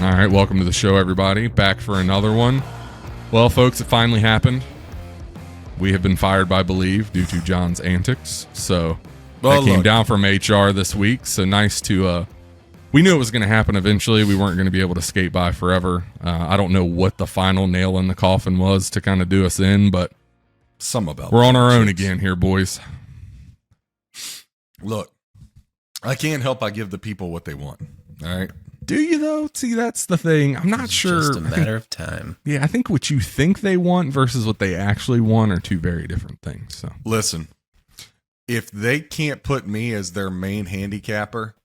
All right, welcome to the show, everybody. Back for another one. Well, folks, it finally happened. We have been fired by Believe due to John's antics. So that came down from HR this week. So nice to... we knew it was going to happen eventually. We weren't going to be able to skate by forever. I don't know what the final nail in the coffin was to kind of do us in, but we're on our own again here, boys. Look, I can't help I give the people what they want. All right. Do you, though? See, that's the thing. I'm not It's sure. Just a matter of time. Yeah, I think what you think they want versus what they actually want are two very different things. So listen, if they can't put me as their main handicapper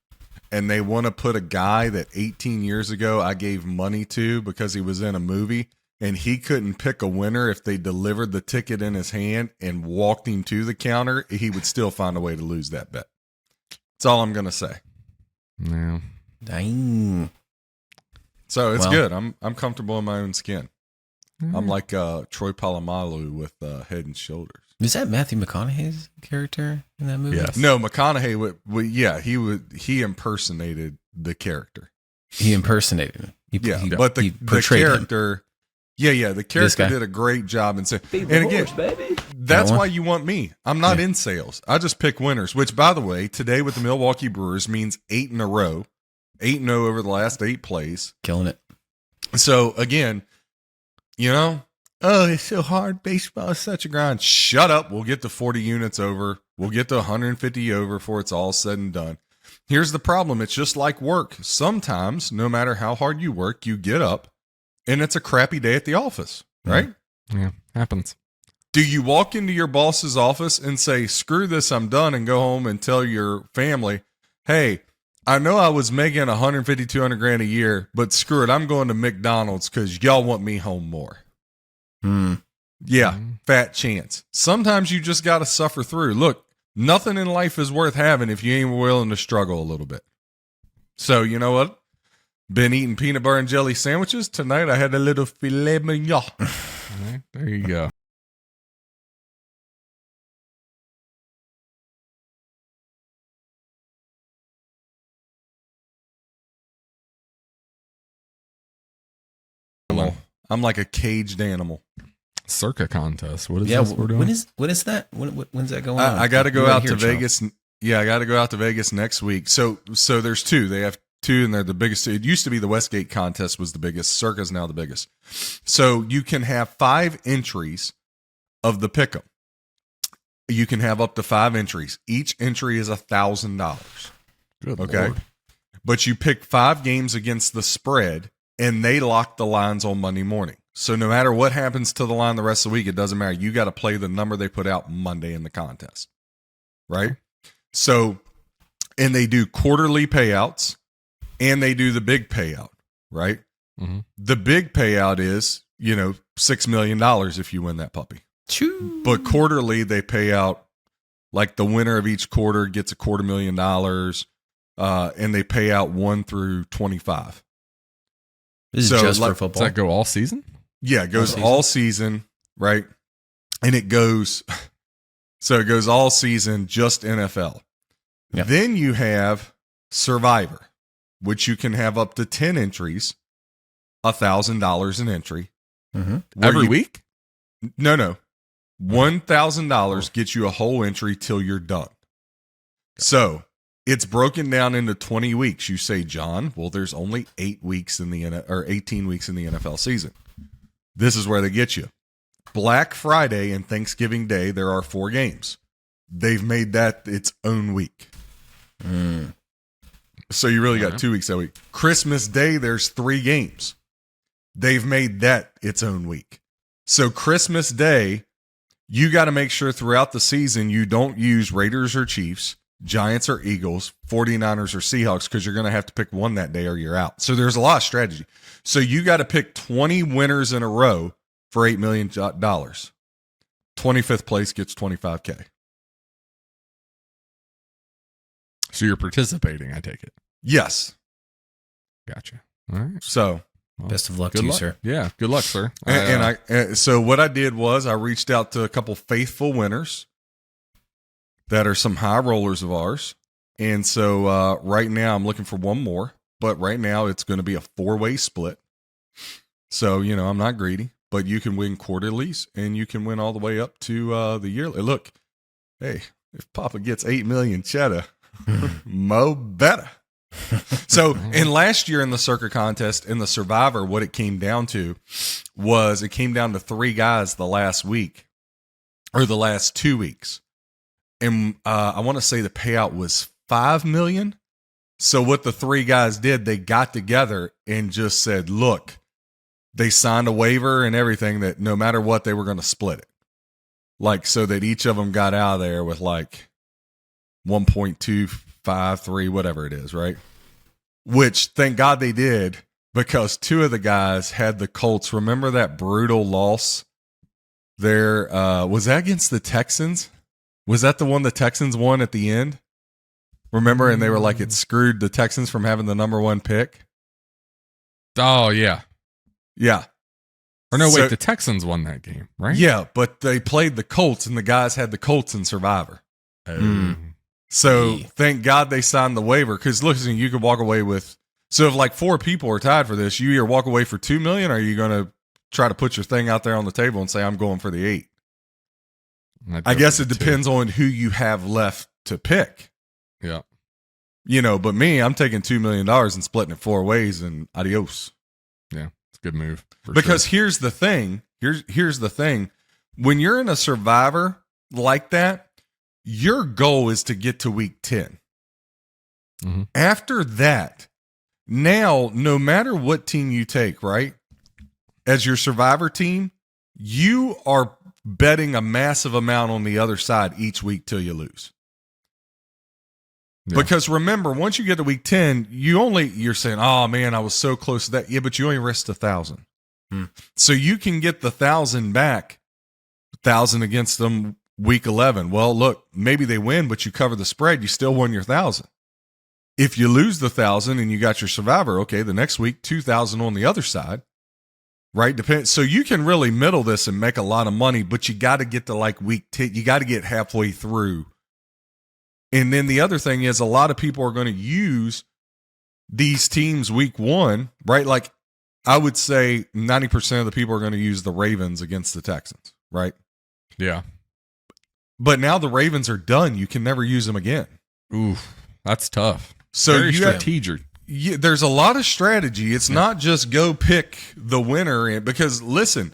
and they want to put a guy that 18 years ago I gave money to because he was in a movie and he couldn't pick a winner if they delivered the ticket in his hand and walked him to the counter, he would still find a way to lose that bet. That's all I'm going to say. yeah. Dang. So it's good. I'm comfortable in my own skin. I'm like Troy Polamalu with Head and Shoulders. Is that Matthew McConaughey's character in that movie? Yes. No, McConaughey he impersonated the character. He impersonated him. But the character, him. the character did a great job and again, that's why you want me. I'm not in sales. I just pick winners. Which, by the way, today with the Milwaukee Brewers means 8 in a row, 8-0 over the last 8 plays, Killing it. So again, it's so hard. Baseball is such a grind. Shut up. We'll get to 40 units over. We'll get to 150 over before it's all said and done. Here's the problem. It's just like work. Sometimes, no matter how hard you work, you get up and it's a crappy day at the office, right? Yeah, happens. Do you walk into your boss's office and say, screw this, I'm done, and go home and tell your family, hey, I know I was making 150, 200 grand a year, but screw it, I'm going to McDonald's because y'all want me home more. Yeah, fat chance. Sometimes you just got to suffer through. Look, nothing in life is worth having if you ain't willing to struggle a little bit. So, you know what? Been eating peanut butter and jelly sandwiches. Tonight I had a little filet mignon. Right, there you go. I'm like a caged animal. Circa contest. What is this we're doing? When is that? When's that going on? I got to go out to Vegas. Yeah, I got to go out to Vegas next week. So there's 2. They have 2, and they're the biggest. It used to be the Westgate contest was the biggest. Circa's now the biggest. So you can have 5 entries of the pick'em. You can have up to 5 entries. Each entry is $1,000. Good okay, Lord. But you pick 5 games against the spread, and they lock the lines on Monday morning. So no matter what happens to the line the rest of the week, it doesn't matter. You got to play the number they put out Monday in the contest, right? So, and they do quarterly payouts, and they do the big payout, right? Mm-hmm. The big payout is, $6 million if you win that puppy. Choo. But quarterly, they pay out, like the winner of each quarter gets $250,000, and they pay out 1 through 25. This is just for football. Does that go all season? Yeah, it goes all season, right? And it goes all season, just NFL. Yep. Then you have Survivor, which you can have up to 10 entries, $1,000 an entry. Mm-hmm. Every week? No. $1,000 gets you a whole entry till you're done. So it's broken down into 20 weeks. You say, John, well, there's only 18 weeks in the NFL season. This is where they get you. Black Friday and Thanksgiving Day, there are 4 games. They've made that its own week. So you really got 2 weeks that week. Christmas Day, there's 3 games. They've made that its own week. So Christmas Day, you got to make sure throughout the season you don't use Raiders or Chiefs, Giants or Eagles, 49ers or Seahawks, because you're going to have to pick one that day or you're out. So there's a lot of strategy. So you got to pick 20 winners in a row for $8 million. 25th place gets $25K. So you're participating, I take it. Yes. Gotcha. All right. So best of luck to you, sir. Yeah. Good luck, sir. So what I did was I reached out to a couple faithful winners that are some high rollers of ours. And so right now I'm looking for one more. but right now it's going to be a 4-way split. So, I'm not greedy, but you can win quarterlies and you can win all the way up to the yearly. Look, hey, if Papa gets 8 million cheddar, Mo better. So in last year in the circuit contest, in the Survivor, what it came down to was it came down to 3 guys the last week or the last 2 weeks. And I want to say the payout was $5 million. So what the 3 guys did, they got together and just said, look, they signed a waiver and everything that no matter what, they were going to split it. Like, so that each of them got out of there with like 1.253, whatever it is, right? Which, thank God they did, because 2 of the guys had the Colts. Remember that brutal loss there? Was that against the Texans? Was that the one the Texans won at the end? Remember? And they were like, it screwed the Texans from having the number 1 pick. Oh, yeah. Yeah. Or no, wait, the Texans won that game, right? Yeah, but they played the Colts, and the guys had the Colts in Survivor. So thank God they signed the waiver, because listen, you could walk away with. So if like 4 people are tied for this, you either walk away for $2 million, or are you going to try to put your thing out there on the table and say I'm going for the 8? I guess it depends on who you have left to pick. Yeah, but me, I'm taking $2 million and splitting it 4 ways, and adios. Yeah, it's a good move. Because here's the thing. Here's the thing. When you're in a Survivor like that, your goal is to get to week 10. Mm-hmm. After that, now, no matter what team you take, right, as your Survivor team, you are betting a massive amount on the other side each week till you lose. Yeah. Because remember, once you get to week 10, you're saying, oh man, I was so close to that. Yeah, but you only risked 1,000. So you can get the 1,000 back, 1,000 against them week 11. Well, look, maybe they win, but you cover the spread. You still won your 1,000. If you lose the 1,000 and you got your Survivor, okay, the next week, 2,000 on the other side, right? So you can really middle this and make a lot of money, but you got to get to like week 10. You got to get halfway through. And then the other thing is a lot of people are going to use these teams week 1, right? Like I would say 90% of the people are going to use the Ravens against the Texans, right? Yeah. But now the Ravens are done. You can never use them again. Oof, that's tough. So very strategic. There's a lot of strategy. It's not just go pick the winner. Because listen,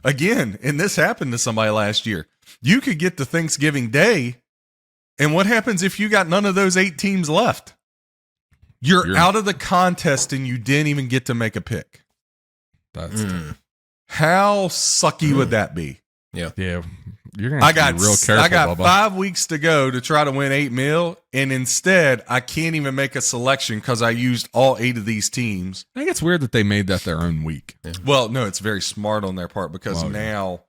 again, and this happened to somebody last year. You could get to Thanksgiving Day, and what happens if you got none of those 8 teams left? You're out of the contest, and you didn't even get to make a pick. That's tough. How sucky would that be? Yeah. You're gonna have to be real careful. I got Bubba. 5 weeks to go to try to win $8 million, and instead I can't even make a selection because I used all 8 of these teams. I think it's weird that they made that their own week. Yeah. Well, no, it's very smart on their part because now,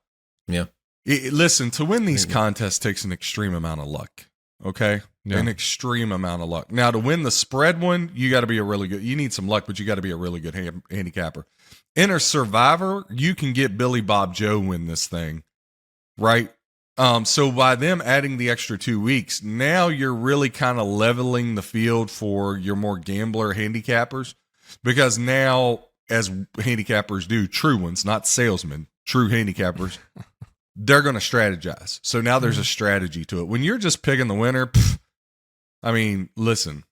listen, to win these contests takes an extreme amount of luck. Okay, an extreme amount of luck. Now to win the spread one, you got to be you need some luck, but you got to be a really good handicapper. In a Survivor, you can get Billy Bob Joe win this thing. Right. So by them adding the extra 2 weeks, now you're really kind of leveling the field for your more gambler handicappers, because now, as handicappers do, true ones, not salesmen, true handicappers, they're going to strategize. So now there's a strategy to it. When you're just picking the winner, listen,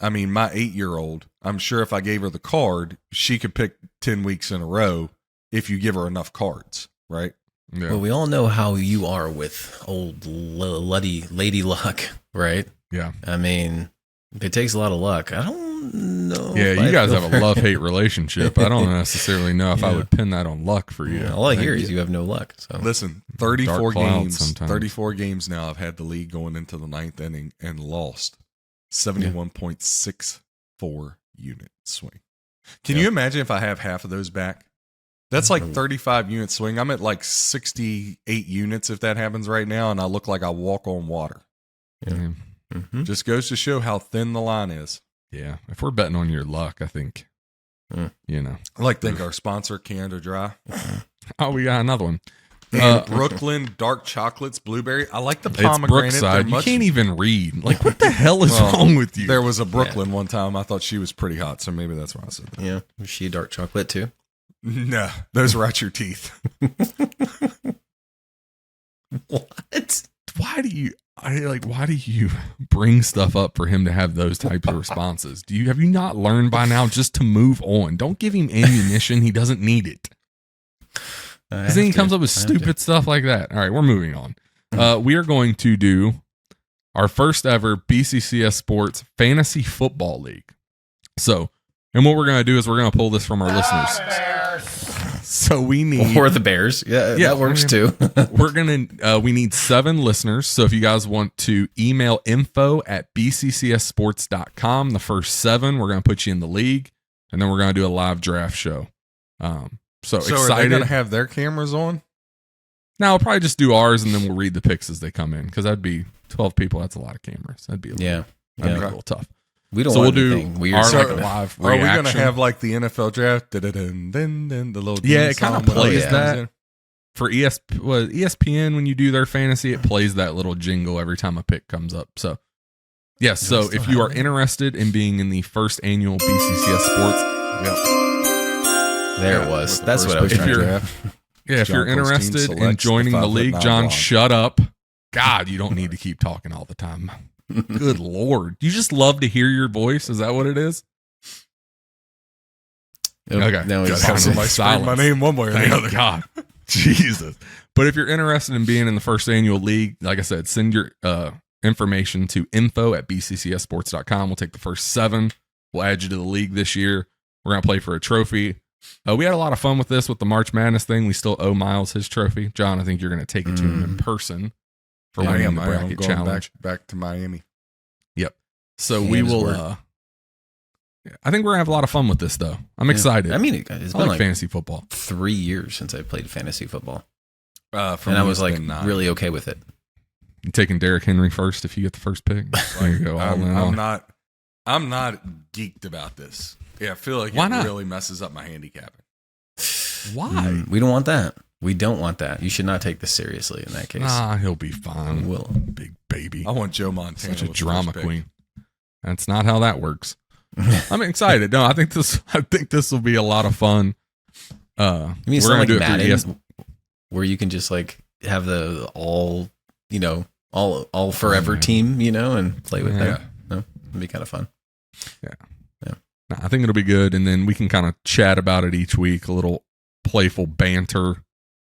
my 8-year-old, I'm sure if I gave her the card, she could pick 10 weeks in a row if you give her enough cards, right? Yeah. Well, we all know how you are with old lady luck, right? Yeah. I mean, it takes a lot of luck. I don't know. Yeah, you guys have a love-hate relationship. I don't necessarily know if I would pin that on luck for you. Yeah, all I hear is you have no luck. So listen, 34 games. 34 games now. I've had the lead going into the 9th inning and lost 71.64 unit swing. Can you imagine if I have half of those back? That's like 35 unit swing. I'm at like 68 units if that happens right now, and I look like I walk on water. Yeah. Mm-hmm. Just goes to show how thin the line is. Yeah. If we're betting on your luck, I think, I like to thank our sponsor, Canada Dry. Oh, we got another one. And Brooklyn dark chocolates, blueberry. I like the It's pomegranate. Brookside. You can't even read. Like, what the hell is wrong with you? There was a Brooklyn one time. I thought she was pretty hot, so maybe that's why I said that. Yeah. Was she dark chocolate too? No, those were at your teeth. What? Why do you bring stuff up for him to have those types of responses? Have you not learned by now just to move on? Don't give him ammunition. He doesn't need it. Because then he comes up with stupid stuff like that. All right, we're moving on. We are going to do our first ever BCCS Sports Fantasy Football League. So, and what we're going to do is we're going to pull this from our listeners. So we need, or the Bears. Yeah, that works too. We need 7 listeners. So if you guys want to email info@bccsports.com, the first 7, we're going to put you in the league, and then we're going to do a live draft show. So excited. Are they going to have their cameras on? No, I'll probably just do ours, and then we'll read the picks as they come in, because that'd be 12 people. That's a lot of cameras. That'd be a little tough. We don't so want we'll anything do weird. our So, like live Are we reaction. going to have like the NFL draft? Then the little Yeah, it kind of plays yeah. that. For ESPN, when you do their fantasy, it plays that little jingle every time a pick comes up. So, yes. So if you are interested in being in the first annual BCCS Sports, There it was. That's what I was trying to do. Yeah, if you're John Colstein interested in selects joining the the league, 5'9" John, blonde. shut up. God, you don't need to keep talking all the time. Good Lord. You just love to hear your voice? Is that what it is? Okay. No, Gotta he's have somebody scream my name one way or the Thank other. God. Jesus. But if you're interested in being in the first annual league, like I said, send your information to info@bccsports.com. We'll take the first 7. We'll add you to the league this year. We're going to play for a trophy. We had a lot of fun with this, with the March Madness thing. We still owe Miles his trophy. John, I think you're going to take it to him in person for winning the bracket going challenge. back to Miami. Yep. So we will. I think we're gonna have a lot of fun with this, though. I'm excited. I mean, it's I been like fantasy football. 3 years since I played fantasy football, And and I was like really okay with it. You taking Derrick Henry first if you get the first pick? There you go. I'm not geeked about this. Yeah, I feel like Why it not? really messes up my handicapping. Why? We don't want that. We don't want that. You should not take this seriously in that case. Nah, he'll be fine. Will. Big baby. I want Joe Montana. Such a with the drama first pick. queen. That's not how that works. I'm excited. No, I think this will be a lot of fun. You mean we're gonna something do like it through Madden, where you can just like have the all forever team, and play with that. No, it'd be kind of fun. No, I think it'll be good, and then we can kind of chat about it each week. A little playful banter,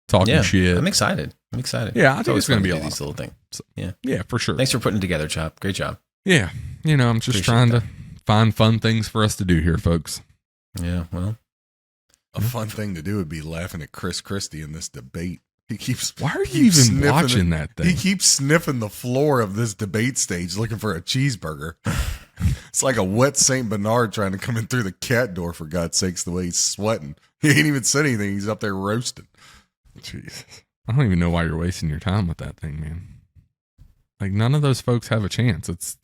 talking shit. I'm excited. Yeah, I think it's going to be fun a do lot. these little things. Yeah, for sure. Thanks for putting it together, Chop. Great job. Yeah, I'm just Appreciate trying that. to find fun things for us to do here, folks. Yeah, well, A fun thing to do would be laughing at Chris Christie in this debate. Why are you even watching that thing? He keeps sniffing the floor of this debate stage looking for a cheeseburger. It's like a wet St. Bernard trying to come in through the cat door, for God's sakes, the way he's sweating. He ain't even said anything. He's up there roasting. Jesus. I don't even know why you're wasting your time with that thing, man. Like, none of those folks have a chance. It's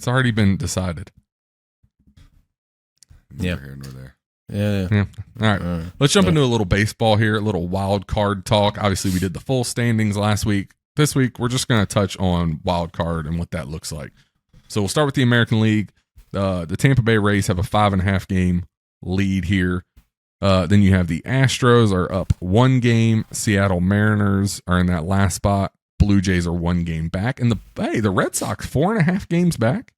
already been decided. Yeah. Neither here nor there. yeah. All right. Let's jump into a little baseball here, a little wild card talk. Obviously, we did the full standings last week. This week, we're just going to touch on wild card and what that looks like. So we'll start with the American League. The Tampa Bay Rays have a 5.5 game lead here. Then you have the Astros are up 1 game. Seattle Mariners are in that last spot. Blue Jays are 1 game back. And the Red Sox 4.5 games back.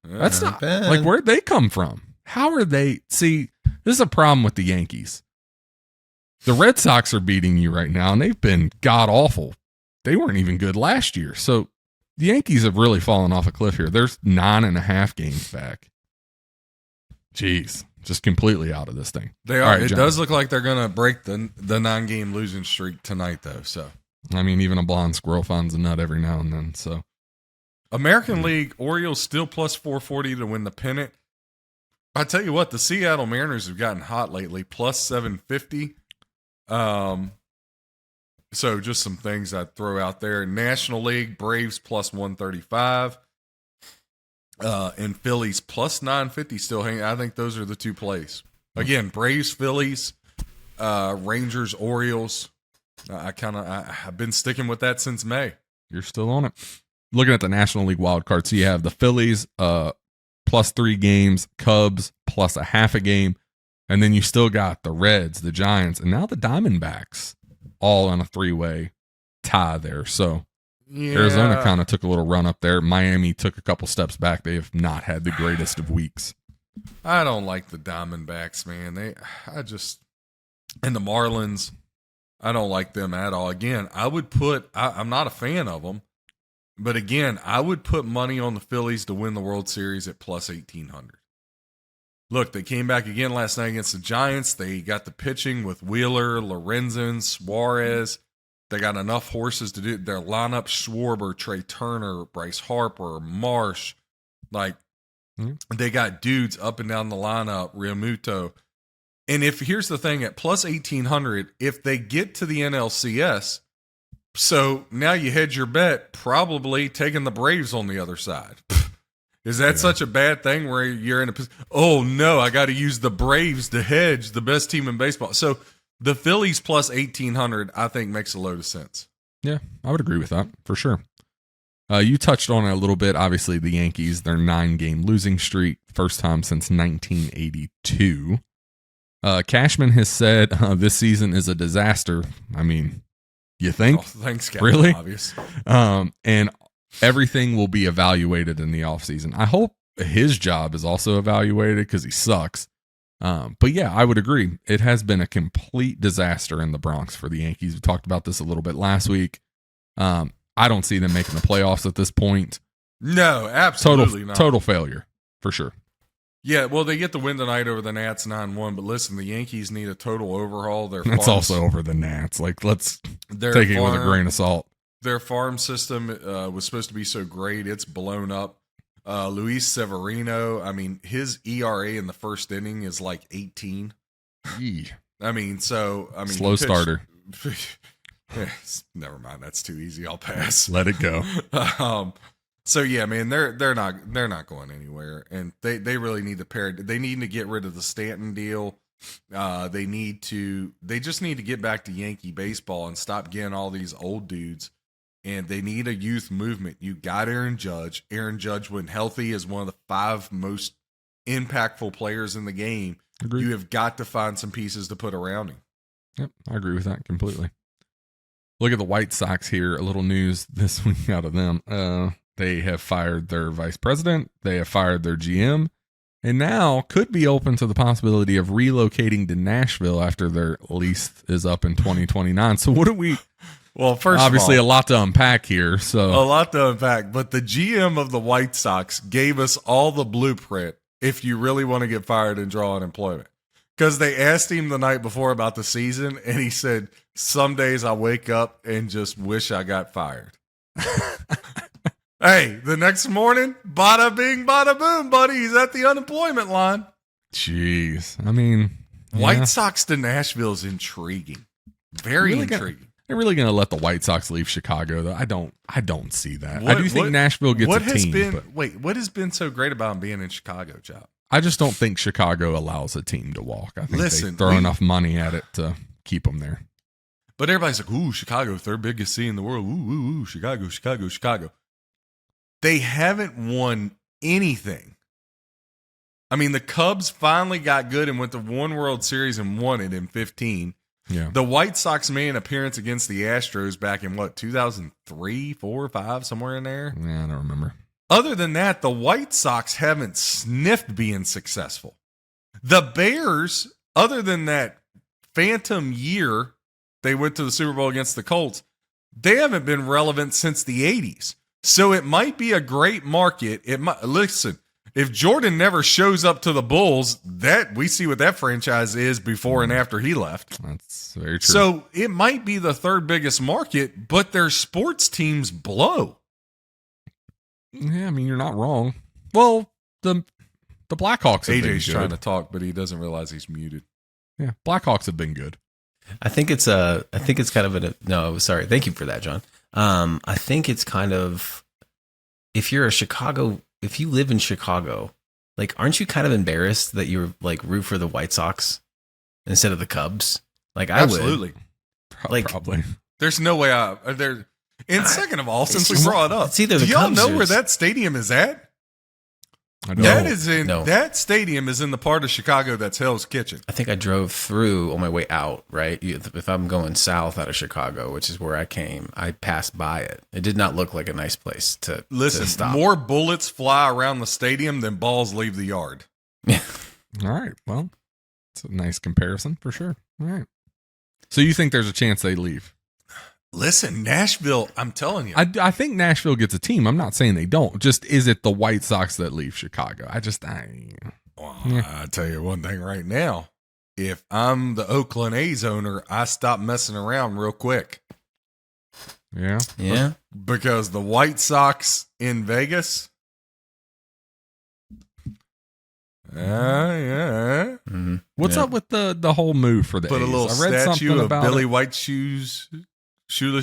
That's not bad. like, where'd they come from? How are they? See, this is a problem with the Yankees. The Red Sox are beating you right now, and they've been god awful. They weren't even good last year. So the Yankees have really fallen off a cliff here. There's 9.5 games back. Jeez, just completely out of this thing. They are. All right, it John. does look like they're going to break the 9-game losing streak tonight, though. So I mean, even a blonde squirrel finds a nut every now and then. So American League, Orioles still plus 440 to win the pennant. I tell you what, the Seattle Mariners have gotten hot lately, plus 750. So just some things I'd throw out there. National League, Braves plus 135. And Phillies plus 950 still hanging. I think those are the 2 plays. Again, Braves, Phillies, Rangers, Orioles. I've been sticking with that since May. You're still on it. Looking at the National League wild card, so you have the Phillies plus 3 games, Cubs plus a half a game, and then you still got the Reds, the Giants, and now the Diamondbacks all on a 3-way tie there. So Arizona kind of took a little run up there. Miami took a couple steps back. They have not had the greatest of weeks. I don't like the Diamondbacks, man. And the Marlins, I don't like them at all. Again, I'm not a fan of them, but again, I would put money on the Phillies to win the World Series at plus 1,800. Look, they came back again last night against the Giants. They got the pitching with Wheeler, Lorenzen, Suarez. They got enough horses to do their lineup. Schwarber, Trey Turner, Bryce Harper, Marsh. They got dudes up and down the lineup, Realmuto. And here's the thing, at plus 1,800, if they get to the NLCS, so now you hedge your bet, probably taking the Braves on the other side. Is that such a bad thing where you're in a position, oh no, I got to use the Braves to hedge the best team in baseball? So the Phillies plus 1,800, I think, makes a load of sense. Yeah, I would agree with that for sure. You touched on it a little bit. Obviously, the Yankees, their 9-game losing streak, first time since 1982. Cashman has said this season is a disaster. I mean, you think? Oh, thanks, Captain really? Obvious. And everything will be evaluated in the offseason. I hope his job is also evaluated because he sucks. But yeah, I would agree. It has been a complete disaster in the Bronx for the Yankees. We talked about this a little bit last week. I don't see them making the playoffs at this point. No, absolutely not. Total failure for sure. Yeah, well, they get the win tonight over the Nats 9-1, but listen, the Yankees need a total overhaul. That's also over the Nats. Let's take it with a grain of salt. Their farm system was supposed to be so great. It's blown up. Luis Severino, I mean, his ERA in the first inning is like 18. Slow starter. Never mind, that's too easy. I'll pass. Let it go. So yeah, man, they're not going anywhere, and they really need to pair. They need to get rid of the Stanton deal. They just need to get back to Yankee baseball and stop getting all these old dudes. And they need a youth movement. You got Aaron Judge. Aaron Judge, when healthy, is one of the 5 most impactful players in the game. Agreed. You have got to find some pieces to put around him. Yep, I agree with that completely. Look at the White Sox here. A little news this week out of them. They have fired their vice president. They have fired their GM. And now could be open to the possibility of relocating to Nashville after their lease is up in 2029. So what do we... Well, first obviously of all, a lot to unpack here. So a lot to unpack, but the GM of the White Sox gave us all the blueprint if you really want to get fired and draw unemployment. Because they asked him the night before about the season, and he said, some days I wake up and just wish I got fired. Hey, the next morning, bada bing, bada boom, buddy. He's at the unemployment line. Jeez. I mean, White Sox to Nashville is intriguing. Very intriguing. They're really going to let the White Sox leave Chicago, though. I don't see that. I do think Nashville gets a team. What has been so great about him being in Chicago, Chop? I just don't think Chicago allows a team to walk. I think they throw enough money at it to keep them there. But everybody's like, ooh, Chicago, third biggest city in the world. Ooh, Chicago, Chicago, Chicago. They haven't won anything. I mean, the Cubs finally got good and went to one World Series and won it in 15. Yeah. The White Sox made an appearance against the Astros back in 2003, 4, 5, somewhere in there. Yeah, I don't remember. Other than that, the White Sox haven't sniffed being successful. The Bears, other than that phantom year they went to the Super Bowl against the Colts, they haven't been relevant since the 80s. So it might be a great market. Listen, if Jordan never shows up to the Bulls, that we see what that franchise is before and after he left. That's very true. So it might be the third biggest market, but their sports teams blow. Yeah, I mean, you're not wrong. Well, the Blackhawks have been AJ's good. trying to talk, but he doesn't realize he's muted. Yeah, Blackhawks have been good. I think it's kind of no, sorry. Thank you for that, John. I think it's kind of, if you live in Chicago, like, aren't you kind of embarrassed that you're like root for the White Sox instead of the Cubs? Like I Absolutely. would. Like, Probably. There's no way there. And second of all, since we brought it up, it's either do the y'all Cubs know or where that stadium is at? I don't That know. is in that stadium is in the part of Chicago that's Hell's Kitchen. I think I drove through on my way out, right? If I'm going south out of Chicago, which is where I came, I passed by it. It did not look like a nice place to stop. More bullets fly around the stadium than balls leave the yard. All right. Well, it's a nice comparison for sure. All right. So you think there's a chance they leave? Listen, Nashville, I'm telling you. I think Nashville gets a team. I'm not saying they don't. Just is it the White Sox that leave Chicago? I tell you one thing right now. If I'm the Oakland A's owner, I stop messing around real quick. Yeah. Yeah. Because the White Sox in Vegas. Yeah. Mm-hmm. What's up with the whole move for the Put A's? a little I read statue something of about Billy it. White Shoeless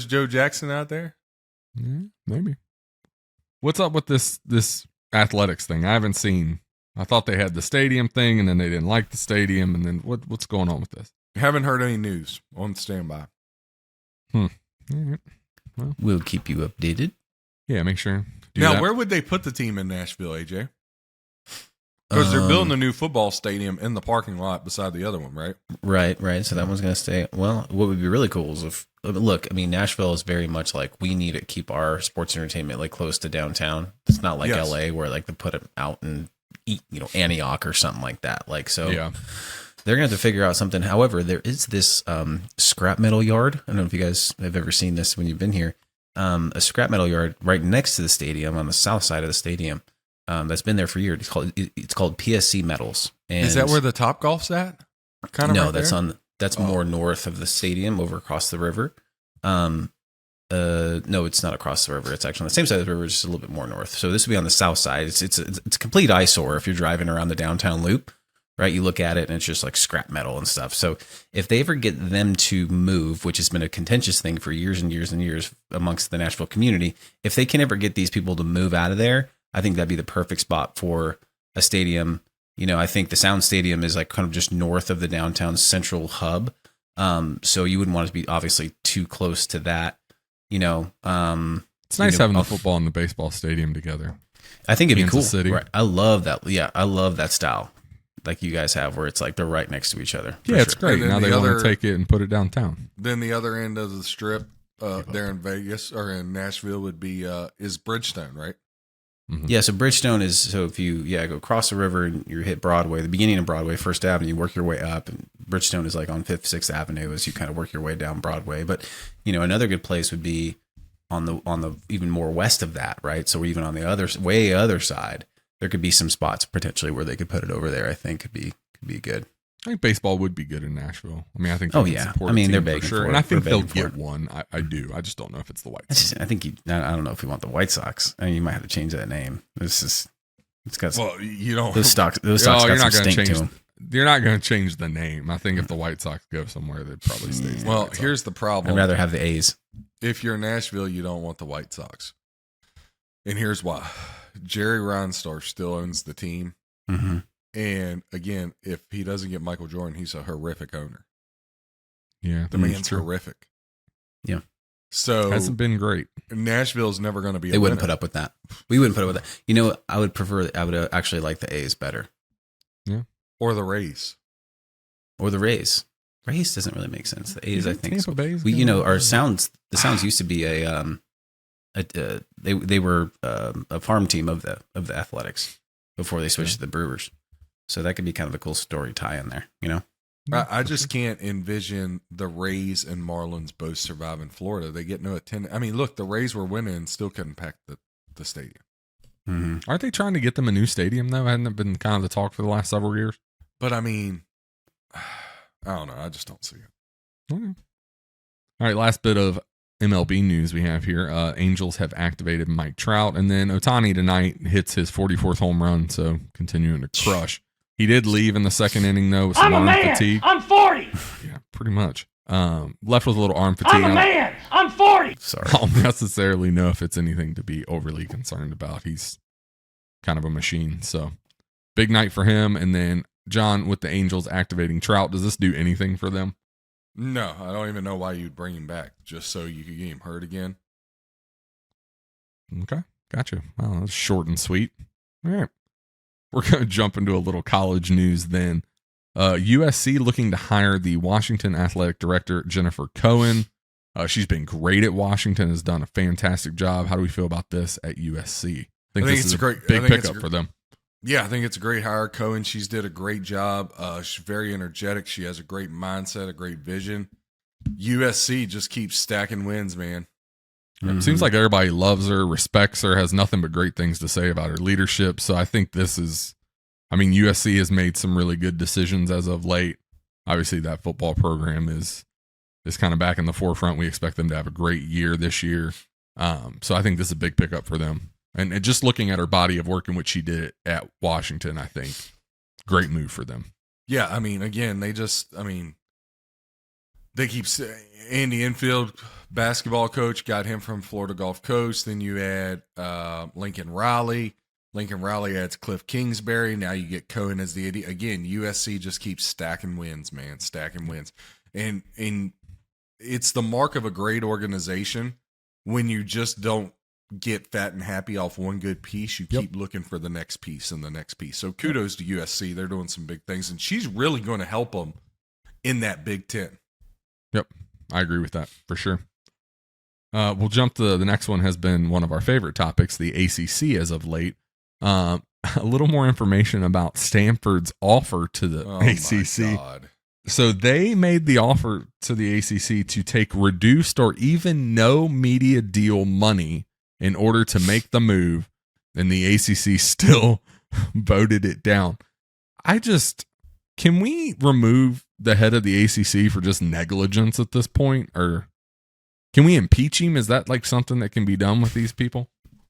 Joe Jackson out there. Yeah, maybe. What's up with this athletics thing? I haven't seen. I thought they had the stadium thing, and then they didn't like the stadium, and then what's going on with this? Haven't heard any news. On standby. All right. Well, We'll keep you updated. yeah, make sure. Do Now, that. where would they put the team in Nashville, AJ? Because they're building a new football stadium in the parking lot beside the other one, right? Right. So that one's going to stay. Well, what would be really cool is if, look, I mean, Nashville is very much like we need to keep our sports entertainment like close to downtown. It's not like Yes. LA where like they put it out in, Antioch or something like that. Like, so Yeah. they're going to have to figure out something. However, there is this scrap metal yard. I don't know if you guys have ever seen this when you've been here. A scrap metal yard right next to the stadium on the south side of the stadium. That's been there for years. It's called PSC Metals. And Is that where the Top Golf's at? Kind of. no, right that's there? that's more north of the stadium, over across the river. No, it's not across the river. It's actually on the same side of the river, just a little bit more north. So this would be on the south side. It's a complete eyesore if you're driving around the downtown loop, right? You look at it and it's just like scrap metal and stuff. So if they ever get them to move, which has been a contentious thing for years and years and years amongst the Nashville community, if they can ever get these people to move out of there, I think that'd be the perfect spot for a stadium. I think the Sound Stadium is like kind of just north of the downtown central hub. So you wouldn't want to be obviously too close to that. It's nice having the football and the baseball stadium together. I think it'd be Kansas cool. City. Right. I love that. Yeah, I love that style, like you guys have, where it's like they're right next to each other. Yeah, it's great. And then Now the they want other- to take it and put it downtown. Then the other end of the strip there in Vegas or in Nashville would be is Bridgestone, right? Mhm. Yeah, so Bridgestone is, so if you go across the river and you hit Broadway, the beginning of Broadway, First Avenue, you work your way up, and Bridgestone is like on 5th, 6th Avenue as you kind of work your way down Broadway. But another good place would be on the even more west of that, right? So even on the other side, there could be some spots potentially where they could put it over there. I think could be good. I think baseball would be good in Nashville. I mean, I think. Oh, they can yeah. support I mean, a they're team begging for sure, for and it. I think They're they'll begging for get one. I do. I just don't know if it's the White I Sox. think I don't know if you want the White Sox. I mean, you might have to change that name. It's got Well, you don't. those stocks. Those Oh, stocks you're got not some going to stink to change. them. You're not going to change the name. I think if the White Sox go somewhere, they'd probably stay. as the Well, White Sox. here's the problem. I'd rather have the A's. If you're in Nashville, you don't want the White Sox. And here's why. Jerry Reinsdorf still owns the team. Mm-hmm. And again, if he doesn't get Michael Jordan, he's a horrific owner. Yeah, The that's man's true. horrific. Yeah. So Hasn't been great. Nashville's never going to be They a wouldn't winner. put up with that. We wouldn't put up with that. I would actually like the A's better. Or the Rays. Or the Rays. Rays doesn't really make sense. The A's, I think. Tampa Bay's We, gonna- our Sounds, the Sounds used to be they were a farm team of the Athletics before they switched to the Brewers. So that could be kind of a cool story tie in there, I just can't envision the Rays and Marlins both survive in Florida. They get no attendance. I mean, look, the Rays were winning and still couldn't pack the stadium. Mm-hmm. Aren't they trying to get them a new stadium though? Hadn't it been kind of the talk for the last several years? But I mean, I don't know. I just don't see it. Okay. All right, last bit of MLB news we have here. Angels have activated Mike Trout, and then Ohtani tonight hits his 44th home run, so continuing to crush. He did leave in the second inning though with some arm fatigue. I'm 40. Yeah, pretty much. Left with a little arm fatigue. I'm a man. I'm 40. Sorry. I don't necessarily know if it's anything to be overly concerned about. He's kind of a machine, so big night for him. And then John, with the Angels activating Trout, does this do anything for them? No, I don't even know why you'd bring him back, just so you could get him hurt again. Okay, gotcha. Well, that's short and sweet. All right. We're going to jump into a little college news then. USC looking to hire the Washington athletic director, Jennifer Cohen. She's been great at Washington, has done a fantastic job. How do we feel about this at USC? I think this is a great big pickup for them. Yeah, I think it's a great hire. Cohen, she's did a great job. She's very energetic. She has a great mindset, a great vision. USC just keeps stacking wins, man. Mm-hmm. Seems like everybody loves her, respects her, has nothing but great things to say about her leadership. So I think this is, USC has made some really good decisions as of late. Obviously, that football program is kind of back in the forefront. We expect them to have a great year this year. So I think this is a big pickup for them. And just looking at her body of work and what she did at Washington, I think great move for them. Yeah, again, they keep Andy Enfield, basketball coach, got him from Florida Gulf Coast. Then you add Lincoln Riley. Lincoln Riley adds Cliff Kingsbury. Now you get Cohen as the idiot. Again, USC just keeps stacking wins, man, stacking wins. And it's the mark of a great organization when you just don't get fat and happy off one good piece. You keep looking for the next piece and the next piece. So kudos to USC. They're doing some big things, and she's really going to help them in that Big Ten. Yep, I agree with that for sure. We'll jump to the next one. Has been one of our favorite topics, the ACC as of late. A little more information about Stanford's offer to the ACC. My God. So they made the offer to the ACC to take reduced or even no media deal money in order to make the move, and the ACC still voted it down. Can we remove the head of the ACC for just negligence at this point, or can we impeach him? Is that like something that can be done with these people?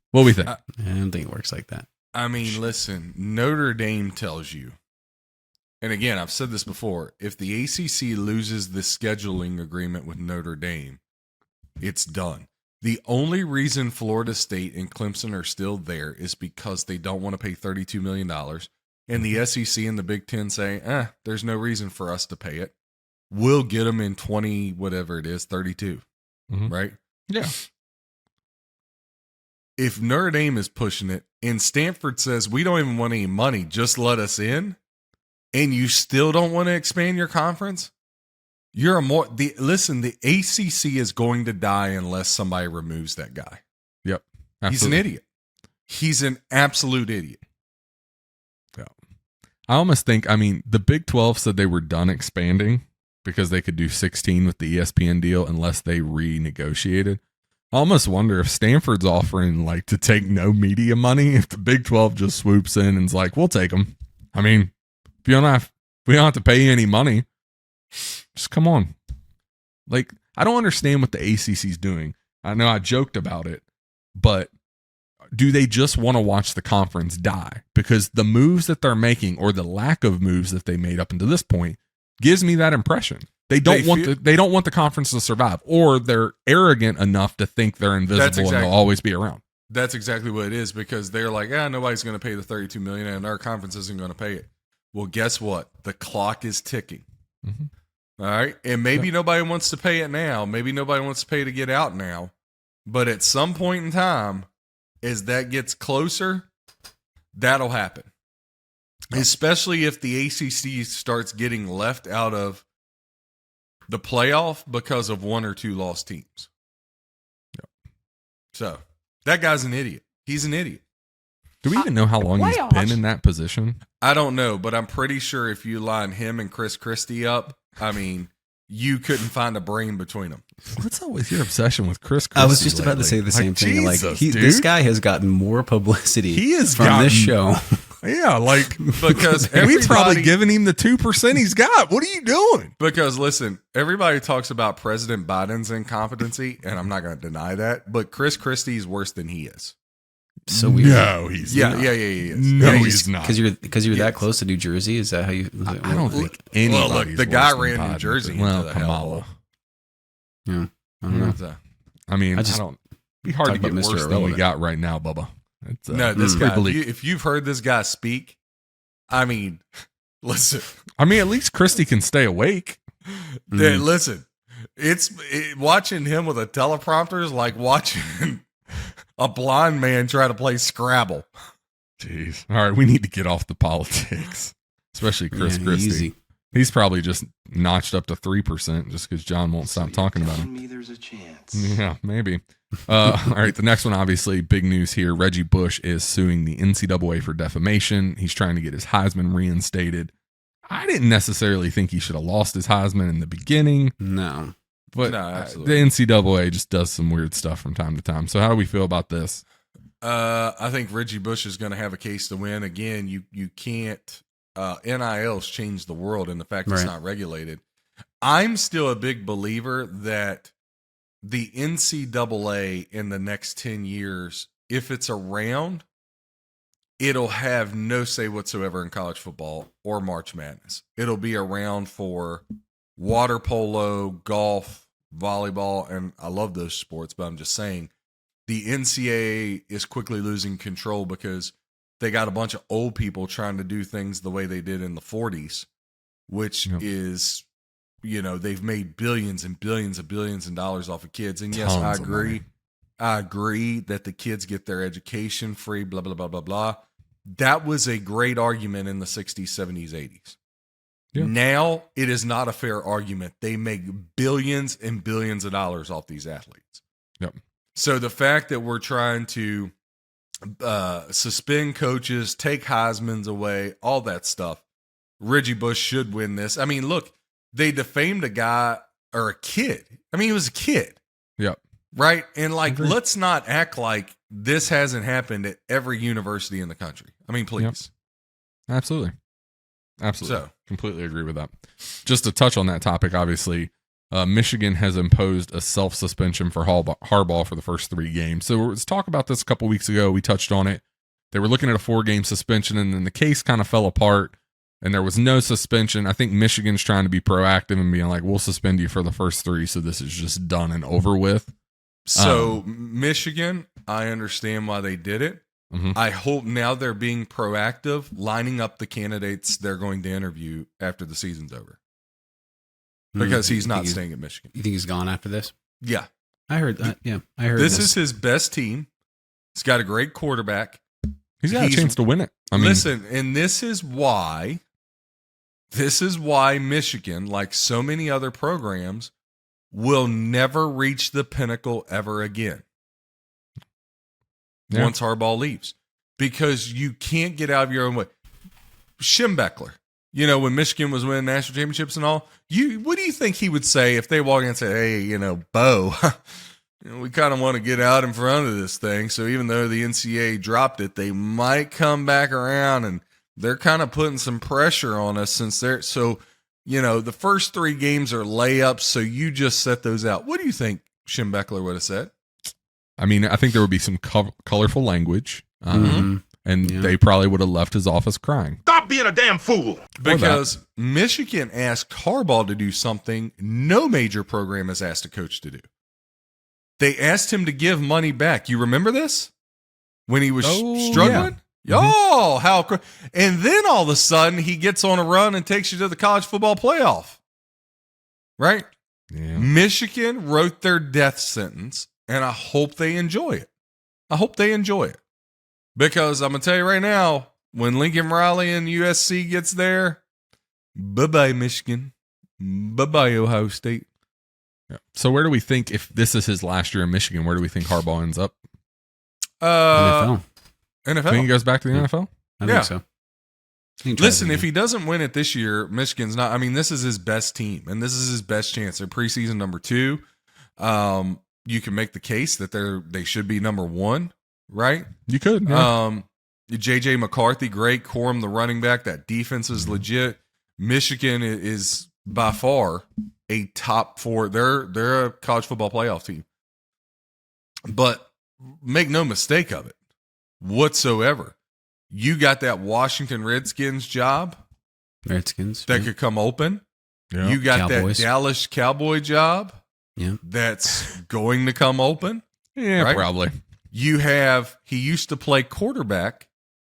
What do we think? I don't think it works like that. Listen, Notre Dame tells you, and again, I've said this before, if the ACC loses the scheduling agreement with Notre Dame, it's done. The only reason Florida State and Clemson are still there is because they don't want to pay $32 million. And the SEC and the Big Ten say, there's no reason for us to pay it. We'll get them in 32, right? Yeah. If Notre Dame is pushing it and Stanford says, we don't even want any money, just let us in, and you still don't want to expand your conference, the ACC is going to die unless somebody removes that guy. Yep. Absolutely. He's an idiot. He's an absolute idiot. Yeah. I almost think, the Big 12 said they were done expanding because they could do 16 with the ESPN deal unless they renegotiated. I almost wonder if Stanford's offering to take no media money, if the Big 12 just swoops in and is like, we'll take them. If we don't have to pay you any money, just come on. I don't understand what the ACC's doing. I know I joked about it, but do they just want to watch the conference die? Because the moves that they're making, or the lack of moves that they made up until this point, gives me that impression. They don't want the conference to survive, or they're arrogant enough to think they're invisible and they'll always be around. That's exactly what it is, because they're like, nobody's going to pay the $32 million and our conference isn't going to pay it. Well, guess what? The clock is ticking. Mm-hmm. All right. And maybe nobody wants to pay it now. Maybe nobody wants to pay to get out now. But at some point in time, as that gets closer, that'll happen. Yep. Especially if the ACC starts getting left out of the playoff because of one or two lost teams. Yep. So that guy's an idiot. He's an idiot. Do we even know how long he's been in that position? I don't know, but I'm pretty sure if you line him and Chris Christie up, you couldn't find a brain between them. What's up with your obsession with Chris Christie? I was just about to say the same thing. Jesus, this guy has gotten more publicity from this show. Yeah, because we've probably given him the 2% he's got. What are you doing? Because listen, everybody talks about President Biden's incompetency, and I'm not going to deny that, but Chris Christie is worse than he is. So weird. No, he's not. Yeah, he is. No, he's not. Because you're that close to New Jersey. Is that how you? I don't think anybody's look, the guy ran New Jersey into the Kamala. Yeah, I don't know. I don't. Be hard to get worse than we got right now, Bubba. This guy. If you've heard this guy speak, listen. At least Christie can stay awake. Listen, watching him with a teleprompter is like watching a blind man try to play Scrabble. Jeez. All right, we need to get off the politics, especially Chris Christie. Easy. He's probably just notched up to 3% just because John won't stop talking about him. Me there's a chance. Yeah, maybe. All right, the next one, obviously, big news here. Reggie Bush is suing the NCAA for defamation. He's trying to get his Heisman reinstated. I didn't necessarily think he should have lost his Heisman in the beginning. No. But No, the absolutely. NCAA just does some weird stuff from time to time. So how do we feel about this? I think Reggie Bush is going to have a case to win. Again, you can't. NIL's changed the world, and the fact it's not regulated. I'm still a big believer that the NCAA in the next 10 years, if it's around, it'll have no say whatsoever in college football or March Madness. It'll be around for water polo, golf, volleyball, and I love those sports, but I'm just saying the NCAA is quickly losing control because they got a bunch of old people trying to do things the way they did in the 40s, which is, they've made billions and billions and billions of dollars off of kids. And yes, I agree. I agree that the kids get their education free, blah, blah, blah, blah, blah. That was a great argument in the 60s, 70s, 80s. Yeah. Now it is not a fair argument. They make billions and billions of dollars off these athletes. Yep. So the fact that we're trying to suspend coaches, take Heisman's away, all that stuff, Reggie Bush should win this. I mean, look, they defamed a guy or a kid. I mean, he was a kid. Yep. Right? And let's not act like this hasn't happened at every university in the country. I mean, please. Yep. Absolutely. So, completely agree with that. Just to touch on that topic, obviously, Michigan has imposed a self-suspension for Harbaugh for the first 3 games. So let's talk about this a couple weeks ago. We touched on it. They were looking at a 4-game suspension, and then the case kind of fell apart, and there was no suspension. I think Michigan's trying to be proactive and being like, we'll suspend you for the first 3, so this is just done and over with. So Michigan, I understand why they did it. Mm-hmm. I hope now they're being proactive, lining up the candidates they're going to interview after the season's over. Because he's not staying at Michigan. You think he's gone after this? Yeah. I heard that. Yeah, I heard this is his best team. He's got a great quarterback. He's got a chance to win it. I mean, listen, and this is why Michigan, like so many other programs, will never reach the pinnacle ever again. Yeah. Once Harbaugh leaves. Because you can't get out of your own way. Schembechler. When Michigan was winning national championships and all, what do you think he would say if they walk in and say, hey, Bo, we kind of want to get out in front of this thing. So even though the NCAA dropped it, they might come back around and they're kind of putting some pressure on us since the first 3 games are layups. So you just set those out. What do you think Schembechler would have said? I mean, I think there would be some colorful language. And they probably would have left his office crying. Stop being a damn fool. Because Michigan asked Harbaugh to do something no major program has asked a coach to do. They asked him to give money back. You remember this? When he was struggling? Yeah. Oh, how... And then all of a sudden, he gets on a run and takes you to the college football playoff. Right? Yeah. Michigan wrote their death sentence, and I hope they enjoy it. Because I'm going to tell you right now, when Lincoln Riley and USC gets there, bye-bye, Michigan. Bye-bye, Ohio State. Yeah. So where do we think, if this is his last year in Michigan, where do we think Harbaugh ends up? NFL. NFL. Think he goes back to the NFL? I think so. Listen, if he doesn't win it this year, Michigan's not. I mean, this is his best team, and this is his best chance. They're preseason number 2. You can make the case that they should be number 1, right? You could. Yeah. JJ McCarthy, great. Corum, the running back. That defense is legit. Michigan is by far a top 4. They're a college football playoff team. But make no mistake of it whatsoever. You got that Washington Redskins job. Redskins. That could come open. Yeah. You got Cowboys. that Dallas Cowboy job. Yeah. That's going to come open. Yeah, right? probably. He used to play quarterback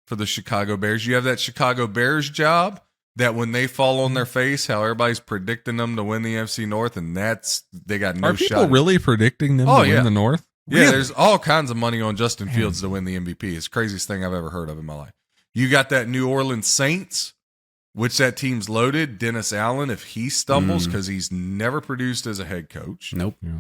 for the Chicago Bears. You have that Chicago Bears job that when they fall on their face, how everybody's predicting them to win the NFC North, and they got no Are shot. people really predicting them to win the North? Yeah, Really? there's all kinds of money on Justin Fields to win the MVP. It's the craziest thing I've ever heard of in my life. You got that New Orleans Saints, which that team's loaded. Dennis Allen, if he stumbles, because he's never produced as a head coach. Nope. Yeah.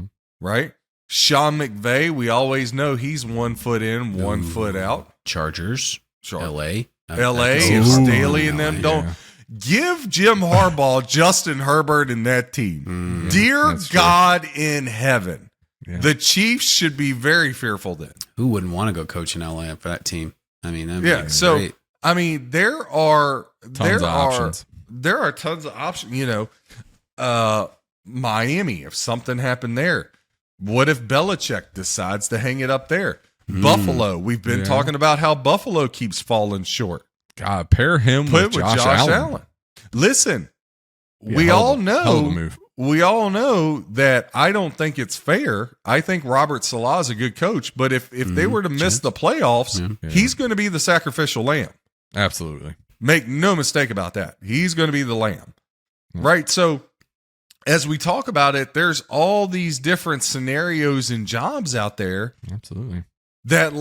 Right? Sean McVay, we always know he's 1 foot in, 1 foot out. Chargers. L.A. L.A. if Staley and them don't. Give Jim Harbaugh, Justin Herbert, and that team. Dear God in heaven. Yeah. The Chiefs should be very fearful then. Who wouldn't want to go coach in LA for that team? I mean, so great. I mean, there are options. There are tons of options. You know, Miami. If something happened there, what if Belichick decides to hang it up there? Buffalo. We've been talking about how Buffalo keeps falling short. God, pair him with Josh Allen. Listen, we all know that I don't think it's fair. I think Robert Salah is a good coach, but if they were to miss the playoffs, he's going to be the sacrificial lamb. Absolutely. Make no mistake about that. He's going to be the lamb. Right? So as we talk about it, there's all these different scenarios and jobs out there. Absolutely. That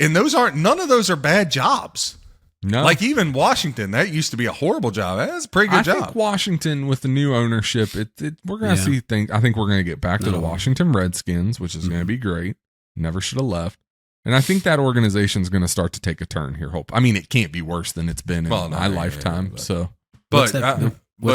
and none of those are bad jobs. No. Like even Washington, that used to be a horrible job. That's a pretty good job. I think Washington with the new ownership, we're going to see things. I think we're going to get back to the Washington Redskins, which is going to be great. Never should have left. And I think that organization is going to start to take a turn here. I mean, it can't be worse than it's been in my lifetime. What's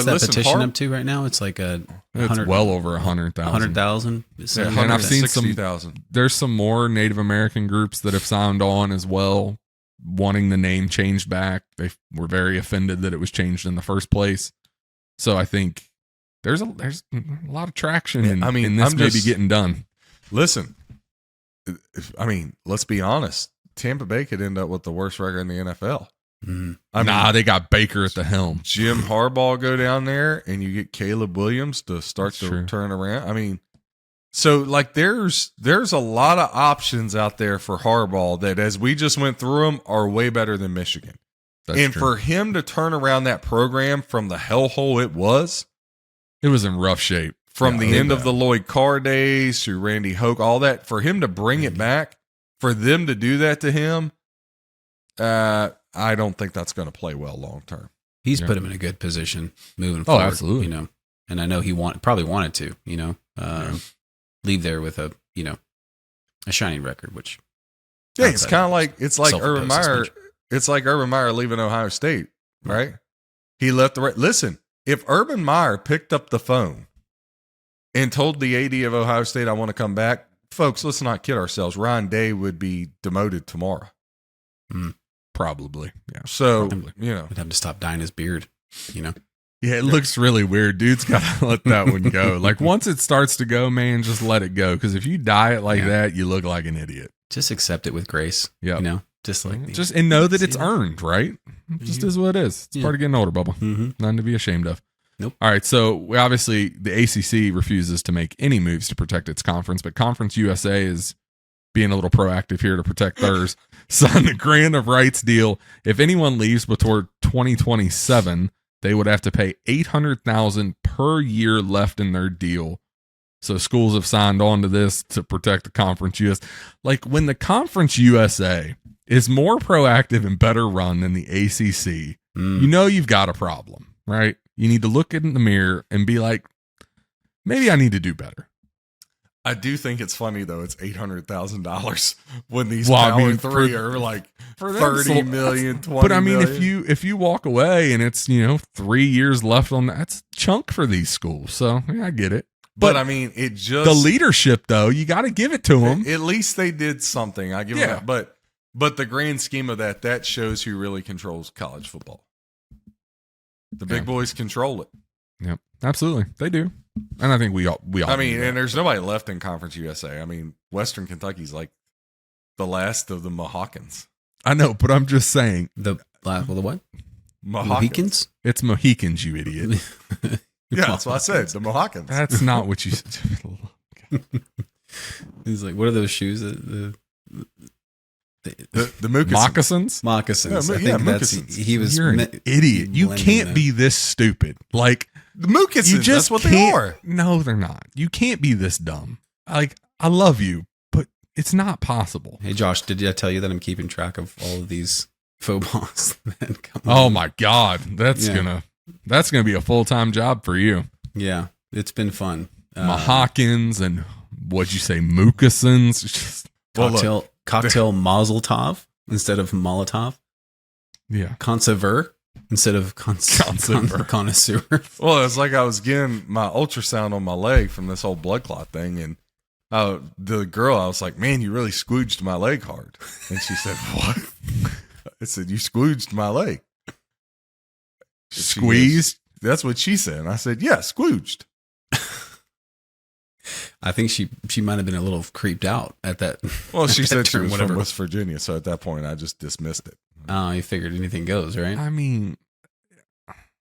that petition up to right now? It's like it's well over 100,000. 100,000. And I've seen 60,000. There's some more Native American groups that have signed on as well, wanting the name changed back. They were very offended that it was changed in the first place. So I think there's a lot of traction in this maybe getting done. Listen, I mean, let's be honest. Tampa Bay could end up with the worst record in the NFL. They got Baker at the helm. Jim Harbaugh go down there, and you get Caleb Williams to start to turn around. I mean, so there's a lot of options out there for Harbaugh that, as we just went through them, are way better than Michigan. That's true. For him to turn around that program from the hellhole it was in rough shape. From the end of the Lloyd Carr days to Randy Hoke, all that, for him to bring it back, for them to do that to him, I don't think that's going to play well long term. He's put him in a good position moving forward. Oh, absolutely. You know, and I know he probably wanted to, you know, leave there with a shining record, which it's kind of like Urban Meyer. It's like Urban Meyer leaving Ohio State, right? He left listen, if Urban Meyer picked up the phone and told the AD of Ohio State, I want to come back, folks, let's not kid ourselves. Ryan Day would be demoted tomorrow. Probably. Yeah. So, you know. He'd have to stop dyeing his beard, you know. Yeah, it looks really weird. Dude's got to let that one go. Like, once it starts to go, man, just let it go. Because if you dye it like that, you look like an idiot. Just accept it with grace. Yeah. You know, and know that it's earned, right? It just is what it is. It's part of getting older, Bubba. Nothing to be ashamed of. Nope. All right, so obviously the ACC refuses to make any moves to protect its conference, but Conference USA is being a little proactive here to protect theirs. Signed a grant of rights deal. If anyone leaves before 2027, they would have to pay $800,000 per year left in their deal. So schools have signed on to this to protect the Conference USA. Like, when the Conference USA is more proactive and better run than the ACC, you know you've got a problem, right? You need to look in the mirror and be like, maybe I need to do better. I do think it's funny, though. It's $800,000 when these Power 3 are like 30 million, 20 But I mean, million. if you walk away and it's, 3 years left on that, that's a chunk for these schools. So yeah, I get it. But I mean, it just the leadership, though, you got to give it to them. At least they did something. I give them that. But the grand scheme of that shows who really controls college football. The big boys control it. Yep, absolutely, they do. And I think we all. I mean, and there's nobody left in Conference USA. I mean, Western Kentucky's like the last of the Mohawkans. I know, but I'm just saying the what? Mohicans? It's Mohicans, you idiot. Yeah, that's what I said. The Mohawkans. That's not what you said. He's like, what are those shoes? The moccasins. Moccasins? Moccasins. Yeah, I think moccasins. he was. You're an idiot. You can't be this stupid. Like, The moccasins. you just that's what they can't- are. No, they're not. You can't be this dumb. Like, I love you, but it's not possible. Hey, Josh, did I tell you that I'm keeping track of all of these faux pas that come Oh on? my God. That's Yeah. gonna be a full-time job for you. Yeah, it's been fun. Mahockins and what'd you say, moccasins? It's just, Cocktail Mazel Tov instead of Molotov. yeah. Conserver instead of Conserver. connoisseur. Well, it's like I was getting my ultrasound on my leg from this whole blood clot thing, and the girl, I was like, "Man, you really squooged my leg hard." And she said, "What?" I said, "You squooged my leg." Squeezed? That's what she said. And I said, "Yeah, squooged." I think she might have been a little creeped out at that. Well, she that said she term, was whatever. from West Virginia, so at that point, I just dismissed it. Oh, you figured anything goes, right? I mean,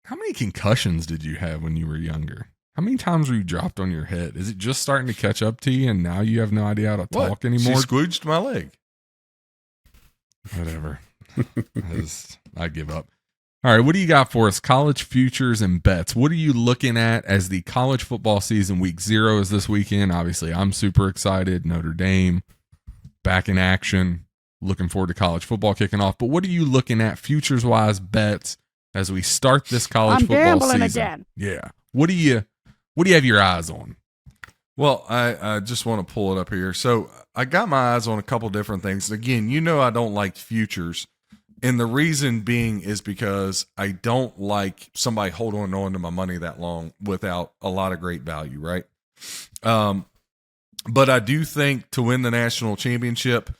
how many concussions did you have when you were younger? How many times were you dropped on your head? Is it just starting to catch up to you and now you have no idea how to talk anymore? She squooged my leg. Whatever. I give up. All right, what do you got for us? College futures and bets. What are you looking at as the college football season? Week 0 is this weekend. Obviously, I'm super excited. Notre Dame back in action. Looking forward to college football kicking off. But what are you looking at futures-wise bets as we start this college football season? Again. Yeah. What do you have your eyes on? Well, I just want to pull it up here. So I got my eyes on a couple different things. Again, you know I don't like futures. And the reason being is because I don't like somebody holding on to my money that long without a lot of great value, right? But I do think to win the national championship,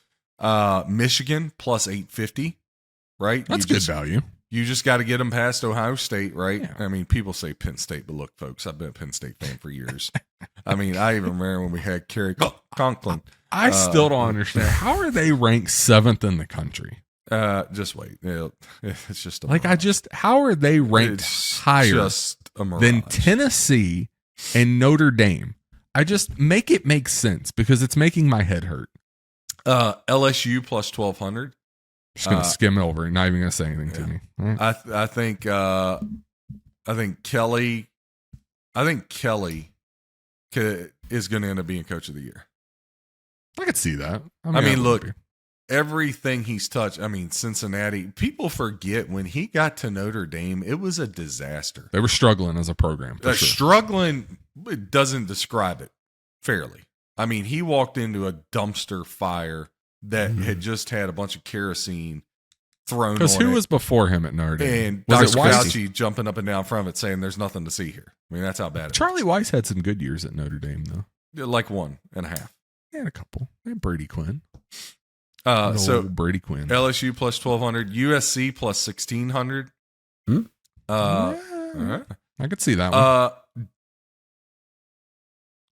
Michigan plus 850, right? That's good value. You just got to get them past Ohio State, right? Yeah. I mean, people say Penn State, but look, folks, I've been a Penn State fan for years. I mean, I even remember when we had Kerry Conklin. I still don't understand. How are they ranked 7th in the country? Just wait. It's just How are they ranked higher just a mirage. than Tennessee and Notre Dame? I just make it make sense because it's making my head hurt. LSU plus 1,200. Just gonna skim over it, not even gonna say anything to me. All right. I think Kelly is going to end up being coach of the year. I could see that. I mean, look, everything he's touched. I mean, Cincinnati. People forget when he got to Notre Dame, it was a disaster. they were struggling as a program. For sure. Struggling doesn't describe it fairly. I mean, he walked into a dumpster fire that had just had a bunch of kerosene thrown on it. Because who was before him at Notre Dame? And Was Dr. it Fauci jumping up and down from it saying there's nothing to see here. I mean, that's how bad it Charlie Weiss had some good years at Notre Dame, though. is. Like 1.5. He had a couple. They had Brady Quinn. So Brady Quinn. LSU plus 1,200, USC plus 1,600. Yeah, All right. I could see that one.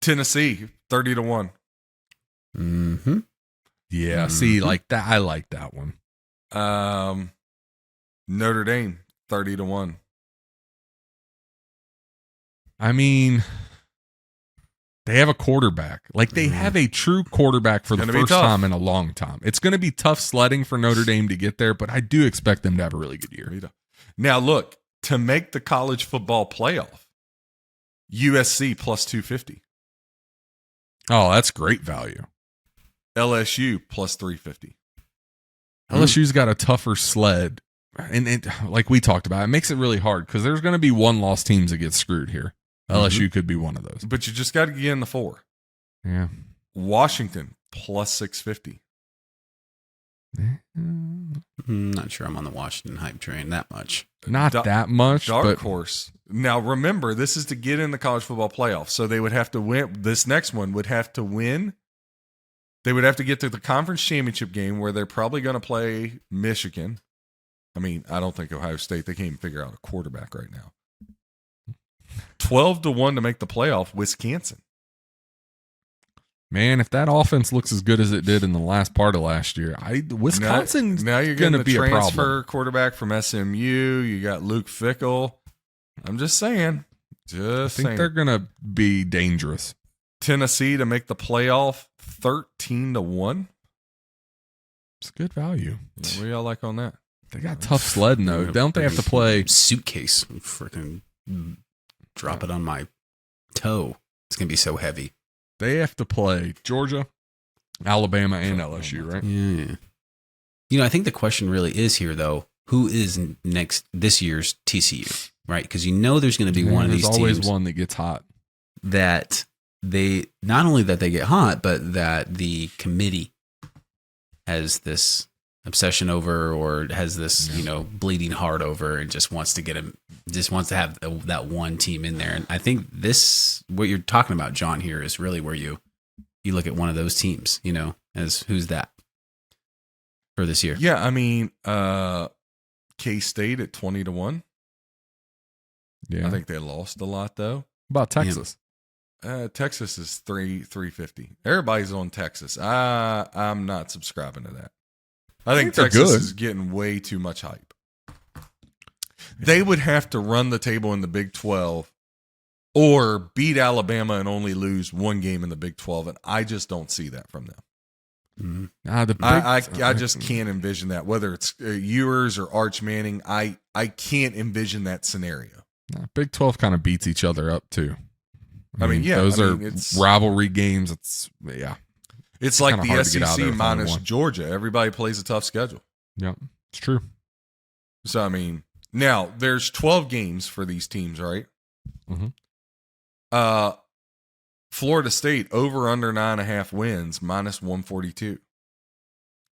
Tennessee 30-1. Mm-hmm. Yeah, see, like that. I like that one. Notre Dame 30-1. I mean, they have a quarterback. Like they have a true quarterback for the Gonna be first tough. time in a long time. It's going to be tough sledding for Notre Dame to get there, but I do expect them to have a really good year. Now look, to make the college football playoff, USC plus 250. Oh, that's great value. LSU plus 350. LSU's got a tougher sled. And it, like we talked about, it makes it really hard because there's going to be one-loss teams that get screwed here. LSU could be one of those. But you just got to get in the 4. Yeah. Washington plus 650. Not sure I'm on the Washington hype train that much. Not that much, Dark but horse. Now remember, this is to get in the college football playoff. So they would have to win. This next one would have to win. They would have to get to the conference championship game where they're probably going to play Michigan. I mean, I don't think Ohio State, they can't even figure out a quarterback right now. 12-1 to make the playoff, Wisconsin. man, if that offense looks as good as it did in the last part of last year, Wisconsin's now you're going getting to the be a transfer problem. quarterback from SMU. You got Luke Fickell. I'm just saying. I think they're going to be dangerous. Tennessee to make the playoff 13-1. It's good value. What do y'all like on that? They got tough sledding though. Don't they have to play suitcase? Freaking drop it on my toe. It's gonna be so heavy. They have to play Georgia, Alabama, and LSU, right? Yeah. You know, I think the question really is here though: who is this year's TCU? Right? Because you know there's going to be one of these teams. There's always one that gets hot. That they not only that they get hot, but that the committee has this obsession over, or has this bleeding heart over, and just wants to get him, just wants to have that one team in there. And I think what you're talking about, John, here is really where you look at one of those teams, as who's that for this year. Yeah, I mean, K-State at 20-1. Yeah, I think they lost a lot though. About Texas. Texas is 350. Everybody's on Texas. I'm not subscribing to that. I think Texas is getting way too much hype. They would have to run the table in the Big 12 or beat Alabama and only lose one game in the Big 12, and I just don't see that from them. I just can't envision that. Whether it's Ewers or Arch Manning, I can't envision that scenario. Big 12 kind of beats each other up too. I mean, those are rivalry games. It's like the SEC minus Georgia. Everybody plays a tough schedule. Yep, it's true. So I mean, now there's 12 games for these teams, right? Mm-hmm. Florida State over under 9.5 wins minus 142.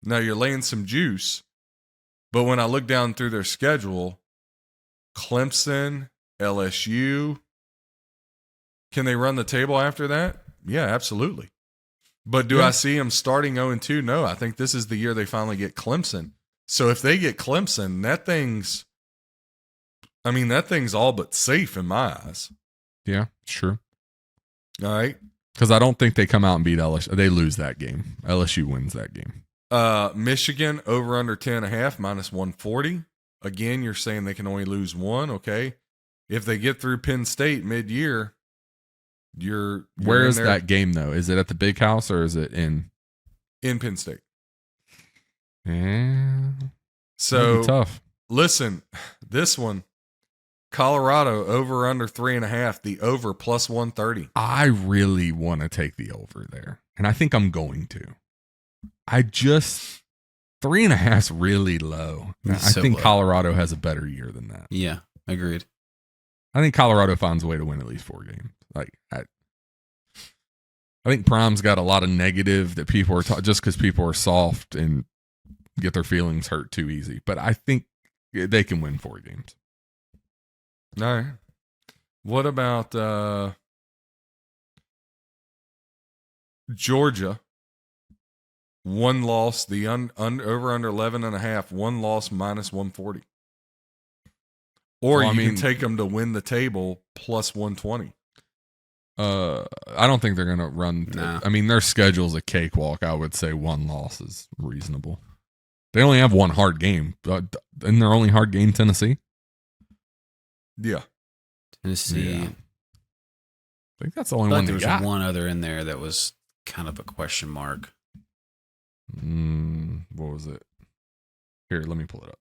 Now you're laying some juice, but when I look down through their schedule, Clemson, LSU, can they run the table after that? Yeah, absolutely. But do I see them starting 0-2? No, I think this is the year they finally get Clemson. So if they get Clemson, that thing's all but safe in my eyes. Yeah, sure. All right. Because I don't think they come out and beat LSU. They lose that game. LSU wins that game. Michigan over under 10.5 minus 140. Again, you're saying they can only lose one. Okay. If they get through Penn State mid-year, you're where is that game though? Is it at the Big House or is it in Penn State? Yeah. So tough. Listen, this one, Colorado over under 3.5. The over plus 130. I really want to take the over there, and I think I'm going to. 3.5 is really low. I think low. Colorado has a better year than that. Yeah, agreed. I think Colorado finds a way to win at least 4 games. I think Prime's got a lot of negative that people are just because people are soft and get their feelings hurt too easy. But I think they can win 4 games. All right. What about Georgia? 1 loss, the over under 11.5, 1 loss minus 140. Or you can take them to win the table plus 120. I don't think they're going to run. Nah. I mean, their schedule's a cakewalk. I would say 1 loss is reasonable. They only have 1 hard game. Isn't their only hard game Tennessee? Yeah. Tennessee. Yeah. I think that's the only one they got. There was one other in there that was kind of a question mark. What was it? Here, let me pull it up.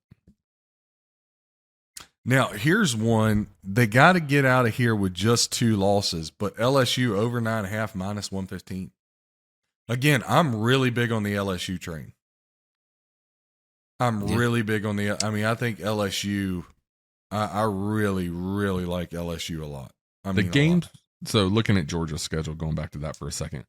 Now, here's one. They got to get out of here with just 2 losses, but LSU over 9.5 minus 115. Again, I'm really big on the LSU train. Really big on I think LSU, I really, really like LSU a lot. The games, so looking at Georgia's schedule, going back to that for a second.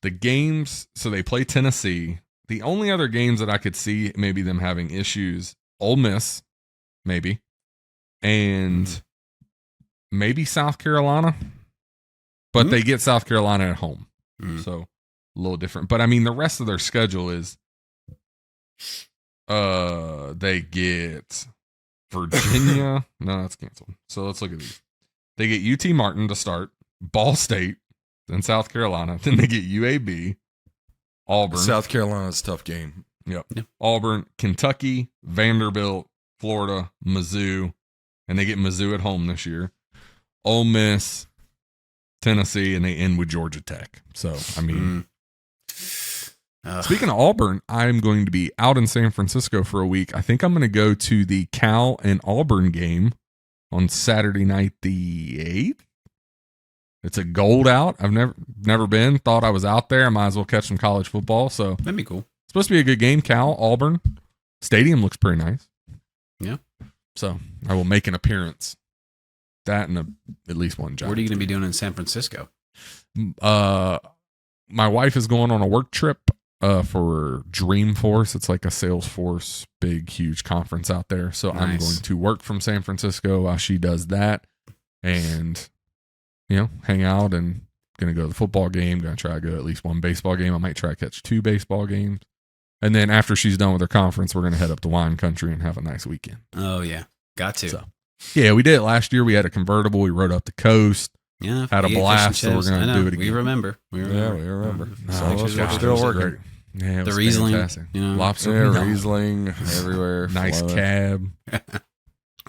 The games, so they play Tennessee. The only other games that I could see maybe them having issues, Ole Miss, maybe. And maybe South Carolina, but they get South Carolina at home. So a little different. But I mean, the rest of their schedule is they get Virginia. No, that's canceled. So let's look at these. They get UT Martin to start, Ball State, then South Carolina. Then they get UAB, Auburn. South Carolina's a tough game. Yep. Auburn, Kentucky, Vanderbilt, Florida, Mizzou. And they get Mizzou at home this year. Ole Miss, Tennessee, and they end with Georgia Tech. So, I mean, Speaking of Auburn, I'm going to be out in San Francisco for a week. I think I'm going to go to the Cal and Auburn game on Saturday night, the 8th. It's a gold out. I've never been. Thought I was out there. I might as well catch some college football. So That'd be cool. it's supposed to be a good game. Cal, Auburn. Stadium looks pretty nice. Yeah. So I will make an appearance. That and at least one job. What are you going to be doing in San Francisco? My wife is going on a work trip for Dreamforce. It's like a Salesforce big, huge conference out there. So I'm Nice. going to work from San Francisco while she does that, and hang out. And gonna go to the football game. Gonna try to go to at least one baseball game. I might try to catch 2 baseball games. And then after she's done with her conference, we're gonna head up to wine country and have a nice weekend. Oh, yeah. Got to. So, yeah, we did it last year. We had a convertible. We rode up the coast. Yeah. Had a we ate fish and blast, so we're chips. gonna I know. do it again. We remember. Yeah, we remember. No, Some of us gosh, are it still was working. great. Yeah, it The was Riesling, fantastic. Lobster, Yeah, no. Riesling everywhere. Nice flowing. cab.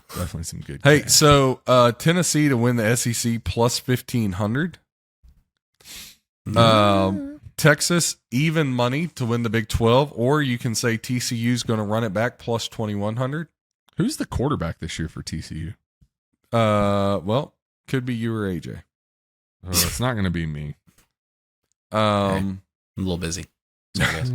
Definitely some good. Hey, cab. so Tennessee to win the SEC plus 1,500. Texas even money to win the Big 12, or you can say TCU's going to run it back plus 2,100. Who's the quarterback this year for TCU? Well, could be you or AJ. Oh, it's not going to be me. I'm a little busy. Sorry, guys.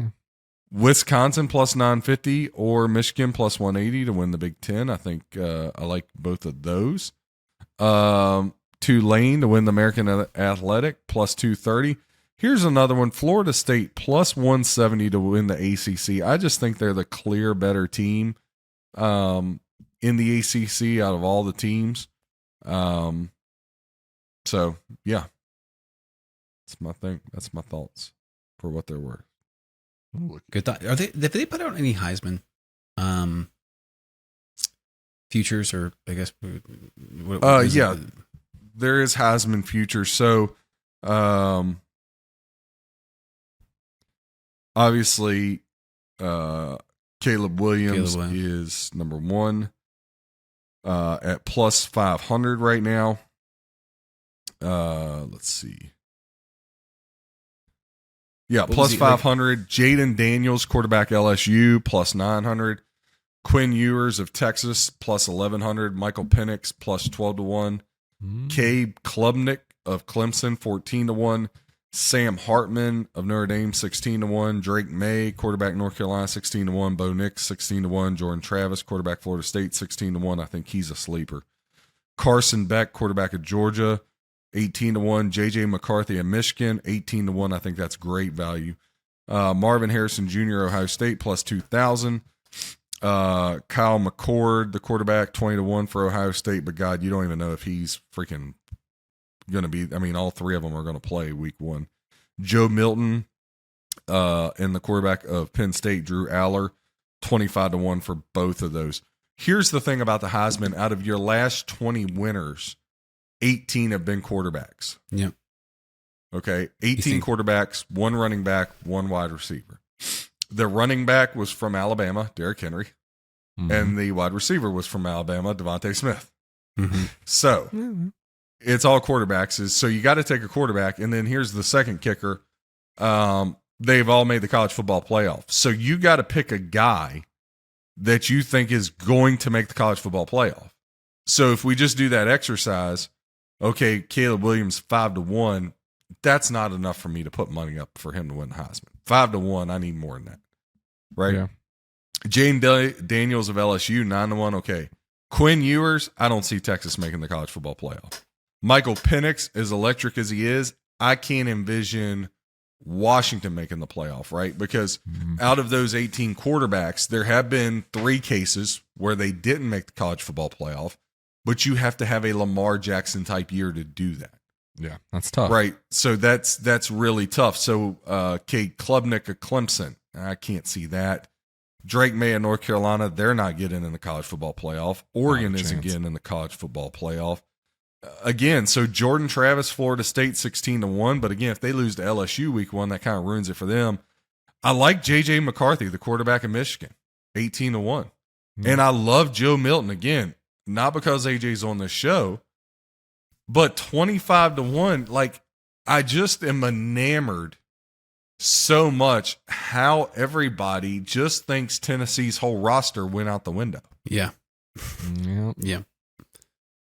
Wisconsin plus 950 or Michigan plus 180 to win the Big 10. I think I like both of those. Tulane to win the American Athletic plus 230. Here's another one. Florida State plus 170 to win the ACC. I just think they're the clear better team in the ACC out of all the teams. So, yeah. That's my thing. That's my thoughts for what they're worth. Good thought. Have they put out any Heisman futures, or I guess what is yeah. it? There is Heisman future. So, obviously, Caleb Williams is number 1 at plus 500 right now. Let's see. Yeah, What plus was he, 500. Jaden Daniels, quarterback LSU, plus 900. Quinn Ewers of Texas, plus 1,100. Michael Penix, plus 12 to 1. Cabe Klubnik of Clemson, 14 to 1. Sam Hartman of Notre Dame, 16 to 1. Drake May, quarterback North Carolina, 16 to 1. Bo Nix, 16 to 1. Jordan Travis, quarterback Florida State, 16 to 1. I think he's a sleeper. Carson Beck, quarterback of Georgia, 18 to 1. JJ McCarthy of Michigan, 18 to 1. I think that's great value. Marvin Harrison Jr., Ohio State, plus 2,000. Kyle McCord, the quarterback, 20 to 1 for Ohio State. But God, you don't even know if he's freaking going to be. I mean, all 3 of them are going to play week 1. Joe Milton, and the quarterback of Penn State, Drew Aller, 25 to 1 for both of those. Here's the thing about the Heisman: out of your last 20 winners, 18 have been quarterbacks. Yep. Okay. 18 quarterbacks, 1 running back, 1 wide receiver. The running back was from Alabama, Derrick Henry, and the wide receiver was from Alabama, Devontae Smith. Mm-hmm. So it's all quarterbacks. So you got to take a quarterback. And then here's the second kicker. They've all made the college football playoff. So you got to pick a guy that you think is going to make the college football playoff. So if we just do that exercise, okay, Caleb Williams 5 to 1, that's not enough for me to put money up for him to win the Heisman. 5 to 1, I need more than that. Right? Yeah. Jaden Daniels of LSU, 9 to 1, okay. Quinn Ewers, I don't see Texas making the college football playoff. Michael Penix, as electric as he is, I can't envision Washington making the playoff, right? Because out of those 18 quarterbacks, there have been 3 cases where they didn't make the college football playoff, but you have to have a Lamar Jackson type year to do that. Yeah, that's tough. Right. So that's really tough. So Kate Klubnik of Clemson, I can't see that. Drake May of North Carolina, they're not getting in the college football playoff. Oregon isn't getting in the college football playoff. Again, so Jordan Travis, Florida State, 16 to 1. But again, if they lose to LSU week 1, that kind of ruins it for them. I like JJ McCarthy, the quarterback of Michigan, 18 to 1. And I love Joe Milton, again, not because AJ's on this show, but 25 to 1. Like, I just am enamored so much how everybody just thinks Tennessee's whole roster went out the window. Yeah. Yeah.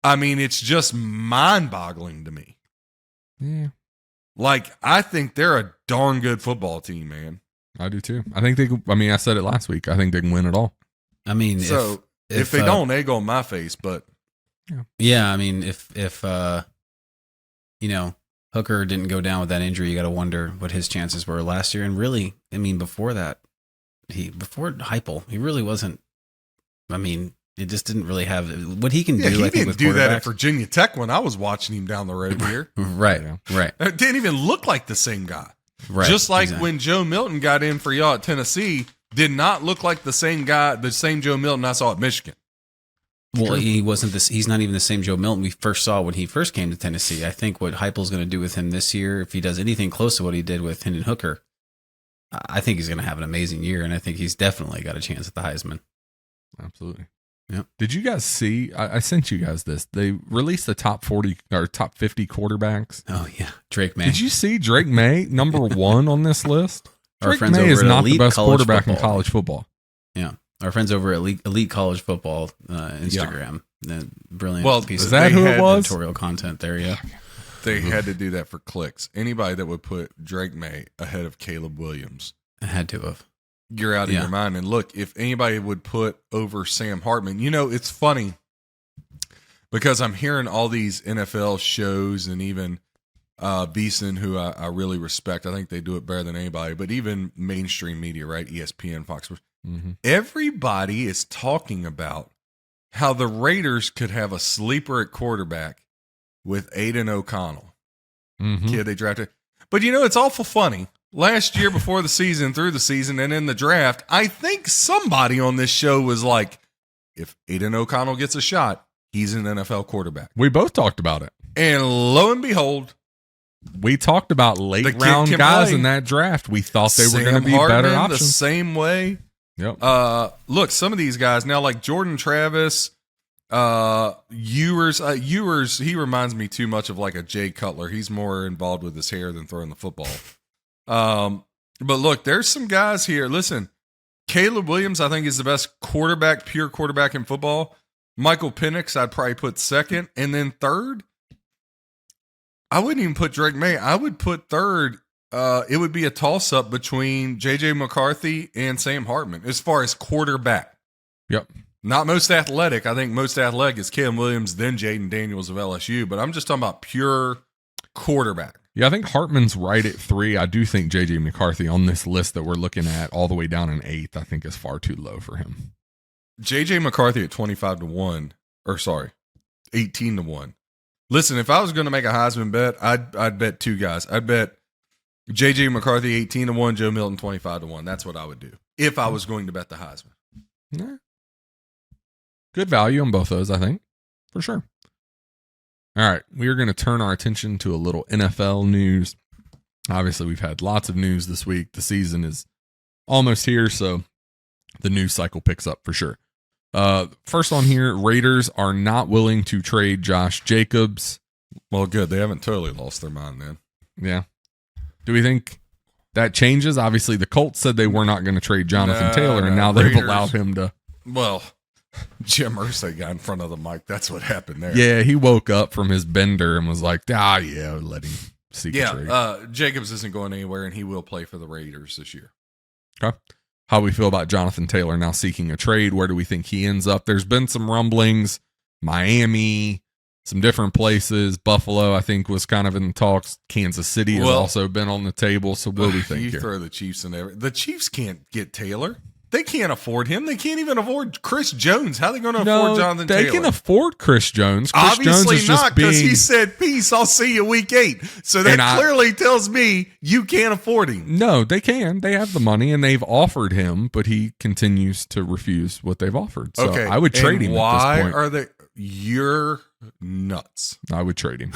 I mean, it's just mind-boggling to me. Yeah. Like, I think they're a darn good football team, man. I do too. I think I said it last week. I think they can win it all. I mean, so if they don't, egg on my face, but yeah, I mean, if Hooker didn't go down with that injury, you got to wonder what his chances were last year. And really, I mean, before that, before Heupel, he really wasn't. I mean, it just didn't really have what he can do. He I think didn't with do that at Virginia Tech when I was watching him down the road here. Right. It didn't even look like the same guy. Right. Just like when Joe Milton got in for y'all at Tennessee, did not look like the same guy, the same Joe Milton I saw at Michigan. Well, he wasn't this. He's not even the same Joe Milton we first saw when he first came to Tennessee. I think what Heupel's going to do with him this year, if he does anything close to what he did with Hendon Hooker, I think he's going to have an amazing year, and I think he's definitely got a chance at the Heisman. Absolutely. Yep. Did you guys see? I sent you guys this. They released the top 40 or top 50 quarterbacks. Oh yeah, Drake May. Did you see Drake May number 1 on this list? Our Drake friends May over is at not the Elite best College quarterback in Football. college football. Yeah, our friends over at Elite College Football Instagram. Brilliant piece is of that who it was? editorial content there. Yeah, They had to do that for clicks. Anybody that would put Drake May ahead of Caleb Williams, I had to have. you're out of your mind. And look, if anybody would put over Sam Hartman, it's funny because I'm hearing all these NFL shows and even Beeson, who I really respect. I think they do it better than anybody, but even mainstream media, right? ESPN, Fox Sports. Mm-hmm. Everybody is talking about how the Raiders could have a sleeper at quarterback with Aiden O'Connell. Mm-hmm. Kid they drafted. But it's awful funny. Last year, before the season, through the season, and in the draft, I think somebody on this show was like, if Aiden O'Connell gets a shot, he's an NFL quarterback. We both talked about it. And lo and behold, we talked about late round guys in that draft. We thought they were going to be better options. The same way. Yep. Look, some of these guys now, like Jordan Travis, Ewers, he reminds me too much of like a Jay Cutler. He's more involved with his hair than throwing the football. But look, there's some guys here. Listen, Caleb Williams, I think, is the best pure quarterback in football. Michael Penix, I'd probably put second. And then third, I wouldn't even put Drake May. I would put third. It would be a toss-up between J.J. McCarthy and Sam Hartman as far as quarterback. Yep. Not most athletic. I think most athletic is Caleb Williams, then Jaden Daniels of LSU. But I'm just talking about pure quarterback. Yeah, I think Hartman's right at 3. I do think J.J. McCarthy on this list that we're looking at all the way down in 8th, I think is far too low for him. J.J. McCarthy at 25-1, or sorry, 18-1. Listen, if I was going to make a Heisman bet, I'd bet two guys. I'd bet J.J. McCarthy 18-1, Joe Milton 25-1. That's what I would do if I was going to bet the Heisman. Yeah. Good value on both those, I think, for sure. All right, we are going to turn our attention to a little NFL news. Obviously, we've had lots of news this week. The season is almost here, so the news cycle picks up for sure. First on here, Raiders are not willing to trade Josh Jacobs. Well, good. They haven't totally lost their mind then. Yeah. Do we think that changes? Obviously, the Colts said they were not going to trade Jonathan Taylor, and now they've allowed him to. Well, Jim Irsay got in front of the mic. That's what happened there. Yeah, he woke up from his bender and was like, let him seek a trade. Jacobs isn't going anywhere, and he will play for the Raiders this year. Okay. How we feel about Jonathan Taylor now seeking a trade? Where do we think he ends up? There's been some rumblings. Miami, some different places. Buffalo, I think, was kind of in the talks. Kansas City has also been on the table. So what do we think you here? Throw the Chiefs in there. The Chiefs can't get Taylor. They can't afford him. They can't even afford Chris Jones. How are they going to afford Jonathan Taylor? They can afford Chris Jones. Obviously Jones is not, because he said, peace, I'll see you week 8. So that clearly tells me you can't afford him. No, they can. They have the money, and they've offered him, but he continues to refuse what they've offered. So I would trade him why at this point. Are they? You're nuts. I would trade him.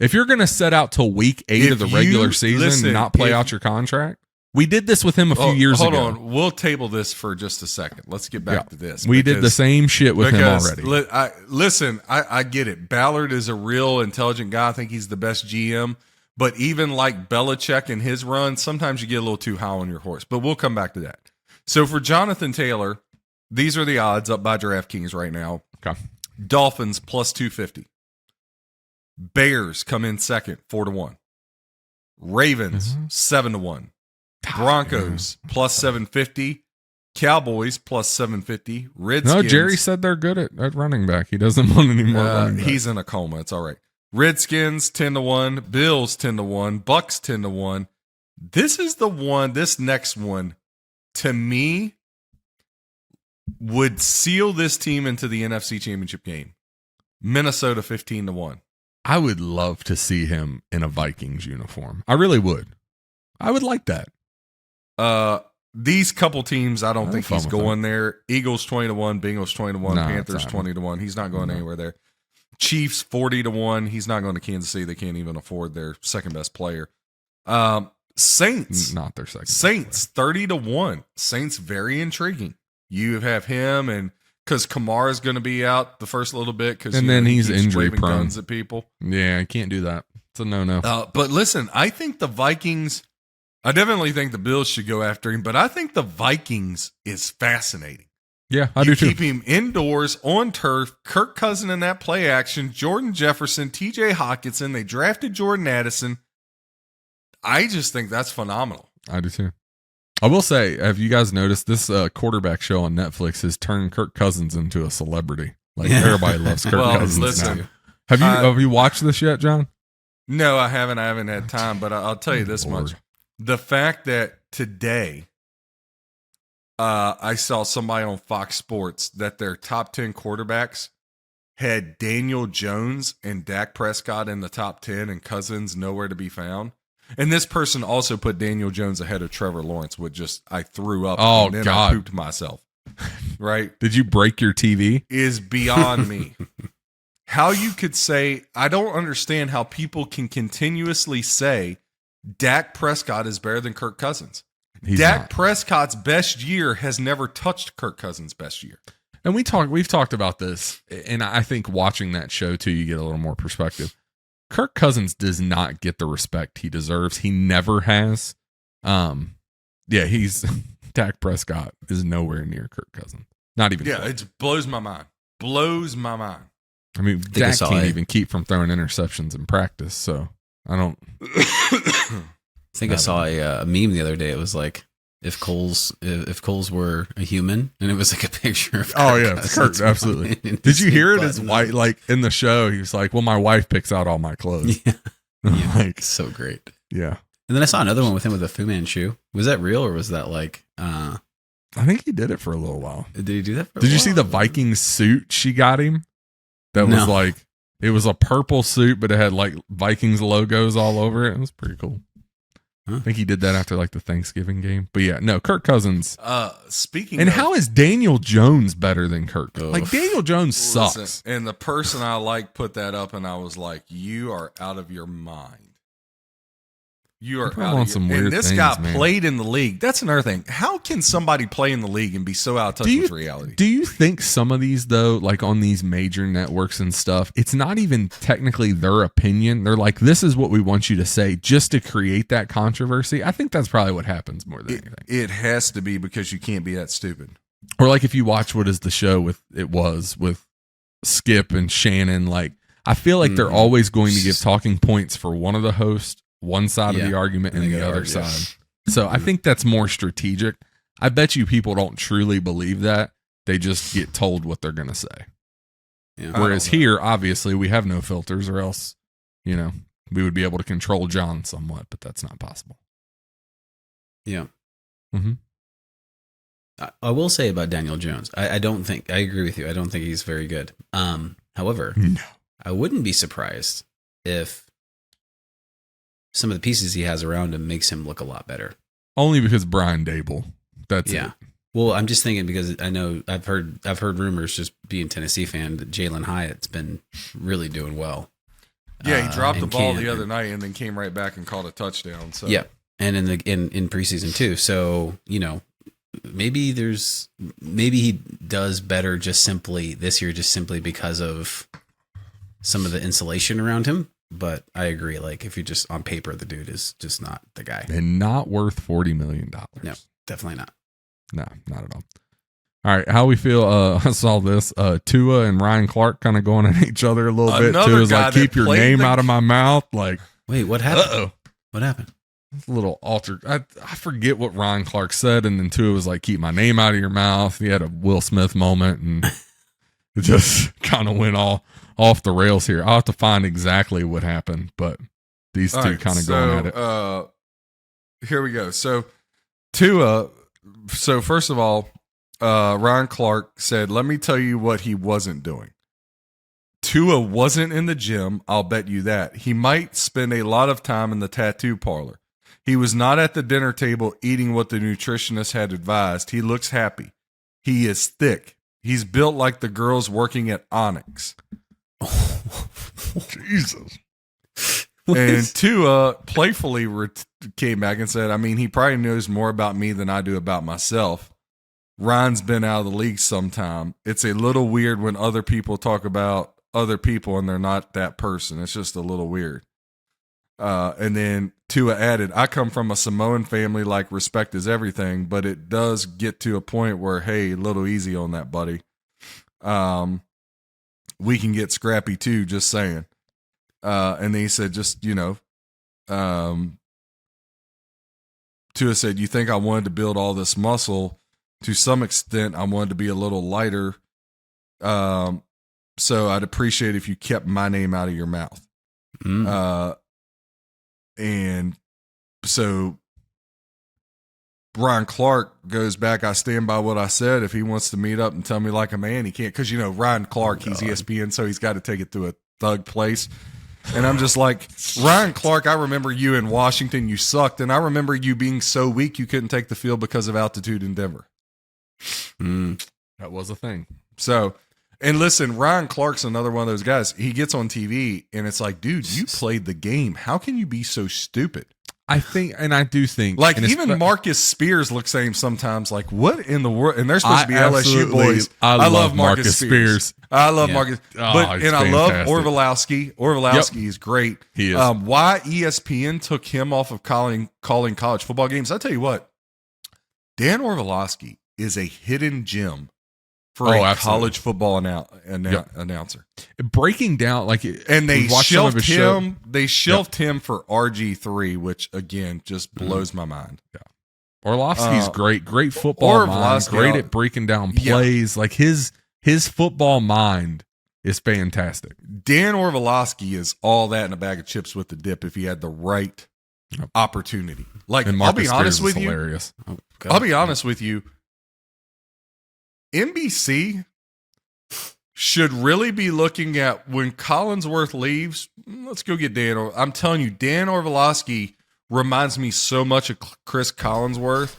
If you're going to set out till week 8 of the regular season and not play out your contract, we did this with him a few years ago. Hold on. We'll table this for just a second. Let's get back to this. We did the same shit with him already. I get it. Ballard is a real intelligent guy. I think he's the best GM. But even like Belichick and his run, sometimes you get a little too high on your horse. But we'll come back to that. So for Jonathan Taylor, these are the odds up by DraftKings right now. Okay. Dolphins plus 250. Bears come in second, 4-1. Ravens, 7-1. Broncos plus 750. Cowboys plus 750. Redskins. No, Jerry said they're good at running back. He doesn't want any more running back. He's in a coma. It's all right. Redskins 10-1. Bills 10-1. Bucks 10-1. This is the one. This next one, to me, would seal this team into the NFC Championship game. Minnesota 15-1. I would love to see him in a Vikings uniform. I really would. I would like that. These couple teams, I don't think he's going that. there. Eagles 20-1, Bengals 20-1, No, Panthers 20-1. He's not going anywhere there. Chiefs 40-1. He's not going to Kansas City. They can't even afford their second best player. Saints, not their second. Saints 30-1. Saints very intriguing. You have him, and because Kamara's going to be out the first little bit, because then he's injury waving prone. guns at people. Yeah, I can't do that. It's a no. But listen, I think the Vikings. I definitely think the Bills should go after him, but I think the Vikings is fascinating. Yeah, I do too. Keep him indoors on turf. Kirk Cousins in that play action. Jordan Jefferson, T.J. Hawkinson. They drafted Jordan Addison. I just think that's phenomenal. I do too. I will say, have you guys noticed this quarterback show on Netflix has turned Kirk Cousins into a celebrity? Like everybody loves Kirk Cousins listen, now. Have you watched this yet, John? No, I haven't. I haven't had time, but I'll tell you this much. The fact that today I saw somebody on Fox Sports that their top 10 quarterbacks had Daniel Jones and Dak Prescott in the top 10 and Cousins nowhere to be found. And this person also put Daniel Jones ahead of Trevor Lawrence, I threw up. Oh, and then God. I pooped myself. Right? Did you break your TV? Is beyond me. How you could say, I don't understand how people can continuously say Dak Prescott is better than Kirk Cousins. Dak Prescott's best year has never touched Kirk Cousins' best year. And we've talked about this, and I think watching that show too, you get a little more perspective. Kirk Cousins does not get the respect he deserves. He never has. Dak Prescott is nowhere near Kirk Cousins. Not even. Yeah, it blows my mind. Blows my mind. I mean, Dak can't even keep from throwing interceptions in practice, so I don't. I think I saw a meme the other day. It was like if Coles were a human, and it was like a picture of Kirk Kirk, absolutely. Did you hear it? It's white, like in the show. He was like, "Well, my wife picks out all my clothes." Yeah, like so great. Yeah. And then I saw another one with him with a Fu Manchu. Was that real or was that like? I think he did it for a little while. Did he do that? For Did you see the Vikings suit she got him? That was like, it was a purple suit, but it had like Vikings logos all over it. It was pretty cool. Huh? I think he did that after like the Thanksgiving game. But yeah, no, Kirk Cousins. How is Daniel Jones better than Kirk? Like Daniel Jones sucks. Listen, and the person I like put that up, and I was like, "You are out of your mind. You are out of some your." weird And this things, guy man. played in the league. That's another thing. How can somebody play in the league and be so out of touch with reality? Do you think some of these though, like on these major networks and stuff, it's not even technically their opinion? They're like, "This is what we want you to say," just to create that controversy. I think that's probably what happens more than anything. It has to be, because you can't be that stupid. Or like if you watch what is the show with Skip and Shannon, like I feel like they're always going to give talking points for one of the hosts, one side of the argument, and the other side. So I think that's more strategic. I bet you people don't truly believe that. They just get told what they're going to say. Yeah. Whereas here, obviously, we have no filters, or else, we would be able to control John somewhat, but that's not possible. Yeah. Mm-hmm. I will say about Daniel Jones, I agree with you. I don't think he's very good. However, I wouldn't be surprised if some of the pieces he has around him makes him look a lot better. Only because Brian Dable. That's it. Well, I'm just thinking because I know I've heard rumors, just being a Tennessee fan, that Jalen Hyatt's been really doing well. Yeah, he dropped the ball the other night and then came right back and caught a touchdown. So yeah, and in preseason too. So maybe he does better this year just simply because of some of the insulation around him. But I agree. Like, if you just on paper, the dude is just not the guy. And not worth $40 million. No, definitely not. No, not at all. All right, how we feel? I saw this. Tua and Ryan Clark kind of going at each other a little bit. Tua's like, keep your name out of my mouth. Like, wait, what happened? What happened? A little altered. I forget what Ryan Clark said, and then Tua was like, keep my name out of your mouth. He had a Will Smith moment, and it just kind of went all off the rails here. I'll have to find exactly what happened, but these two kind of going at it. Here we go. So Tua. So first of all, Ryan Clark said, let me tell you what he wasn't doing. Tua wasn't in the gym. I'll bet you that. He might spend a lot of time in the tattoo parlor. He was not at the dinner table eating what the nutritionist had advised. He looks happy. He is thick. He's built like the girls working at Onyx. Jesus. And Tua playfully came back and said, I mean, he probably knows more about me than I do about myself. Ryan's been out of the league sometime. It's a little weird when other people talk about other people and they're not that person. It's just a little weird. And then Tua added, I come from a Samoan family, like respect is everything, but it does get to a point where, hey, a little easy on that, buddy. We can get scrappy too, just saying. And then he said, just, Tua said, you think I wanted to build all this muscle? To some extent, I wanted to be a little lighter. So I'd appreciate if you kept my name out of your mouth. And so Ryan Clark goes back, I stand by what I said. If he wants to meet up and tell me like a man, he can't. Because, Ryan Clark, he's ESPN, so he's got to take it to a thug place. And I'm just like, Ryan Clark, I remember you in Washington. You sucked. And I remember you being so weak you couldn't take the field because of altitude in Denver. That was a thing. So, and listen, Ryan Clark's another one of those guys. He gets on TV and it's like, dude, you played the game. How can you be so stupid? I think, and I do think, like, even Marcus Spears looks at him sometimes like, what in the world? And they're supposed to be LSU boys. I love Marcus Spears. I love Marcus. I love Orvalowski. Orvalowski is great. He is. Why ESPN took him off of calling college football games? I tell you what, Dan Orvalowski is a hidden gem for a college football announcer. Breaking down, and they shelved him. They shelved him for RG3, which again just blows my mind. Yeah, Orlovsky's great football mind, great at breaking down plays. Like his football mind is fantastic. Dan Orlovsky is all that in a bag of chips with the dip if he had the right opportunity. Like, I'll be honest with you. Hilarious. I'll be honest with you. NBC should really be looking at when Collinsworth leaves. Let's go get Dan. I'm telling you, Dan Orlovsky reminds me so much of Chris Collinsworth.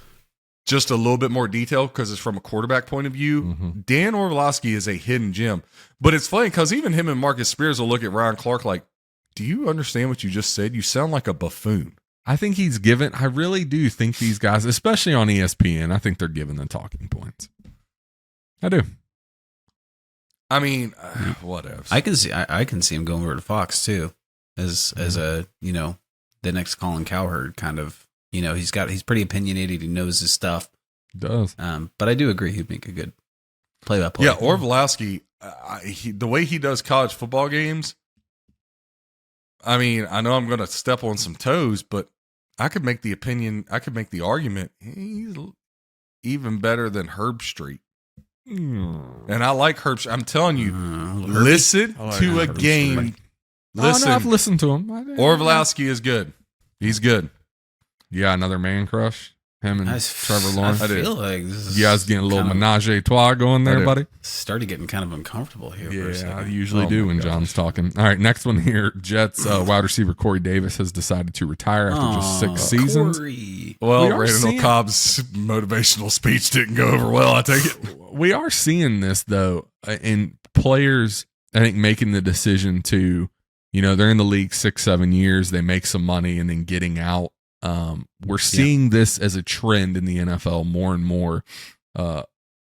Just a little bit more detail because it's from a quarterback point of view. Mm-hmm. Dan Orlovsky is a hidden gem. But it's funny because even him and Marcus Spears will look at Ryan Clark like, do you understand what you just said? You sound like a buffoon. I think I really do think these guys, especially on ESPN, I think they're given the talking points. I do. I mean, whatever. I can see him going over to Fox too, as a the next Colin Cowherd kind of. He's pretty opinionated. He knows his stuff. Does. But I do agree he'd make a good play-by-play. Yeah, Orvalowski, the way he does college football games. I mean, I know I'm going to step on some toes, but I could make the argument he's even better than Herb Street. And I like Herb. I'm telling you, listen to a game. Listen, I've listened to him. Orvalowski is good. He's good. Yeah, another man crush. Him and Trevor Lawrence. I feel like this is you guys getting a little menage a trois going there, buddy. Started getting kind of uncomfortable here. Yeah, I usually do when John's talking. All right, next one here. Jets wide receiver Corey Davis has decided to retire after just 6 seasons. Corey. Well, Randall Cobb's motivational speech didn't go over well, I take it. We are seeing this, though, in players, I think, making the decision to, they're in the league 6-7 years, they make some money, and then getting out. We're seeing this as a trend in the NFL more and more.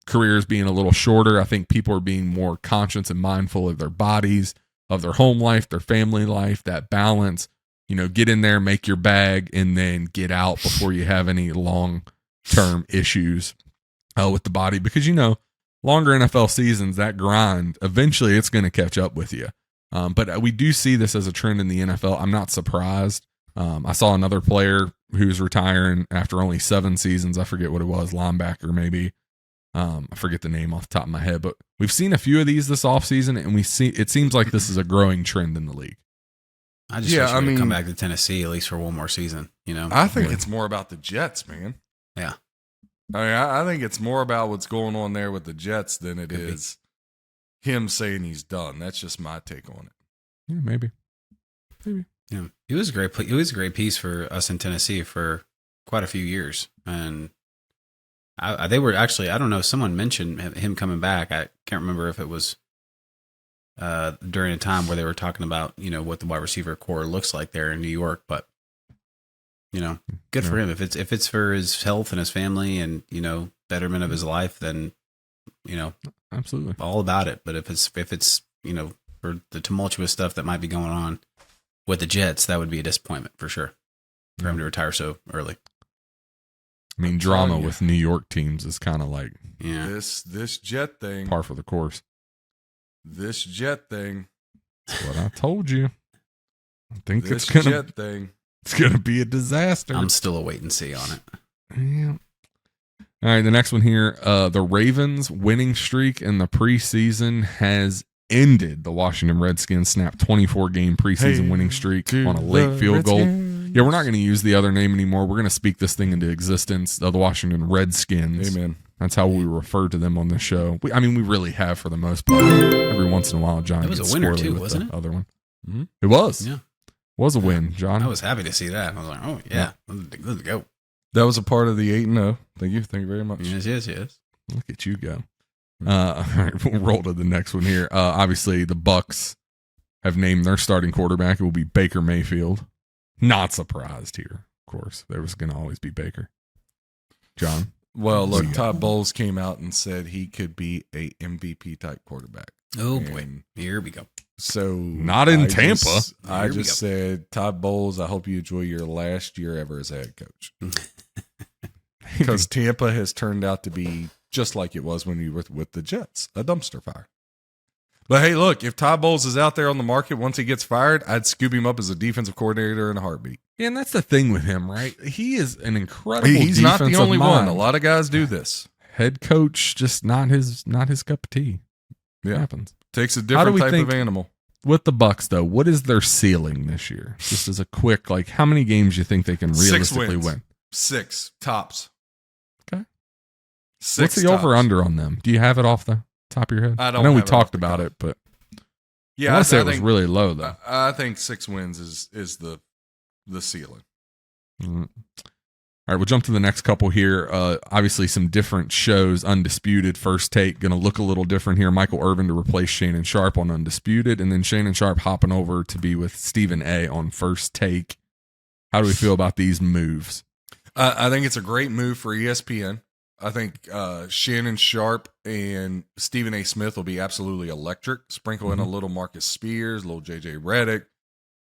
Careers being a little shorter. I think people are being more conscious and mindful of their bodies. of their home life, their family life, that balance. Get in there, make your bag, and then get out before you have any long-term issues with the body. Because, longer NFL seasons, that grind, eventually it's going to catch up with you. But we do see this as a trend in the NFL. I'm not surprised. I saw another player who's retiring after only 7 seasons. I forget what it was, linebacker maybe. I forget the name off the top of my head. But we've seen a few of these this offseason, and it seems like this is a growing trend in the league. I just wish he would come back to Tennessee at least for one more season. I think it's more about the Jets, man. Yeah. I think it's more about what's going on there with the Jets than it is him saying he's done. That's just my take on it. Yeah, maybe. Yeah, he was a great piece for us in Tennessee for quite a few years, and they were actually, I don't know, someone mentioned him coming back. I can't remember if it was during a time where they were talking about what the wide receiver core looks like there in New York, but good for him. If it's for his health and his family and betterment of his life, then absolutely all about it. But if it's for the tumultuous stuff that might be going on with the Jets, that would be a disappointment for sure for him to retire so early. I mean, drama with New York teams is kind of like this Jet thing, par for the course. This Jet thing. That's what I told you. I think this Jet thing. It's gonna be a disaster. I'm still a wait and see on it. Yeah. All right, the next one here. The Ravens' winning streak in the preseason has ended. The Washington Redskins snapped 24-game preseason winning streak on a late field goal. Yeah, we're not going to use the other name anymore. We're going to speak this thing into existence. The Washington Redskins. Amen. That's how we refer to them on this show. We really have for the most part. Every once in a while, John. It was a winner too, wasn't it? Other one. Mm-hmm. It was. Yeah. Was a win, John. I was happy to see that. I was like, oh yeah, let's go. That was a part of the 8-0. Thank you very much. Yes. Look at you go. All right, we'll roll to the next one here. Obviously, the Bucks have named their starting quarterback. It will be Baker Mayfield. Not surprised here, of course. There was going to always be Baker. John? Well, look, Todd Bowles came out and said he could be a MVP type quarterback. Oh, boy. Here we go. So not in Tampa. I just said, Todd Bowles, I hope you enjoy your last year ever as a head coach. Because Tampa has turned out to be just like it was when you were with the Jets, a dumpster fire. But hey, look, if Todd Bowles is out there on the market once he gets fired, I'd scoop him up as a defensive coordinator in a heartbeat. Yeah, and that's the thing with him, right? He is an incredible He's not the only mind. one. A lot of guys do this. Head coach, just not his cup of tea. Yeah. It happens. Takes a different type of animal. With the Bucks, though, what is their ceiling this year? Just as a quick, how many games do you think they can realistically win? 6 tops. Okay. 6 What's the over-under on them? Do you have it off the top of your head? I don't know we have it talked off the about top. it, but yeah, I want to say it think was really low, though. I think 6 wins is the ceiling. Mm. All right, we'll jump to the next couple here. Obviously, some different shows. Undisputed, First Take, going to look a little different here. Michael Irvin to replace Shannon Sharp on Undisputed, and then Shannon Sharp hopping over to be with Stephen A. on First Take. How do we feel about these moves? I think it's a great move for ESPN. I think Shannon Sharp and Stephen A. Smith will be absolutely electric. Sprinkle in a little Marcus Spears, a little JJ Redick.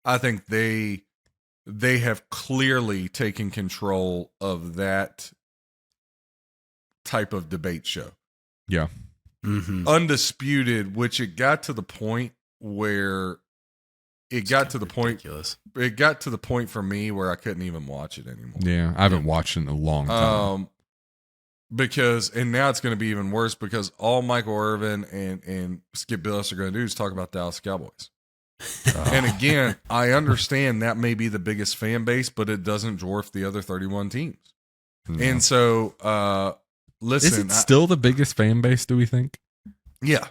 I think they have clearly taken control of that type of debate show. Yeah. Mm-hmm. Undisputed, which it got to the point where it got to the point for me where I couldn't even watch it anymore. Yeah, I haven't watched it in a long time. And now it's going to be even worse because all Michael Irvin and Skip Bayless are going to do is talk about Dallas Cowboys. And again, I understand that may be the biggest fan base, but it doesn't dwarf the other 31 teams. No. And so, listen, is it still the biggest fan base? Do we think? Yeah.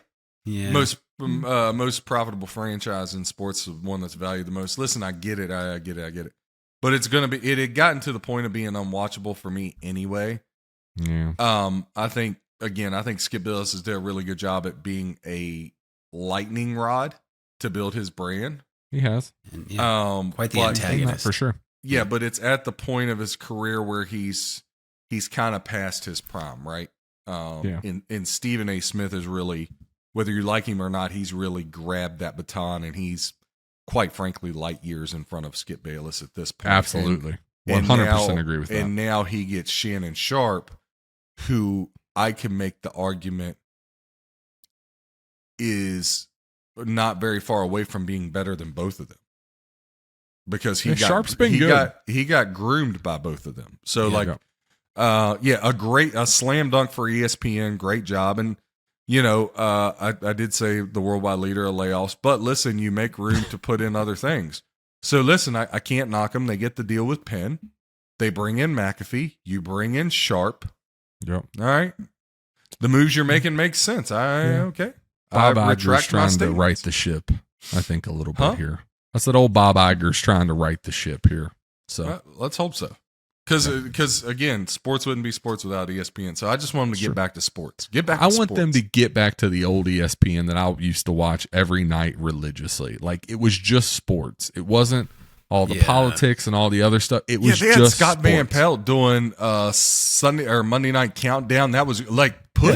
Yeah. Most profitable franchise in sports, is one that's valued the most. Listen, I get it. I get it. But it's going to be. It had gotten to the point of being unwatchable for me anyway. Yeah. I think Skip Bayless has done a really good job at being a lightning rod to build his brand. He has. Quite the antagonist for sure. Yeah, but it's at the point of his career where he's kind of past his prime, right? And Stephen A. Smith is really whether you like him or not, he's really grabbed that baton, and he's quite frankly light years in front of Skip Bayless at this point. Absolutely. And 100% agree with that. And now he gets Shannon Sharp, who I can make the argument is not very far away from being better than both of them. Because Sharp's been good. He got groomed by both of them. So Yeah. a slam dunk for ESPN, great job. And I did say the worldwide leader of layoffs, but listen, you make room to put in other things. So listen, I can't knock them. They get the deal with Penn. They bring in McAfee. You bring in Sharp. Yep. All right. The moves you're making make sense. Okay. Bob I Iger's retract my trying to statements. right the ship, I think, a little bit here. I said old Bob Iger's trying to right the ship here. So let's hope so. Because again, sports wouldn't be sports without ESPN. So I just want them to get back to sports. I want them to get back to the old ESPN that I used to watch every night religiously. Like, it was just sports. It wasn't all the politics and all the other stuff. It was they had just Scott sports. Van Pelt doing Sunday or Monday Night Countdown. That was like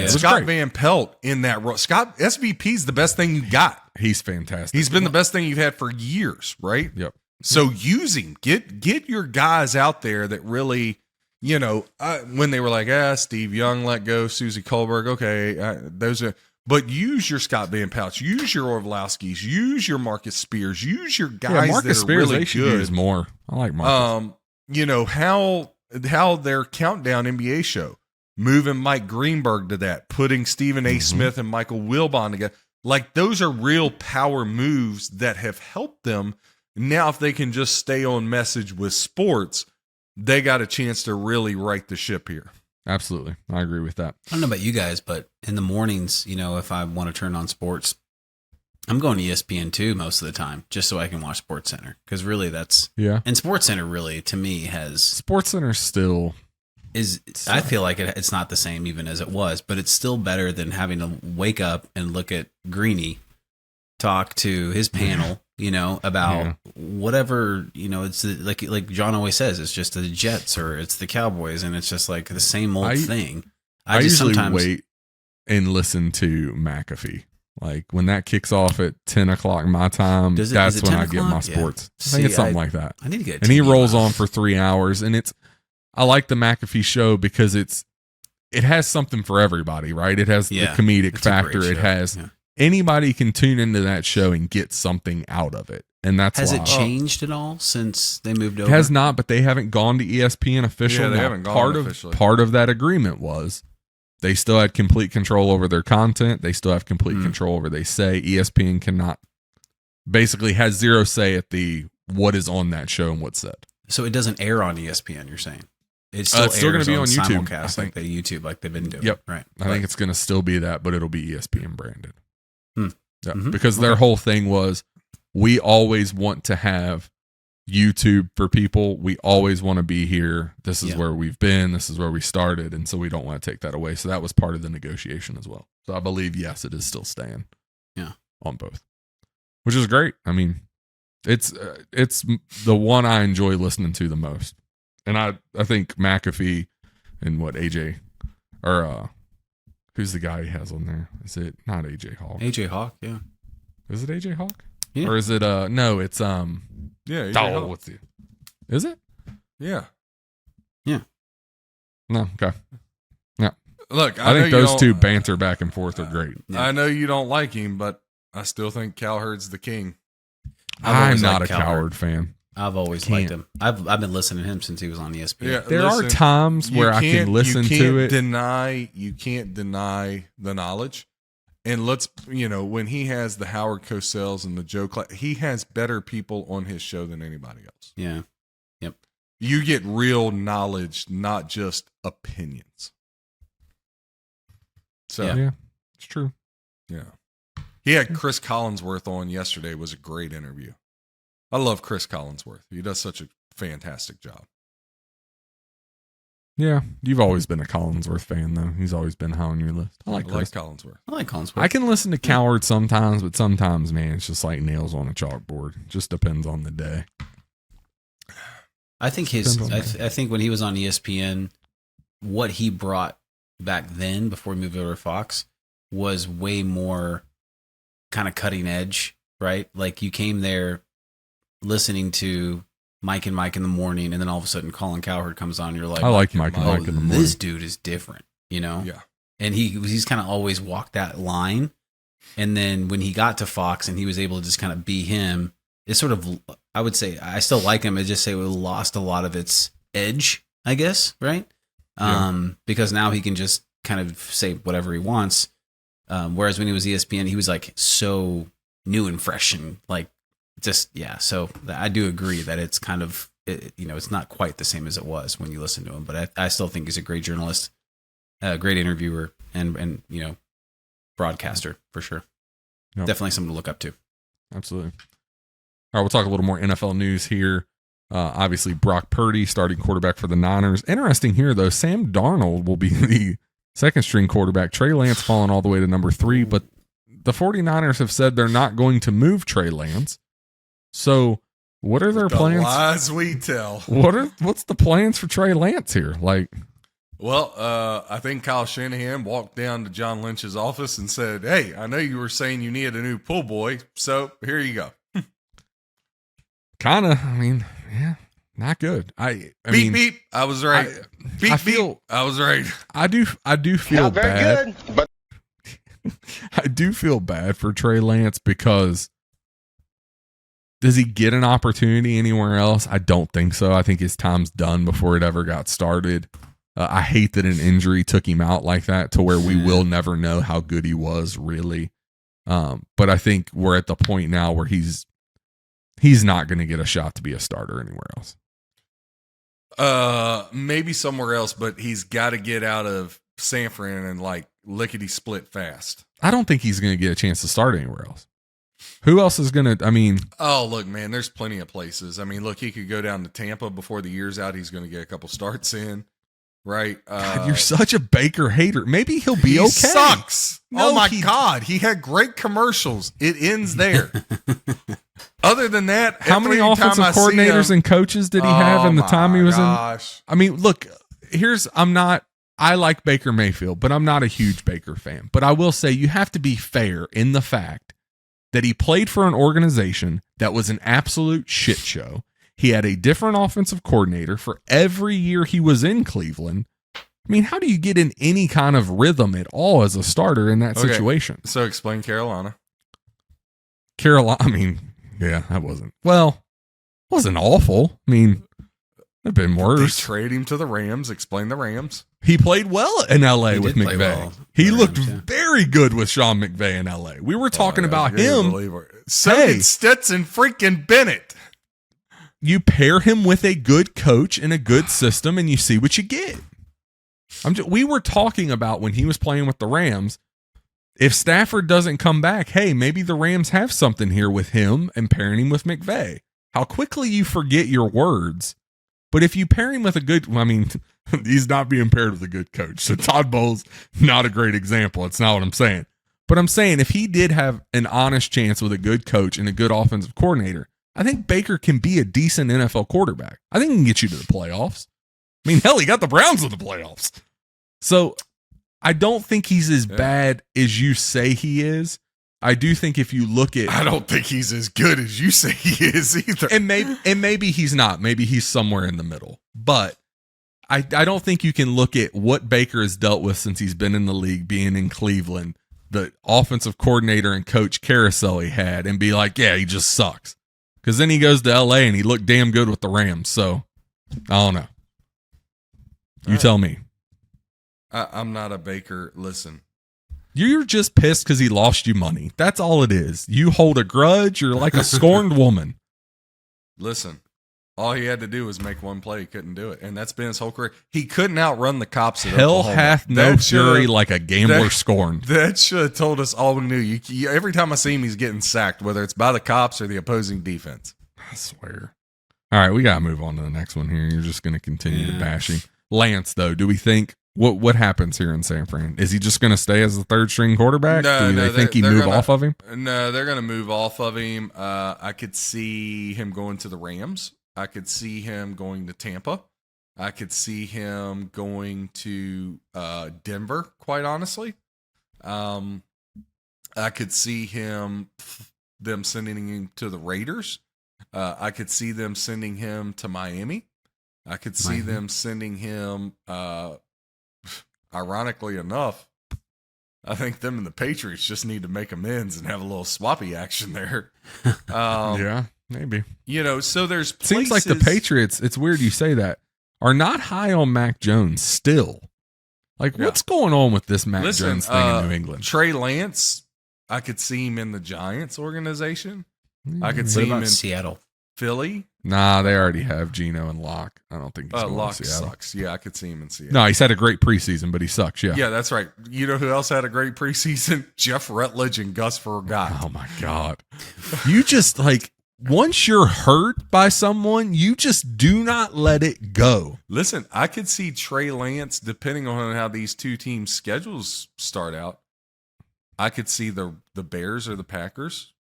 Scott Van Pelt in that role. Scott SVP's the best thing you got. He's fantastic. He's been the best thing you've had for years, right? Yep. So use him. Get your guys out there that really, when they were like, Steve Young let go, Susie Kohlberg, okay, those are. But use your Scott Van Pelts, use your Orlovskis, use your Marcus Spears, use your guys Marcus that are Spears, really they should good. use more. I like Marcus. How their countdown NBA show, moving Mike Greenberg to that, putting Stephen A. Smith and Michael Wilbon together. Like, those are real power moves that have helped them. Now, if they can just stay on message with sports, they got a chance to really right the ship here. Absolutely. I agree with that. I don't know about you guys, but in the mornings, if I want to turn on sports, I'm going to ESPN 2 most of the time, just so I can watch Sports Center. Because really and Sports Center really, to me, has... Sports Center still... I feel like it's not the same even as it was, but it's still better than having to wake up and look at Greeny talk to his panel, about whatever, it's like John always says, it's just the Jets or it's the Cowboys, and it's just like the same old thing. I usually wait and listen to McAfee. Like, when that kicks off at 10 o'clock my time, that's when I get my sports. I think it's something like that. I need to get and he rolls on for 3 hours, and I like the McAfee show because it has something for everybody, right? It has the comedic factor. It has anybody can tune into that show and get something out of it. And that's Has it changed at all since they moved over? It has not, but they haven't gone to ESPN official. Yeah, they haven't gone officially. Part of that agreement was they still had complete control over their content. They still have complete control over they say. ESPN basically has zero say at what is on that show and what's said. So it doesn't air on ESPN, you're saying? It's still going to be on YouTube. Simulcast, like the YouTube, like they've been doing. Yep. Right. I think it's going to still be that, but it'll be ESPN branded. Yeah. Mm-hmm. Because their whole thing was, we always want to have YouTube for people. We always want to be here. This is where we've been. This is where we started. And so we don't want to take that away. So that was part of the negotiation as well. So I believe, yes, it is still staying on both, which is great. I mean, it's the one I enjoy listening to the most. And I think McAfee and AJ or who's the guy he has on there? Is it not AJ Hawk? AJ Hawk, yeah. Is it AJ Hawk? Yeah. Or is it no, it's AJ Hawk. what's the Is it? Yeah. Yeah. No, okay. Yeah. Look, I think those two banter back and forth are great. Yeah. I know you don't like him, but I still think Cowherd's the king. I'm not a Cowherd fan. I've always liked him. I've been listening to him since he was on ESPN. Yeah, there are times where I can listen to it. You can't deny the knowledge. And when he has the Howard Cosell's and the Joe he has better people on his show than anybody else. Yeah. Yep. You get real knowledge, not just opinions. So yeah, it's true. Yeah. He had Chris Collinsworth on yesterday. It was a great interview. I love Chris Collinsworth. He does such a fantastic job. Yeah, you've always been a Collinsworth fan, though. He's always been high on your list. I like Collinsworth. I like Collinsworth. I can listen to Cowherd sometimes, but sometimes, man, it's just like nails on a chalkboard. It just depends on the day. I think I think when he was on ESPN, what he brought back then before he moved over to Fox was way more kind of cutting edge, right? Like you came there listening to Mike and Mike in the morning, and then all of a sudden Colin Cowherd comes on. You're like, I like Mike and Mike in the morning. This dude is different, you know? Yeah. And he's kind of always walked that line. And then when he got to Fox and he was able to just kind of be him, it's sort of, I would say, I still like him. I just say it lost a lot of its edge, I guess, right? Yeah. Because now he can just kind of say whatever he wants. Whereas when he was ESPN, he was like so new and fresh and like just, yeah. So I do agree that it's kind of, it's not quite the same as it was when you listen to him, but I still think he's a great journalist, a great interviewer, and broadcaster for sure. Yep. Definitely someone to look up to. Absolutely. All right, we'll talk a little more NFL news here. Obviously, Brock Purdy, starting quarterback for the Niners. Interesting here, though, Sam Darnold will be the second string quarterback. Trey Lance falling all the way to number 3, but the 49ers have said they're not going to move Trey Lance. So what are their plans? Lies we tell. What's the plans for Trey Lance here? Like, well, I think Kyle Shanahan walked down to John Lynch's office and said, "Hey, I know you were saying you needed a new pool boy, so here you go." kind of. I mean, yeah, not good. I mean, beep. I was right. Beep. I was right. I do feel Not very bad. good, but I do feel bad for Trey Lance because does he get an opportunity anywhere else? I don't think so. I think his time's done before it ever got started. I hate that an injury took him out like that to where we will never know how good he was really. But I think we're at the point now where he's not going to get a shot to be a starter anywhere else. Maybe somewhere else, but he's got to get out of San Fran and like lickety split fast. I don't think he's going to get a chance to start anywhere else. Who else is going to, I mean. Oh, look, man, there's plenty of places. I mean, look, he could go down to Tampa before the year's out. He's going to get a couple starts in, right? God, you're such a Baker hater. Maybe he'll be he okay. Sucks. No, oh, my God. He had great commercials. It ends there. Other than that, how many offensive coordinators and coaches did he have in the time he was in? I mean, look, I like Baker Mayfield, but I'm not a huge Baker fan. But I will say you have to be fair in the fact that he played for an organization that was an absolute shit show. He had a different offensive coordinator for every year he was in Cleveland. I mean, how do you get in any kind of rhythm at all as a starter in that situation? So explain Carolina. I mean, yeah, that wasn't awful. I mean, it'd been worse. They trade him to the Rams. Explain the Rams. He played well in L.A. with McVay. Well he looked very good with Sean McVay in L.A. We were talking about him. So did Stetson freaking Bennett. You pair him with a good coach and a good system, and you see what you get. We were talking about when he was playing with the Rams, if Stafford doesn't come back, hey, maybe the Rams have something here with him and pairing him with McVay. How quickly you forget your words. But if you pair him with a good, I mean, he's not being paired with a good coach. So Todd Bowles, not a great example. It's not what I'm saying. But I'm saying if he did have an honest chance with a good coach and a good offensive coordinator, I think Baker can be a decent NFL quarterback. I think he can get you to the playoffs. I mean, hell, he got the Browns in the playoffs. So I don't think he's as bad as you say he is. I do think if you look at, I don't think he's as good as you say he is either. And maybe he's not. Maybe he's somewhere in the middle. But I don't think you can look at what Baker has dealt with since he's been in the league, being in Cleveland, the offensive coordinator and coach carousel he had, and be like, yeah, he just sucks. Because then he goes to LA and he looked damn good with the Rams. So I don't know. You tell me. I'm not a Baker. Listen. You're just pissed because he lost you money. That's all it is. You hold a grudge. You're like a scorned woman. Listen, all he had to do was make one play. He couldn't do it. And that's been his whole career. He couldn't outrun the cops at Hell Oklahoma. hath no fury like a gambler scorned. That should have told us all we knew. Every time I see him, he's getting sacked, whether it's by the cops or the opposing defense. I swear. All right, we got to move on to the next one here. You're just going to continue to bashing. Lance, though, do we think... What happens here in San Fran? Is he just going to stay as the third string quarterback? No, do they think he move off of him? No, they're going to move off of him. I could see him going to the Rams. I could see him going to Tampa. I could see him going to Denver, quite honestly. I could see them sending him to the Raiders. I could see them sending him to Miami. I could see them sending him, ironically enough, I think them and the Patriots just need to make amends and have a little swappy action there. Yeah, maybe. So there's places, seems like the Patriots, it's weird you say that, are not high on Mac Jones still. Like, what's going on with this Mac Jones thing in New England? Trey Lance, I could see him in the Giants organization. I could What see him about in Seattle? Philly. Nah, they already have Geno and Locke. I don't think he's going Locke to Seattle. sucks. Yeah, I could see him in Seattle. No, he's had a great preseason, but he sucks. Yeah. Yeah, that's right. You know who else had a great preseason? Jeff Rutledge and Gus Forgot. Oh my God. You just once you're hurt by someone, you just do not let it go. Listen, I could see Trey Lance, depending on how these two teams' schedules start out. I could see the Bears or the Packers,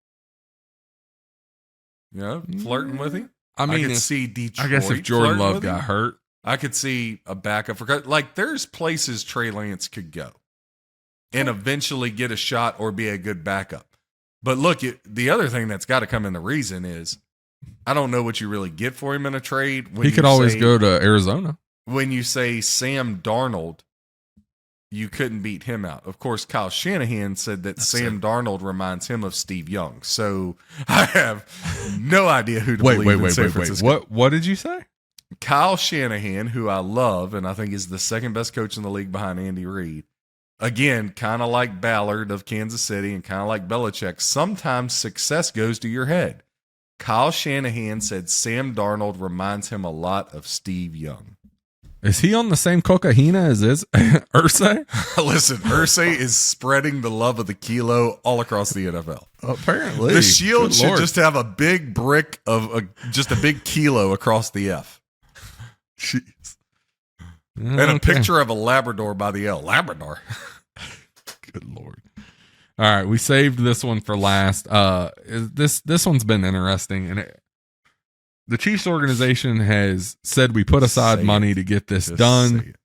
flirting with him. I mean, I could see Detroit. I guess if Jordan flirting Love with him. got hurt, I could see a backup for there's places Trey Lance could go and eventually get a shot or be a good backup. But look, the other thing that's got to come in the reason is I don't know what you really get for him in a trade. he could always go to Arizona. When you say Sam Darnold, you couldn't beat him out. Of course, Kyle Shanahan said that Sam Darnold reminds him of Steve Young. So I have no idea who to believe in San Francisco. What did you say? Kyle Shanahan, who I love and I think is the second best coach in the league behind Andy Reid. Again, kind of like Ballard of Kansas City and kind of like Belichick, sometimes success goes to your head. Kyle Shanahan said Sam Darnold reminds him a lot of Steve Young. Is he on the same cocaina as Irsay? Listen, Irsay is spreading the love of the kilo all across the NFL. Apparently. The shield should just have a big brick of just a big kilo across the F. Jeez. And a picture of a Labrador by the L. Labrador. Good Lord. All right, we saved this one for last. This one's been interesting, and the Chiefs organization has said we put aside money to get this done.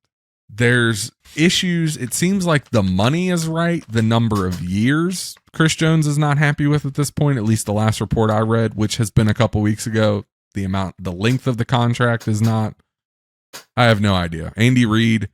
There's issues. It seems like the money is right. The number of years Chris Jones is not happy with at this point, at least the last report I read, which has been a couple weeks ago. The length of the contract is not. I have no idea. Andy Reid,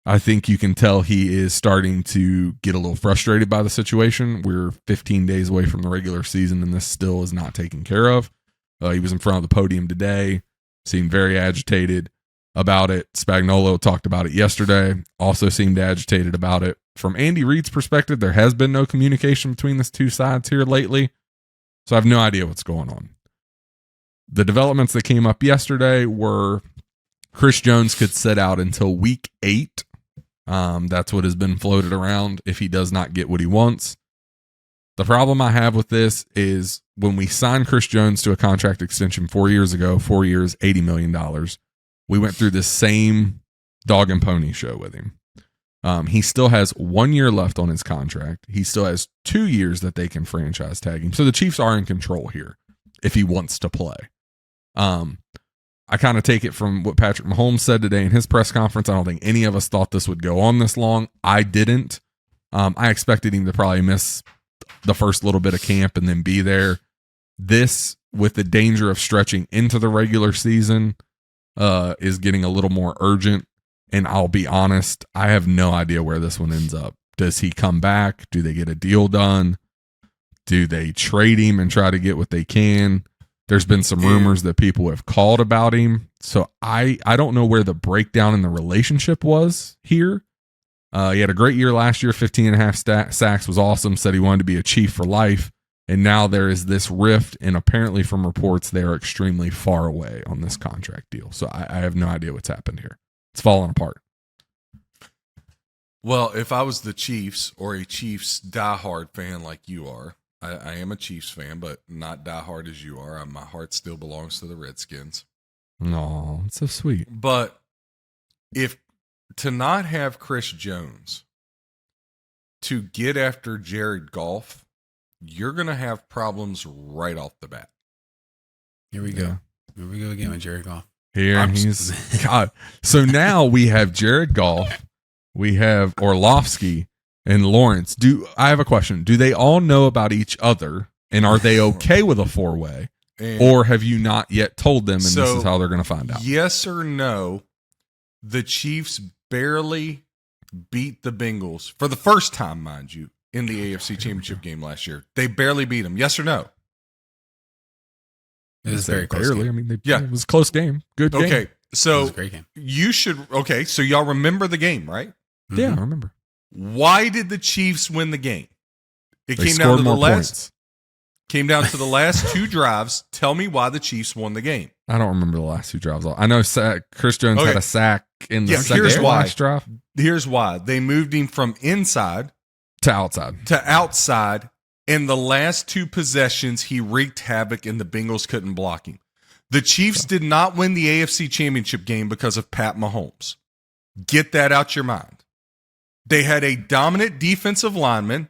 I think you can tell he is starting to get a little frustrated by the situation. We're 15 days away from the regular season, and this still is not taken care of. He was in front of the podium today, seemed very agitated about it. Spagnuolo talked about it yesterday, also seemed agitated about it. From Andy Reid's perspective, there has been no communication between the two sides here lately, so I have no idea what's going on. The developments that came up yesterday were Chris Jones could sit out until week 8. That's what has been floated around if he does not get what he wants. The problem I have with this is when we signed Chris Jones to a contract extension 4 years ago, 4 years, $80 million, we went through this same dog and pony show with him. He still has 1 year left on his contract. He still has 2 years that they can franchise tag him. So the Chiefs are in control here if he wants to play. I kind of take it from what Patrick Mahomes said today in his press conference. I don't think any of us thought this would go on this long. I didn't. I expected him to probably miss the first little bit of camp and then be there. This, with the danger of stretching into the regular season, is getting a little more urgent. And I'll be honest, I have no idea where this one ends up. Does he come back? Do they get a deal done? Do they trade him and try to get what they can? There's been some rumors that people have called about him. So I don't know where the breakdown in the relationship was here. He had a great year last year, 15.5 sacks was awesome, said he wanted to be a Chief for life. And now there is this rift, and apparently from reports, they are extremely far away on this contract deal. So I have no idea what's happened here. It's falling apart. Well, if I was the Chiefs or a Chiefs diehard fan like you are, I am a Chiefs fan, but not diehard as you are. My heart still belongs to the Redskins. No, it's so sweet. But if to not have Chris Jones, to get after Jared Goff, you're going to have problems right off the bat. Here we go. Here we go again with Jared Goff. He's God. So now we have Jared Goff, we have Orlovsky, and Lawrence, I have a question. Do they all know about each other, and are they okay with a 4-way? Or have you not yet told them, and this is how they're going to find out? Yes or no, the Chiefs barely beat the Bengals for the first time, mind you, in the AFC Championship game last year. They barely beat them. Yes or no? It was very close. Barely. Game. I mean, it was a close game. Good game. Okay, so It was a great game. you should. Okay, so y'all remember the game, right? Yeah, I remember. Why did the Chiefs win the game? It They came down scored to the more last. points. Came down to the last 2 drives. Tell me why the Chiefs won the game. I don't remember the last 2 drives. I know Chris Jones had a sack in the here's why. last drive. Here's why. They moved him from inside To outside. to outside. In the last 2 possessions, he wreaked havoc and the Bengals couldn't block him. The Chiefs did not win the AFC Championship game because of Pat Mahomes. Get that out your mind. They had a dominant defensive lineman,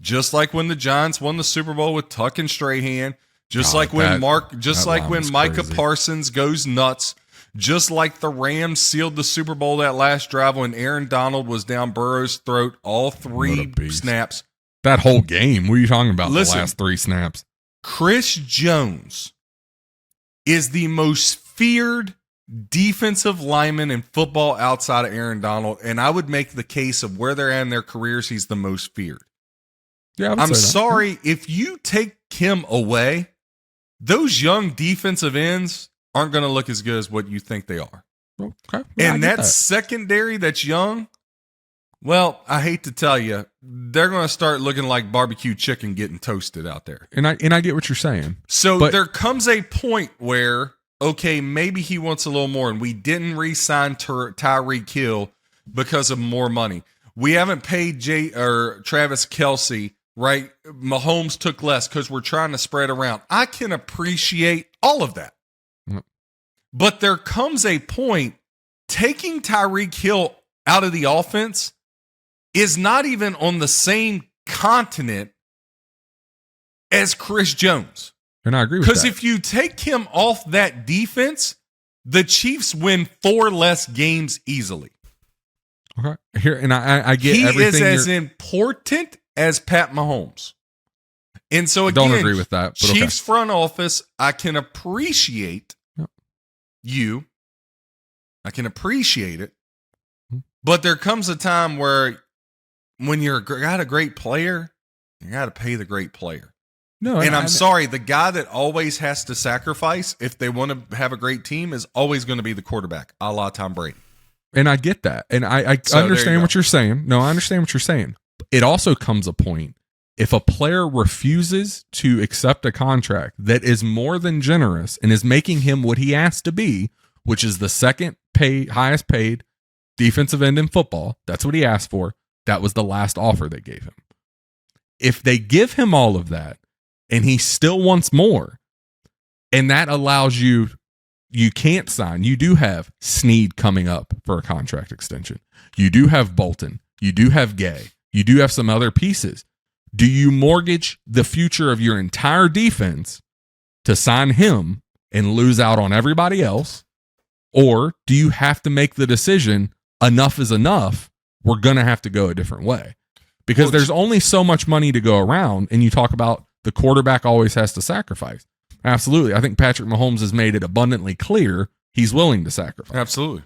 just like when the Giants won the Super Bowl with Tuck and Strahan, just like when Micah crazy. Parsons goes nuts, just like the Rams sealed the Super Bowl that last drive when Aaron Donald was down Burrow's throat all What a 3 beast. snaps. That whole game. What are you talking about? Listen. The last 3 snaps. Chris Jones is the most feared defensive lineman in football outside of Aaron Donald, and I would make the case of where they're at in their careers, he's the most feared. Yeah, I would I'm say that. sorry, if you take him away, those young defensive ends aren't going to look as good as what you think they are. Okay. Yeah, I And get that secondary that's young, well, I hate to tell you, they're going to start looking like barbecue chicken getting toasted out there. And I get what you're saying. So But- there comes a point where, okay, maybe he wants a little more, and we didn't re-sign Tyreek Hill because of more money. We haven't paid Travis Kelce, right? Mahomes took less because we're trying to spread around. I can appreciate all of that. Mm. But there comes a point, taking Tyreek Hill out of the offense is not even on the same continent as Chris Jones. And I agree with that. Because if you take him off that defense, the Chiefs win 4 less games easily. Okay. Here, and I get He everything. is as important as Pat Mahomes. And so I again, don't agree with that. But Chiefs front office, I can appreciate Yep. you. I can appreciate it. Hmm. But there comes a time where when you're got a great player, you got to pay the great player. No, And I'm sorry, the guy that always has to sacrifice if they want to have a great team is always going to be the quarterback, a la Tom Brady. And I get that. And I So there you understand go. what you're saying. No, I understand what you're saying. It also comes a point if a player refuses to accept a contract that is more than generous and is making him what he has to be, which is the highest paid defensive end in football. That's what he asked for. That was the last offer they gave him. If they give him all of that and he still wants more, and that allows you can't sign. You do have Snead coming up for a contract extension. You do have Bolton. You do have Gay. You do have some other pieces. Do you mortgage the future of your entire defense to sign him and lose out on everybody else? Or do you have to make the decision, enough is enough, we're going to have to go a different way? Because there's only so much money to go around, and you talk about the quarterback always has to sacrifice. Absolutely. I think Patrick Mahomes has made it abundantly clear he's willing to sacrifice. Absolutely.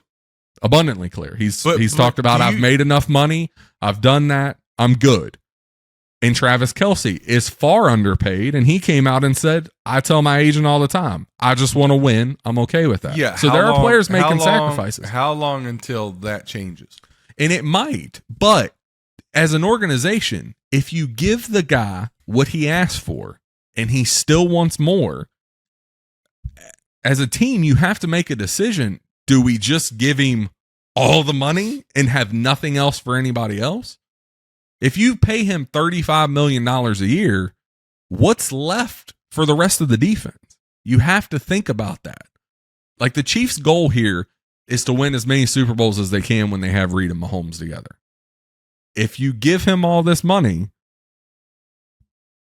Abundantly clear. He's But talked about, do I've you- made enough money. I've done that. I'm good. And Travis Kelce is far underpaid, and he came out and said, I tell my agent all the time, I just want to win. I'm okay with that. Yeah. So how there are long- players how making long- sacrifices. How long until that changes? And it might, but as an organization, if you give the guy what he asked for and he still wants more, as a team, you have to make a decision. Do we just give him all the money and have nothing else for anybody else? If you pay him $35 million a year, what's left for the rest of the defense? You have to think about that. Like, the Chiefs' goal here is to win as many Super Bowls as they can when they have Reed and Mahomes together. If you give him all this money,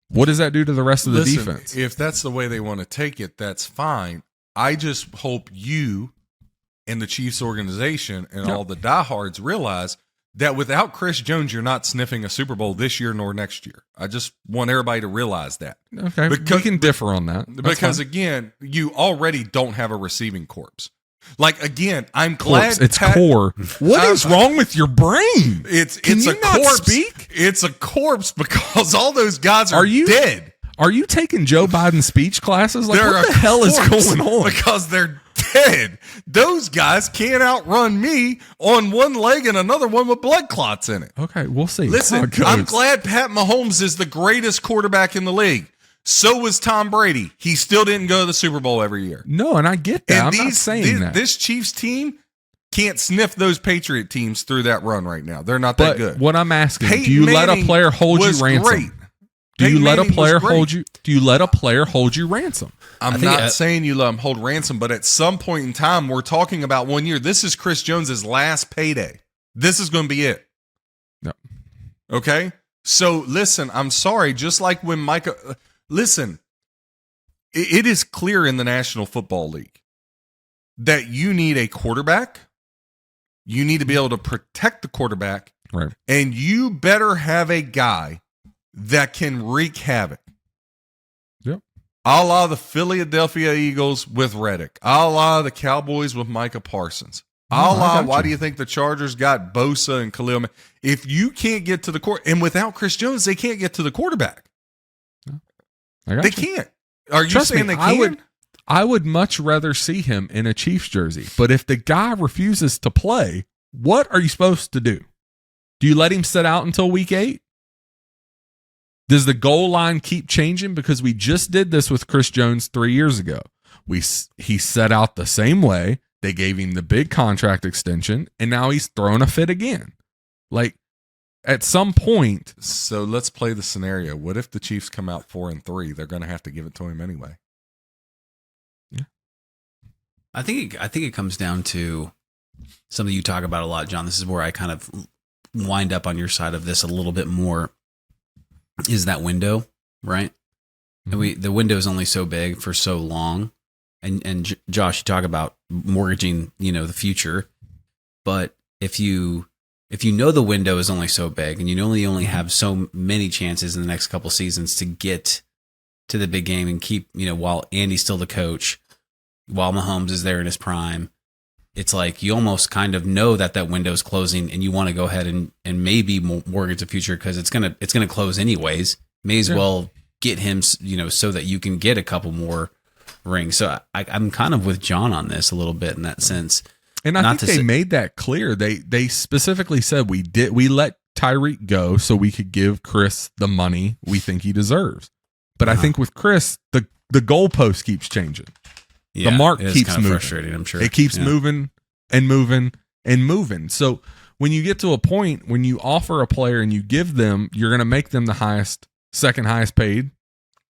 what does that do to the rest of the Listen, defense? if that's the way they want to take it, that's fine. I just hope you and the Chiefs organization and Yep. all the diehards realize that without Chris Jones, you're not sniffing a Super Bowl this year nor next year. I just want everybody to realize that. Okay, we can differ on that. Because again, you already don't have a receiving corpse. Like, again, I'm glad it's core. What is wrong with your brain? It's Can a you not corpse. speak? It's a corpse because all those guys are dead. Are you taking Joe Biden speech classes? Like, what the hell is going on? Because they're dead. Those guys can't outrun me on one leg and another one with blood clots in it. Okay, we'll see. Listen, I'm glad Pat Mahomes is the greatest quarterback in the league. So was Tom Brady. He still didn't go to the Super Bowl every year. No, and I get that. I'm not saying that. This Chiefs team can't sniff those Patriot teams through that run right now. They're not that good. What I'm asking, Peyton do you let a Manning player hold you was ransom? great. Do you let a Manning player was great. hold you? Do you let a player hold you ransom? I'm not saying you let him hold ransom, but at some point in time, we're talking about 1 year. This is Chris Jones's last payday. This is going to be it. No. Okay? So listen, I'm sorry. Just like when Micah, listen, it is clear in the National Football League that you need a quarterback. You need to be able to protect the quarterback. Right. And you better have a guy that can wreak havoc. Yep. A la the Philadelphia Eagles with Reddick. A la the Cowboys with Micah Parsons. A la, why do you think the Chargers got Bosa and Khalil Mack? If you can't get to the court, and without Chris Jones, they can't get to the quarterback. They can't. Are you saying they can? I would much rather see him in a Chiefs jersey. But if the guy refuses to play, what are you supposed to do? Do you let him sit out until week 8? Does the goal line keep changing? Because we just did this with Chris Jones 3 years ago. He set out the same way. They gave him the big contract extension, and now he's throwing a fit again. Like, at some point. So let's play the scenario. What if the Chiefs come out 4-3? They're going to have to give it to him anyway. Yeah. I think it comes down to something you talk about a lot, John. This is where I kind of wind up on your side of this a little bit more. Is that window, right? Mm-hmm. And the window is only so big for so long. And Josh, you talk about mortgaging, the future. But if you know the window is only so big and you only have so many chances in the next couple seasons to get to the big game and keep, while Andy's still the coach, while Mahomes is there in his prime, it's like you almost kind of know that window is closing and you want to go ahead and maybe mortgage the future because it's gonna close anyways. May as well get him, so that you can get a couple more rings. So I'm kind of with John on this a little bit in that sense. And I think they made that clear. They specifically said we let Tyreek go so we could give Chris the money we think he deserves. But I think with Chris, the goalpost keeps changing. Yeah, the mark keeps moving. Frustrating, I'm sure. It keeps moving and moving and moving. So when you get to a point when you offer a player and you give them, you're going to make them the second highest paid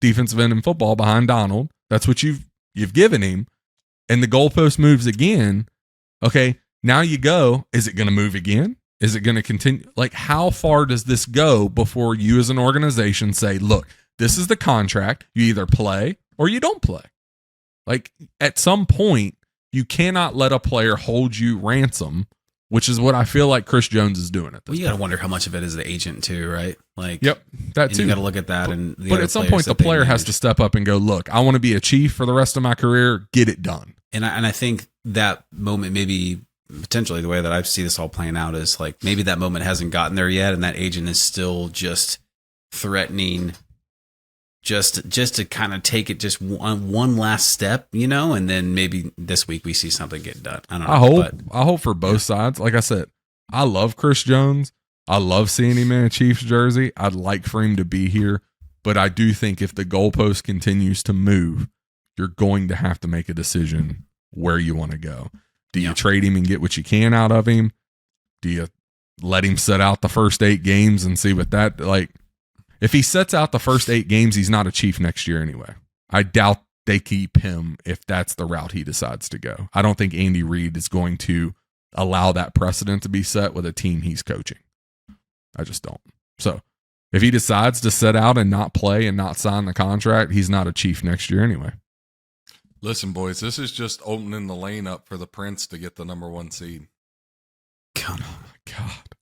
defensive end in football behind Donald. That's what you've given him. And the goalpost moves again. Okay, now you go, is it going to move again? Is it going to continue? Like, how far does this go before you as an organization say, look, this is the contract. You either play or you don't play. Like, at some point, you cannot let a player hold you ransom, which is what I feel like Chris Jones is doing at this point. You got to wonder how much of it is the agent too, right? Like, yep, that too. You got to look at that. But at some point, the player has to step up and go, look, I want to be a Chief for the rest of my career. Get it done. And I think that moment, maybe potentially the way that I see this all playing out is like maybe that moment hasn't gotten there yet, and that agent is still just threatening, just to kind of take it just one last step, and then maybe this week we see something get done. I don't know. I hope for both sides. Like I said, I love Chris Jones. I love seeing him in a Chiefs jersey. I'd like for him to be here, but I do think if the goalpost continues to move, you're going to have to make a decision where you want to go. Do you trade him and get what you can out of him? Do you let him sit out the first 8 games and see what that, like, if he sets out the first 8 games, he's not a Chief next year anyway. I doubt they keep him if that's the route he decides to go. I don't think Andy Reid is going to allow that precedent to be set with a team he's coaching. I just don't. So if he decides to sit out and not play and not sign the contract, he's not a Chief next year anyway. Listen, boys, this is just opening the lane up for the Prince to get the number 1 seed. Oh my God.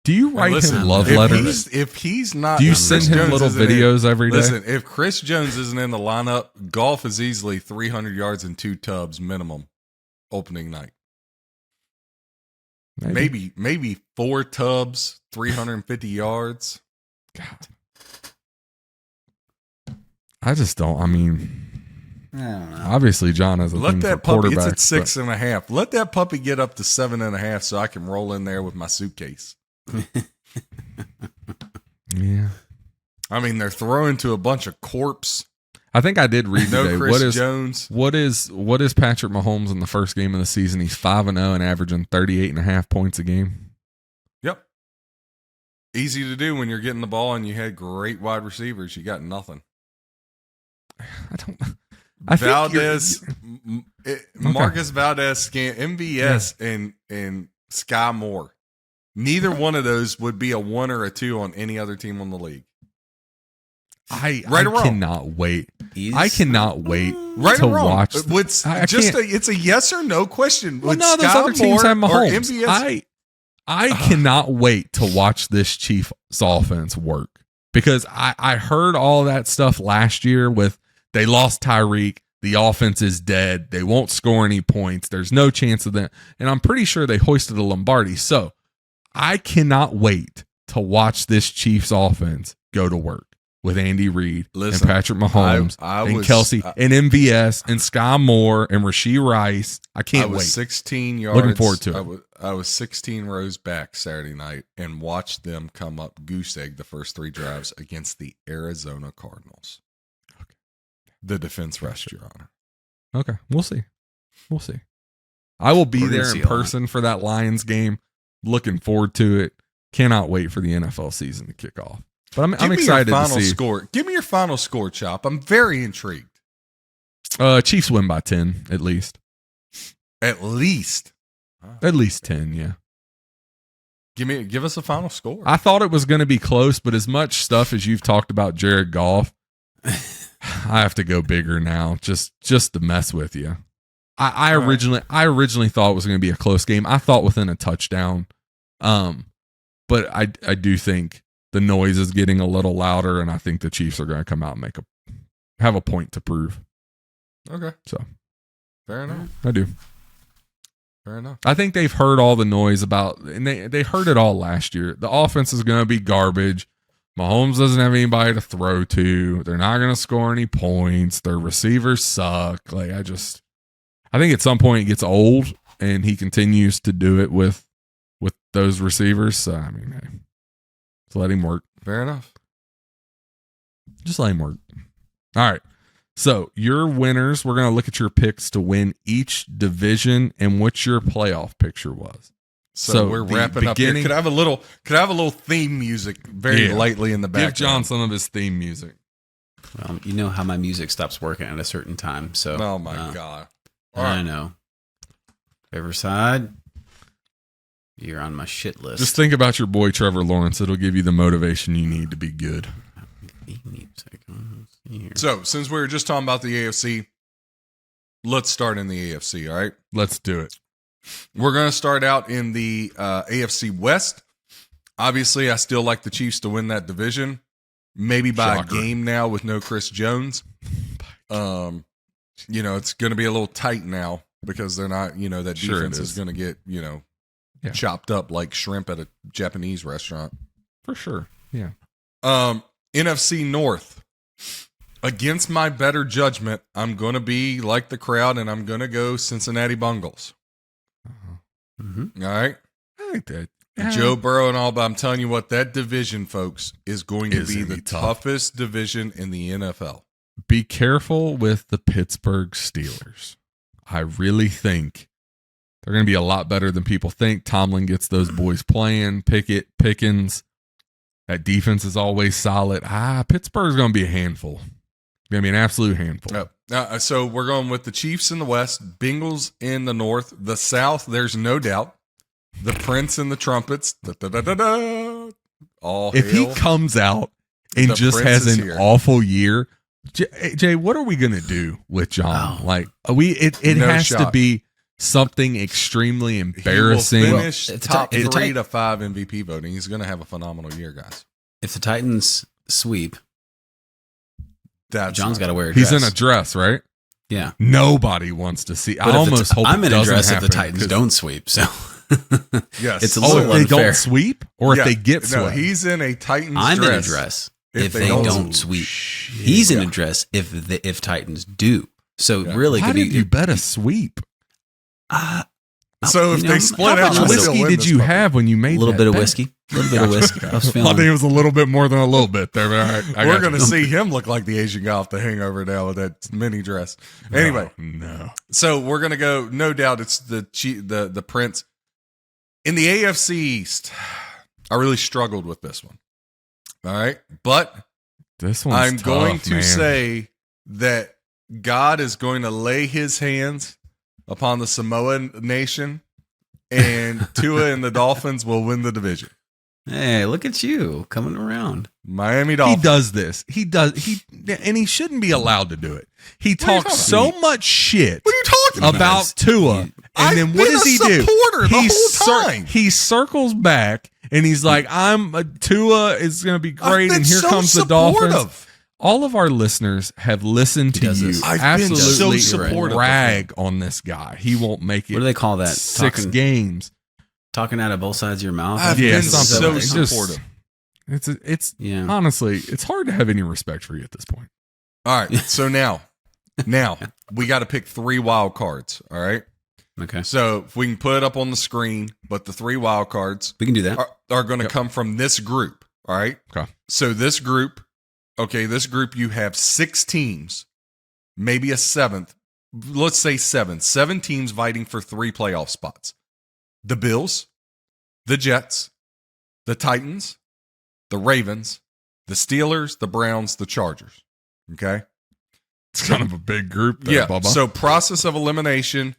Do you write listen, him love letters? If he's not, do you if send Chris him Jones little isn't videos every day? Listen, if Chris Jones isn't in the lineup, golf is easily 300 yards and 2 tubs minimum opening night. Maybe 4 tubs, 350 yards. God. I just don't. I mean, I don't know. obviously John has a Let thing for that puppy. It's at quarterbacks, 6.5. Let that puppy get up to 7.5, so I can roll in there with my suitcase. Yeah. I mean, they're throwing to a bunch of corpse. I think I did read No today. Chris Jones. What is Patrick Mahomes in the first game of the season? He's 5-0 and averaging 38.5 points a game. Yep. Easy to do when you're getting the ball and you had great wide receivers. You got nothing. I don't. Valdez, Marcus Valdez, MVS, and Sky Moore. Neither one of those would be a 1 or a 2 on any other team in the league. I wrong? cannot wait. I cannot wait Right to or wrong? watch. It's it's a yes or no question. Well, Would no, those Sky other teams Moore have or Mahomes. MVS? I cannot wait to watch this Chiefs offense work because I heard all that stuff last year with they lost Tyreek. The offense is dead. They won't score any points. There's no chance of that. And I'm pretty sure they hoisted a Lombardi. So I cannot wait to watch this Chiefs offense go to work with Andy Reid and Patrick Mahomes and Kelsey and MVS and Sky Moore and Rashee Rice. I can't wait. 16 yards. Looking forward to it. I was 16 rows back Saturday night and watched them come up goose egg the first 3 drives against the Arizona Cardinals. Okay. The defense rushed, Your Honor. Okay. We'll see. I will be We're gonna there see in a lot. person for that Lions game. Looking forward to it. Cannot wait for the NFL season to kick off. But I'm excited to see. Score. Give me your final score, Chop. I'm very intrigued. Chiefs win by 10 at least. At least. At least 10, yeah. Give us a final score. I thought it was going to be close, but as much stuff as you've talked about Jared Goff, I have to go bigger now just to mess with you. I originally thought it was going to be a close game. I thought within a touchdown. But I do think the noise is getting a little louder, and I think the Chiefs are going to come out and have a point to prove. Okay. So fair enough. I do. Fair enough. I think they've heard all the noise about, and they heard it all last year. The offense is going to be garbage. Mahomes doesn't have anybody to throw to. They're not going to score any points. Their receivers suck. Like I think at some point it gets old, and he continues to do it with those receivers. So I mean, hey, just let him work. Fair enough. Just let him work. All right. So your winners, we're going to look at your picks to win each division and what your playoff picture was. So we're wrapping up here. Could I have a little theme music very lightly in the background? Give John some of his theme music. Well, you know how my music stops working at a certain time. So oh my God. I know. Riverside, you're on my shit list. Just think about your boy Trevor Lawrence. It'll give you the motivation you need to be good. So, since we were just talking about the AFC, let's start in the AFC, all right? Let's do it. We're going to start out in the AFC West. Obviously, I still like the Chiefs to win that division, maybe by a game now with no Chris Jones. It's going to be a little tight now because they're not, that defense is going to get, chopped up like shrimp at a Japanese restaurant. For sure. Yeah. NFC North. Against my better judgment, I'm going to be like the crowd, and I'm going to go Cincinnati Bengals. Mm-hmm. All right? I like that. Joe Burrow and all, but I'm telling you what, that division, folks, is going to be the toughest division in the NFL. Be careful with the Pittsburgh Steelers. I really think they're going to be a lot better than people think. Tomlin gets those boys playing. Pickens. That defense is always solid. Pittsburgh's going to be a handful. Going to be an absolute handful. So we're going with the Chiefs in the West, Bengals in the North. The South, there's no doubt. The Prince and the Trumpets. All if hail. he comes out and just has an awful year, Jay, what are we going to do with John? Oh. Like it No has shot. to be something extremely He will embarrassing. finish Well, top if the 3 to 5 MVP voting. He's going to have a phenomenal year, guys. If the Titans sweep, John's got to wear a dress. He's in a dress, right? Yeah. Nobody wants to see. But I almost hope I'm it in a doesn't dress if happen, the Titans 'cause- don't sweep. So Yes. it's a Oh, little if they unfair. don't sweep, or Yeah. if they get No, swept. he's in a Titans I'm dress. in a dress if if they they don't don't sweep. sweep. He's in a dress if Titans do. So Yeah. really, How could did he? you bet a sweep? So if they How split out, much we'll still whiskey win did this you fucker. have when you made A little that bit of bet? whiskey. A little bit of whiskey. I was I feeling. think it was a little bit more than a little bit there. But all right, I We're got going to you. see him look like the Asian guy off The Hangover now with that mini dress. Anyway, no. so we're going to go. No doubt, it's the Prince in the AFC East. I really struggled with this one. All right, but This one's I'm tough, going to man. say that God is going to lay His hands upon the Samoan nation, and Tua and the Dolphins will win the division. Hey, look at you coming around. Miami He Dolphins. does this. And he shouldn't be allowed to do it. He What are you talks talking so much shit What are you talking about Tua, and I've then what been does a he do? supporter the whole time. He circles back and he's like, Tua is going to be I've great, been and here so comes the Dolphins. supportive. All of our listeners have listened He to does you this. I've been absolutely so supportive of rag on this guy. He won't make it. What do they call that? 6 games. Talking out of both sides of your mouth. I've Yeah, been something so like that. Just- supportive. It's Yeah. honestly, it's hard to have any respect for you at this point. All right, so now we got to pick 3 wild cards. All right, Okay. so if we can put it up on the screen, but the 3 wild cards We can do that. are going to Yep. come from this group. All right. Okay. So this group, you have 6 teams, maybe a 7th. Let's say 7 teams fighting for 3 playoff spots. The Bills, the Jets, the Titans, the Ravens, the Steelers, the Browns, the Chargers. Okay. It's kind of a big group there, Yeah. Bubba. So process of elimination,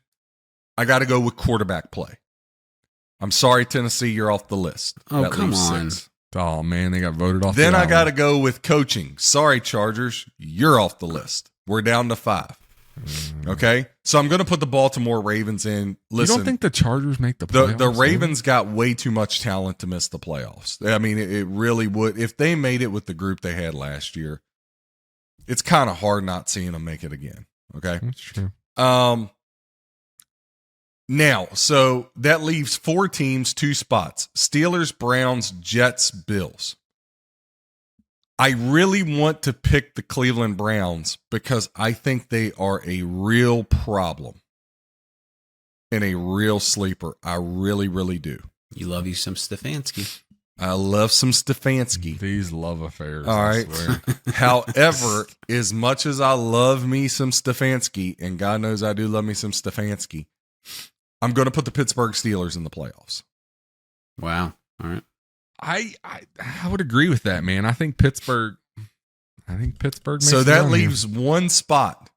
I got to go with quarterback play. I'm sorry, Tennessee, you're off the list. Oh, That come leaves on. 6. Oh man, they got voted off. Then the I got to island. go with coaching. Sorry, Chargers, you're off the list. We're down to 5. Okay, so I'm going to put the Baltimore Ravens in. You Listen, don't think the Chargers make the the playoffs? Ravens got way too much talent to miss the playoffs. I mean, it really would. If they made it with the group they had last year, it's kind of hard not seeing them make it again. Okay. That's true. Now, so that leaves 4 teams, 2 spots: Steelers, Browns, Jets, Bills. I really want to pick the Cleveland Browns because I think they are a real problem and a real sleeper. I really, really do. You love you some Stefanski. I love some Stefanski. These love affairs. All I right. swear. However, as much as I love me some Stefanski, and God knows I do love me some Stefanski, I'm going to put the Pittsburgh Steelers in the playoffs. Wow. All right. I would agree with that, man. I think Pittsburgh. Makes So it that down leaves one spot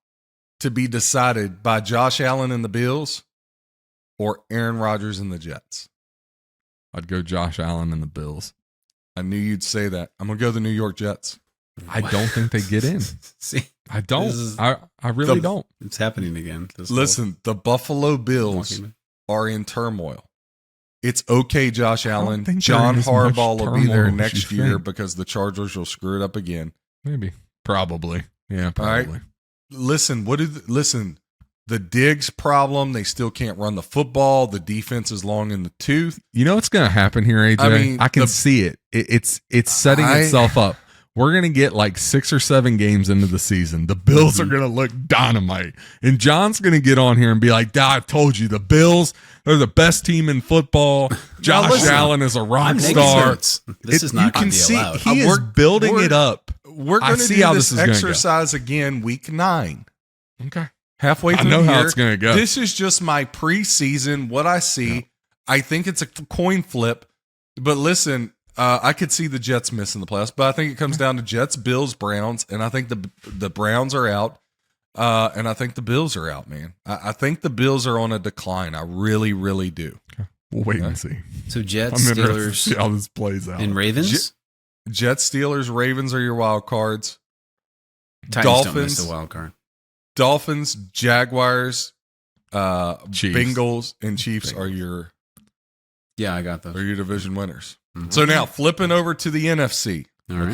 to be decided by Josh Allen and the Bills or Aaron Rodgers and the Jets. here. I'd go Josh Allen and the Bills. I knew you'd say that. I'm going to go the New York Jets. I don't think they get in. See, I don't. This is- I really The- don't. it's happening again. This Listen, the Buffalo whole- Bills are in turmoil. It's okay, Josh I don't Allen. think John they're in as much Harbaugh will be there turmoil as next you year think. because the Chargers will screw it up again. Maybe. Probably. Yeah, All right. probably. Listen, listen, the Diggs problem, they still can't run the football. The defense is long in the tooth. You know what's going to happen here, AJ? I mean, I can the- see it. It's setting itself up. We're going to get like 6 or 7 games into the season. The Bills are going to look dynamite. And John's going to get on here and be like, I told you, the Bills, they're the best team in football. Josh listen, Allen is a rock I'm making star. sense. This is not you going can to be see allowed. he is We're- building we're- it up. We're I going to see do how this this is gonna go. exercise again week 9. Okay. Halfway I through know the how year. it's gonna go. This is just my preseason, what I see. Yeah. I think it's a coin flip. But listen, I could see the Jets missing the playoffs, but I think it comes down to Jets, Bills, Browns, and I think the Browns are out, and I think the Bills are out, man. I think the Bills are on a decline. I really, really do. We'll wait and see. So Jets, I'm interested to see Steelers, how this plays out. and Ravens. Jets, Steelers, Ravens are your wild cards. Titans don't miss Dolphins, the wild card. Dolphins, Jaguars, Bengals and Chiefs are your I got those. are your division winners. Mm-hmm. So now flipping over to the NFC. Right.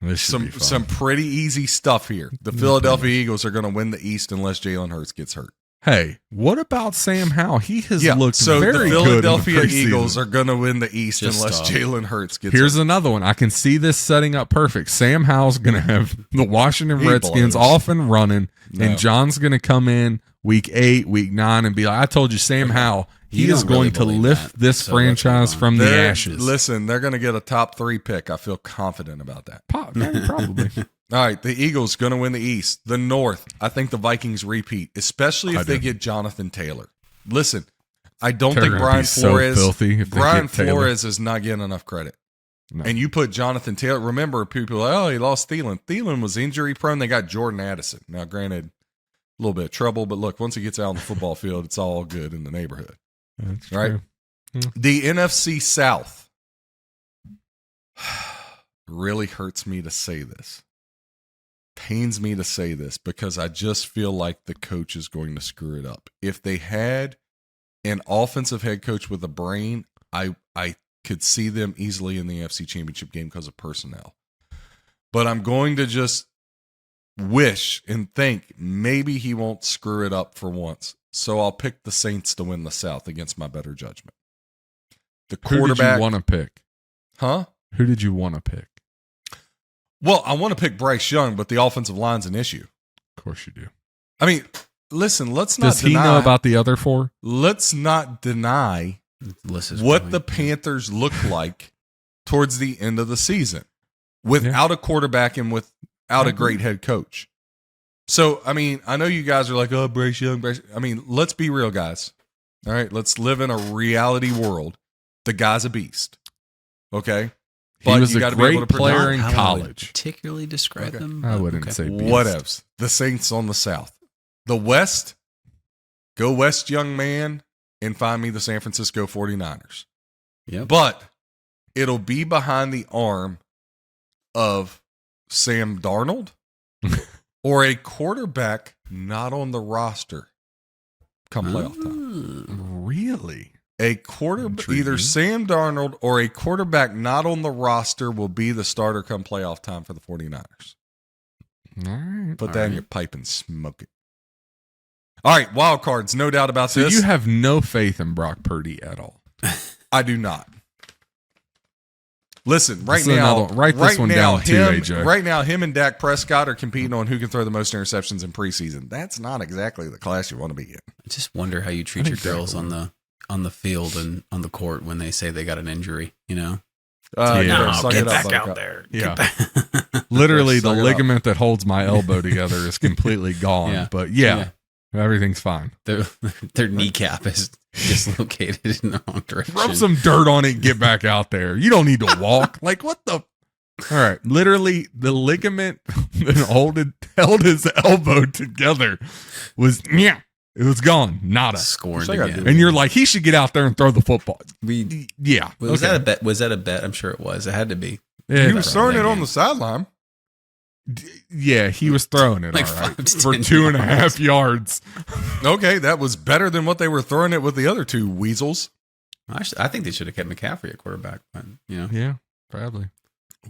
Okay. Some pretty easy stuff here. The Philadelphia Eagles are going to win the East unless Jalen Hurts gets hurt. Hey, what about Sam Howell? He has looked so very the Philadelphia good in the Eagles are going to win the East Just unless stop. Jalen Hurts gets Here's hurt. another one. I can see this setting up perfect. Sam Howell's going to have the Washington He Redskins blows. off and running, No. and John's going to come in week 8, week 9, and be like, I told you, Sam Howell, he You is don't really going to believe lift that, this so let's franchise move on. from the ashes. Listen, they're going to get a top 3 pick. I feel confident about that. Probably. All right, the Eagles going to win the East. The North, I think the Vikings repeat, especially if they get Jonathan Taylor. Listen, I don't They're think gonna Brian be so Flores. filthy if they Brian get Taylor. Flores is not getting enough credit. No. And you put Jonathan Taylor. Remember, people are like, oh, he lost Thielen. Thielen was injury prone. They got Jordan Addison. Now, granted, a little bit of trouble, but look, once he gets out on the football field, it's all good in the neighborhood. That's Right? true. The NFC South really hurts me to say this. Pains me to say this because I just feel like the coach is going to screw it up. If they had an offensive head coach with a brain, I could see them easily in the NFC Championship game because of personnel. But I'm going to just wish and think maybe he won't screw it up for once. So I'll pick the Saints to win the South against my better judgment. The quarterback. Who did you want to pick? Huh? Who did you want to pick? Well, I want to pick Bryce Young, but the offensive line's an issue. Of course you do. I mean, listen, let's not Does he deny. know about the other 4? Let's not deny Lissa's what point. the Panthers look like towards the end of the season without a quarterback and without a great head coach. So, I mean, I know you guys are like, oh, Bryce Young. I mean, let's be real, guys. All right, let's live in a reality world. The guy's a beast. Okay? He was you a gotta be great able to protect player him. in How I would college. particularly describe them. I but wouldn't okay. say beast. Whatevs. The Saints on the South. The West, go West, young man, and find me the San Francisco 49ers. Yep. But it'll be behind the arm of Sam Darnold or a quarterback not on the roster come playoff time. Really? A quarterback, Intriguing. either Sam Darnold or a quarterback not on the roster will be the starter come playoff time for the 49ers. All right. Put All that in right. your pipe and smoke it. All right, wild cards, no doubt about So this. you have no faith in Brock Purdy at all. I do not. Listen, right This is now, another- write this one down too, AJ. Right now, him and Dak Prescott are competing on who can throw the most interceptions in preseason. That's not exactly the class you want to be in. I just wonder how you treat your girls on the field and on the court when they say they got an injury. You know, Yeah. yeah, suck get it up, back buttercup. out there. Yeah. Get back. Literally, Suck the it up. ligament that holds my elbow together is completely gone. Yeah. But yeah, everything's fine. Their kneecap is dislocated in the wrong direction. Rub some dirt on it and get back out there. You don't need to walk. Like, what the? All right. Literally, the ligament that held his elbow together was, it was gone. Nada. Scorned Wish I got again. And you're like, he should get out there and throw the football. Yeah. Was okay. that a bet? Was that a bet? I'm sure it was. It had to be. Yeah, He was throwing it on game. the sideline. Yeah, he was throwing it Like all right 5 to for 10 2.5 yards. Okay, that was better than what they were throwing it with the other two weasels. I think they should have kept McCaffrey at quarterback. But, you know. Yeah, probably.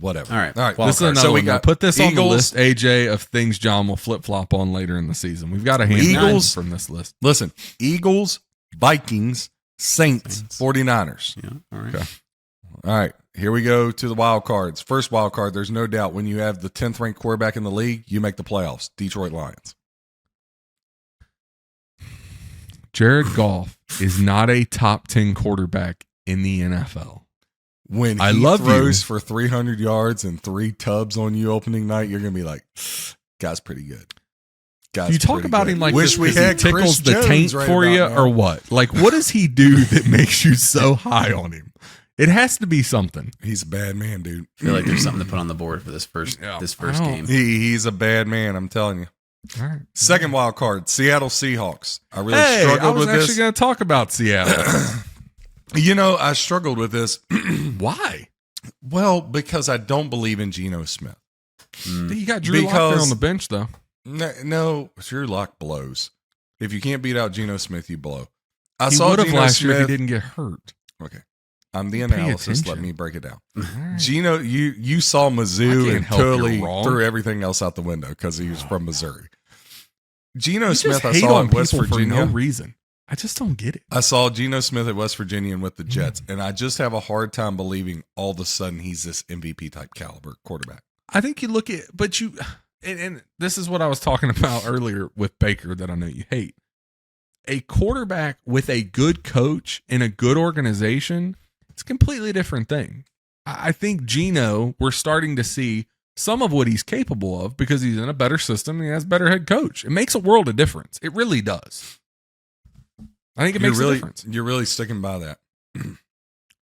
Whatever. All right. All right. Wild This is card. another So we one. Now, got put this on the Eagles. list, AJ, of things John will flip flop on later in the season. We've got a handful Eagles. from this list. Listen, Eagles, Vikings, Saints, 49ers. Yeah. All right. Okay. All right, here we go to the wild cards. First wild card, there's no doubt when you have the 10th ranked quarterback in the league, you make the playoffs. Detroit Lions. Jared Goff is not a top 10 quarterback in the NFL. When he I love throws you. for 300 yards and 3 tubs on you opening night, you're going to be like, guy's pretty good. Guy's You talk pretty about good. him like Wish this we 'cause he had Chris tickles the Jones taint right for about you now. or what? Like, what does he do that makes you so high on him? It has to be something. He's a bad man, dude. I feel like there's something to put on the board for this first I don't- game. He's a bad man, I'm telling you. All right. Second wild card, Seattle Seahawks. I really Hey, I struggled was with actually this. going to talk about Seattle. You know, I struggled with this. Why? Well, because I don't believe in Geno Smith. Mm. You got Drew Lock there Because- on the bench, though. No, Drew Lock blows. If you can't beat out Geno Smith, you blow. I He saw would have Geno last year if Smith. he didn't get hurt. Okay. I'm the Pay analysis. Let attention. me break it down. All right. Geno, you saw I Mizzou can't and help you're totally wrong. threw everything else out the window because he was from Missouri. Geno You Smith, just I hate saw on at West people for Virginia. no reason. I just don't get it. I saw Geno Smith at West Virginia and with the Jets, and I just have a hard time believing all of a sudden he's this MVP type caliber quarterback. I think you look at, but you, and this is what I was talking about earlier with Baker that I know you hate. A quarterback with a good coach in a good organization, it's a completely different thing. I think Geno, we're starting to see some of what he's capable of because he's in a better system and he has a better head coach. It makes a world of difference. It really does. I think it makes a difference. You're really sticking by that.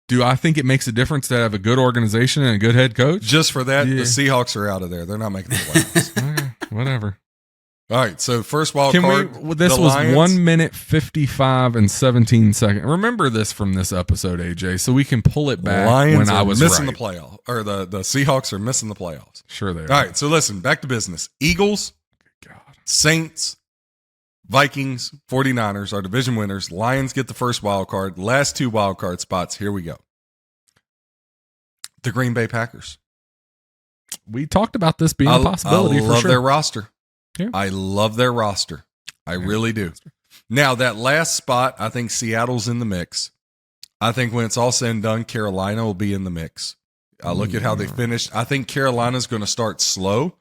Do I think it makes a difference to have a good organization and a good head coach? Just for that, Yeah. the Seahawks are out of there. They're not making the playoffs. Okay, whatever. All right, so first wild Can card. we? This the was Lions. 1 minute 55 and 17 seconds. Remember this from this episode, AJ, so we can pull it back Lions when are I was missing right. the playoff, or the Seahawks are missing the playoffs. Sure, they are. All right, so listen, back to business. Eagles, God. Saints, Vikings, 49ers are division winners. Lions get the first wild card. Last two wild card spots. Here we go. The Green Bay Packers. We talked about this being a possibility I for love sure. their roster. Yeah. I love their roster. I really do. Now, that last spot, I think Seattle's in the mix. I think when it's all said and done, Carolina will be in the mix. I look at how they finished. I think Carolina's going to start slow,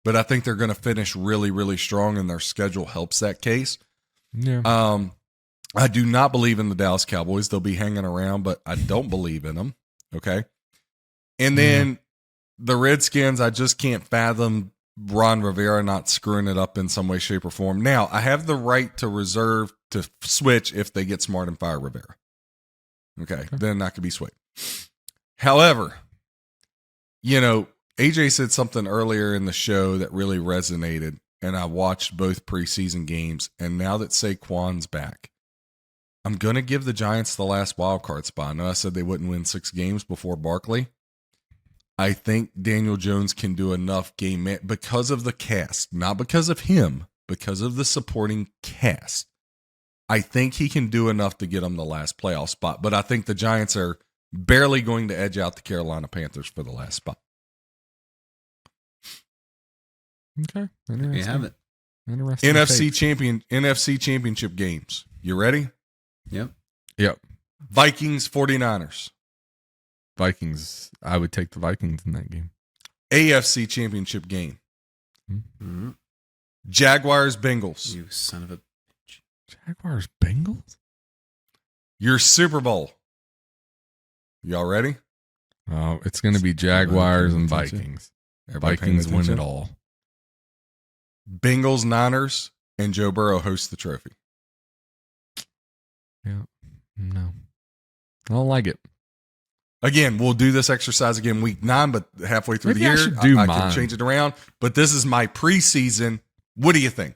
but I think they're going to finish really, really strong, and their schedule helps that case. Yeah. I do not believe in the Dallas Cowboys. They'll be hanging around, but I don't believe in them. Okay. And then the Redskins, I just can't fathom Ron Rivera not screwing it up in some way, shape, or form. Now, I have the right to reserve to switch if they get smart and fire Rivera. Okay. Then that could be swayed. However, AJ said something earlier in the show that really resonated, and I watched both preseason games, and now that Saquon's back, I'm going to give the Giants the last wild card spot. I know I said they wouldn't win 6 games before Barkley. I think Daniel Jones can do enough because of the cast, not because of him, because of the supporting cast. I think he can do enough to get them the last playoff spot, but I think the Giants are barely going to edge out the Carolina Panthers for the last spot. Okay. There you have it. Interesting. NFC championship games. You ready? Yep. Yep. Vikings, 49ers. Vikings. I would take the Vikings in that game. AFC championship game. Mm-hmm. Jaguars, Bengals. You son of a. Jaguars, Bengals? Your Super Bowl. Y'all ready? Oh, it's going to be Jaguars and Everybody paying Vikings. Everybody paying Vikings win attention? it all. Bengals, Niners, and Joe Burrow host the trophy. Yeah. No. I don't like it. Again, we'll do this exercise again week 9, but halfway through Maybe the I year, should do I mine. can change it around. But this is my preseason. What do you think?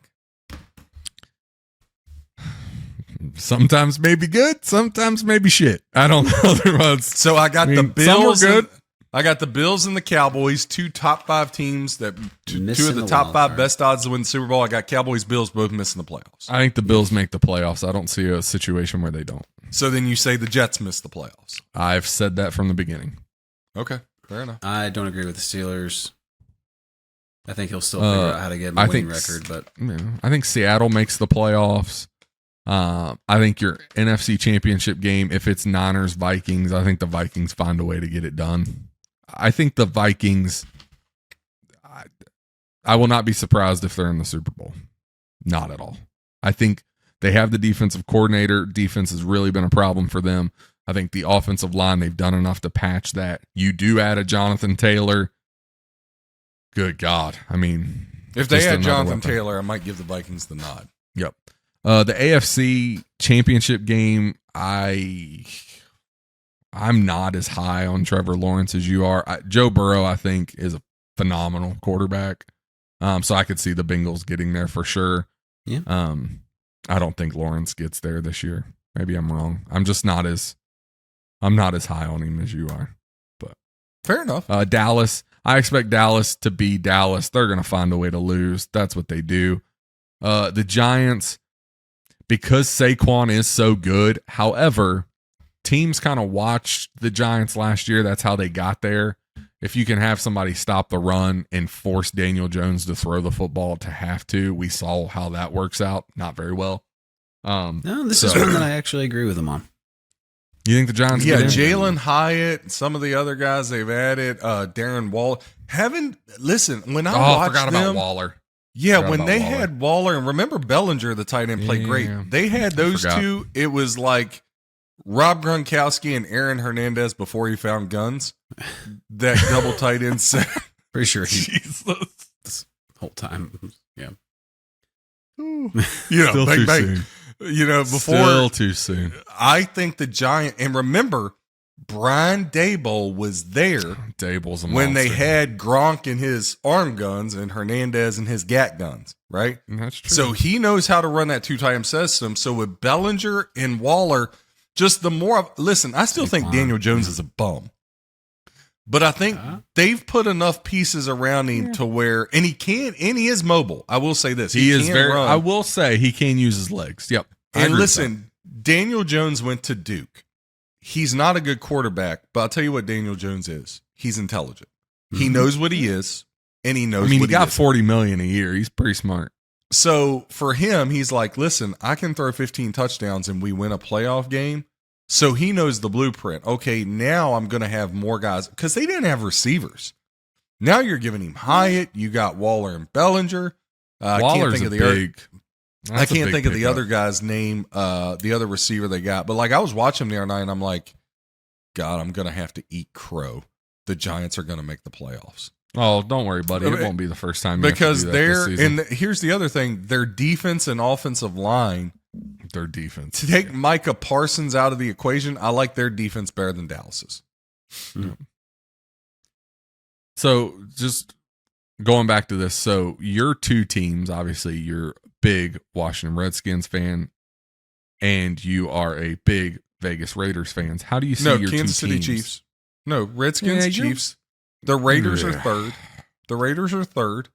Sometimes maybe good, sometimes maybe shit. I don't know. There was. So I got the Some were Bills. good. I got the Bills and the Cowboys, 2 top 5 teams that two Missing of the the top wild 5 card. best odds to win the Super Bowl. I got Cowboys, Bills both missing the playoffs. I think the Bills make the playoffs. I don't see a situation where they don't. So then you say the Jets miss the playoffs. I've said that from the beginning. Okay, fair enough. I don't agree with the Steelers. I think he'll still figure out how to get a I winning think record, but Yeah, I think Seattle makes the playoffs. I think your NFC Championship game, if it's Niners Vikings, I think the Vikings find a way to get it done. I think the Vikings. I will not be surprised if they're in the Super Bowl. Not at all. I think they have the defensive coordinator. Defense has really been a problem for them. I think the offensive line, they've done enough to patch that. You do add a Jonathan Taylor. Good God. I mean, If they just had another Jonathan weapon. Taylor, I might give the Vikings the nod. Yep. The AFC Championship game, I'm not as high on Trevor Lawrence as you are. Joe Burrow, I think, is a phenomenal quarterback. So I could see the Bengals getting there for sure. Yeah. I don't think Lawrence gets there this year. Maybe I'm wrong. I'm not as high on him as you are. Fair enough. Dallas, I expect Dallas to be Dallas. They're going to find a way to lose. That's what they do. The Giants, because Saquon is so good. However, teams kind of watched the Giants last year. That's how they got there. If you can have somebody stop the run and force Daniel Jones to throw the football to have to, we saw how that works out. Not very well. No, this is one that I actually agree with him on. You think the Giants? Yeah, get in? Jalen Hyatt, some of the other guys they've added, Darren Waller. Listen, when I I watched forgot them, about Waller. yeah, Forgot when about they Waller. had Waller, and remember Bellinger, the tight end, played great. They had those forgot. two. It was like Rob Gronkowski and Aaron Hernandez before he found guns. That double tight end set. Pretty sure he Jesus. this whole time. Yeah. You know, Still bang, too bang. soon. You know, before Still too soon. I think the Giant, and remember, Brian Daboll was there Dable's a when they monster. had Gronk and his arm guns and Hernandez and his gat guns, right? That's true. So he knows how to run that two-time system. So with Bellinger and Waller, just the more listen, I still think Daniel Jones is a bum. But I think they've put enough pieces around him to where, and he is mobile. I will say this. he is can very. run. I will say he can use his legs. Yep. I And agree with listen, Daniel Jones went to Duke. He's not a good quarterback, but I'll tell you what Daniel Jones is. He's intelligent. He knows what he is, and he that. knows I mean, he what got is. $40 million a year. He's pretty smart. So for him, he's like, listen, I can throw 15 touchdowns and we win a playoff game. So he knows the blueprint. Okay, now I'm going to have more guys because they didn't have receivers. Now you're giving him Hyatt. You got Waller and Bellinger. I can't Waller's think a of the big. I can't think of the other guy's name, the other receiver they got. But like I was watching the other night and I'm like, God, I'm going to have to eat crow. The Giants are going to make the playoffs. Oh, don't worry, buddy. It won't be the first time. You Because have to do that this season. here's the other thing, their defense and offensive line. Their defense. To take Micah Parsons out of the equation, I like their defense better than Dallas's. So just going back to this. So your two teams, obviously, you're a big Washington Redskins fan, and you are a big Vegas Raiders fans. How do you see No, your Kansas two City teams? Chiefs. No, Redskins, Yeah, you're- Chiefs. The Raiders are Yeah. third. The Raiders are third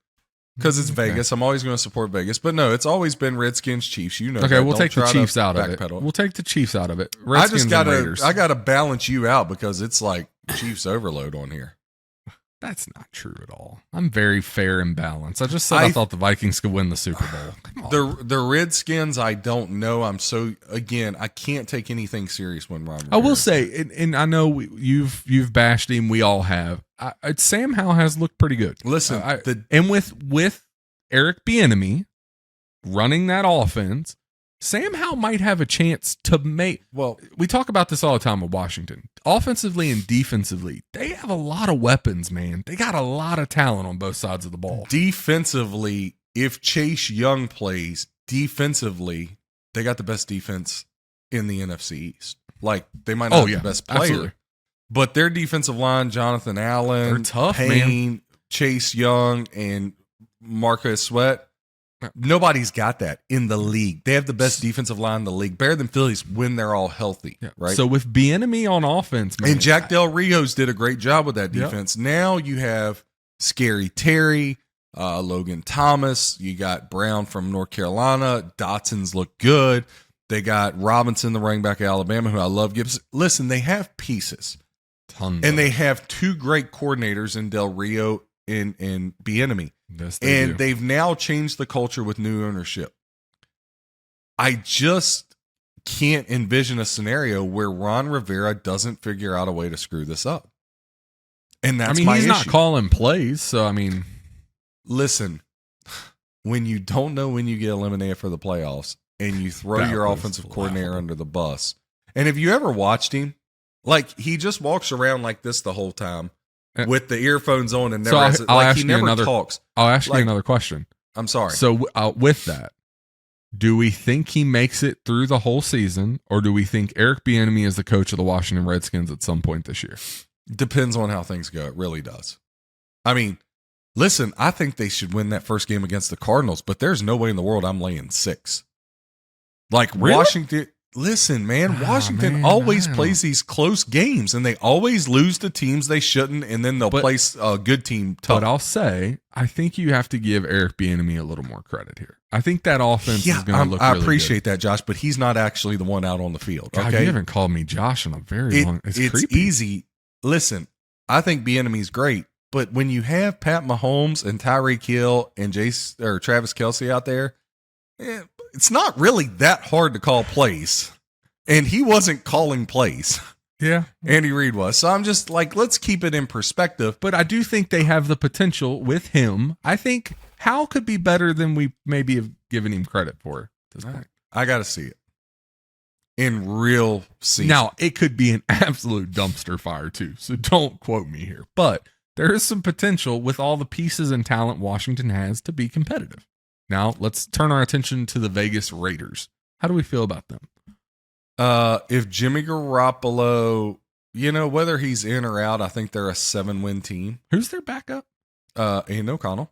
because it's Okay. Vegas. I'm always going to support Vegas. But no, it's always been Redskins, Chiefs. You know Okay, that. we'll Don't take the try to Chiefs out of it. backpedal. We'll take the Chiefs out of it. I Redskins just got and to Raiders. I got to balance you out because it's like Chiefs overload on here. That's not true at all. I'm very fair and balanced. I just said I thought the Vikings could win the Super Bowl. Come on. The Redskins, I don't know. I can't take anything serious when Ron I will Rivera- say, and I know you've bashed him. We all have. Sam Howell has looked pretty good. Listen, And with Eric Bieniemy running that offense, Sam Howell might have a chance to make. well, We talk about this all the time with Washington. Offensively and defensively, they have a lot of weapons, man. They got a lot of talent on both sides of the ball. defensively, if Chase Young plays defensively, they got the best defense in the NFC East. Like they might not have the best player, absolutely. but their defensive line, Jonathan Allen, They're tough, Payne, Chase Young, and Marcus Sweat. Nobody's got that in the league. They have the best defensive line in the league, better than Phillies when they're all healthy, right? So with Bieniemy on offense, man, And Jack Del Rio's did a great job with that defense. Now you have Scary Terry, Logan Thomas. You got Brown from North Carolina. Dotson's look good. They got Robinson, the running back of Alabama, who I love. Gibbs. Listen, they have pieces. tons And of they it. have two great coordinators in Del Rio and Bieniemy. Yes, they do. They've now changed the culture with new ownership. I just can't envision a scenario where Ron Rivera doesn't figure out a way to screw this up. And that's my he's issue. not calling plays, so I mean, Listen, when you don't know when you get eliminated for the playoffs and you throw That your was offensive laughable. coordinator under the bus, and if you ever watched him, like he just walks around like this the whole time with the earphones on and never So has it. I'll Like ask he you never another- talks. I'll ask you Like- another question. I'm sorry. So with that, do we think he makes it through the whole season, or do we think Eric Bieniemy is the coach of the Washington Redskins at some point this year? Depends on how things go. It really does. I mean, listen, I think they should win that first game against the Cardinals, but there's no way in the world I'm laying 6. Like Really? Washington, listen, man, Oh, Washington man, always I don't plays these close games, and they always lose to teams they shouldn't, and then they'll But- place a good team tough. But I'll say, I think you have to give Eric Bieniemy a little more credit here. I think that offense is going to look I really appreciate good. that, Josh, but he's not actually the one out on the field. God, Okay, you haven't called me Josh in a very long. It's creepy. easy. Listen, I think Bieniemy's great, but when you have Pat Mahomes and Tyreek Hill and Travis Kelce out there, it's not really that hard to call plays. And he wasn't calling plays. Yeah. Andy Reid was. So I'm just like, let's keep it in perspective. But I do think they have the potential with him. I think Hal could be better than we maybe have given him credit for at this point. I got to see it in real season. Now, it could be an absolute dumpster fire too, so don't quote me here. But there is some potential with all the pieces and talent Washington has to be competitive. Now, let's turn our attention to the Vegas Raiders. How do we feel about them? If Jimmy Garoppolo, whether he's in or out, I think they're a 7-win team. Who's their backup? Aiden O'Connell.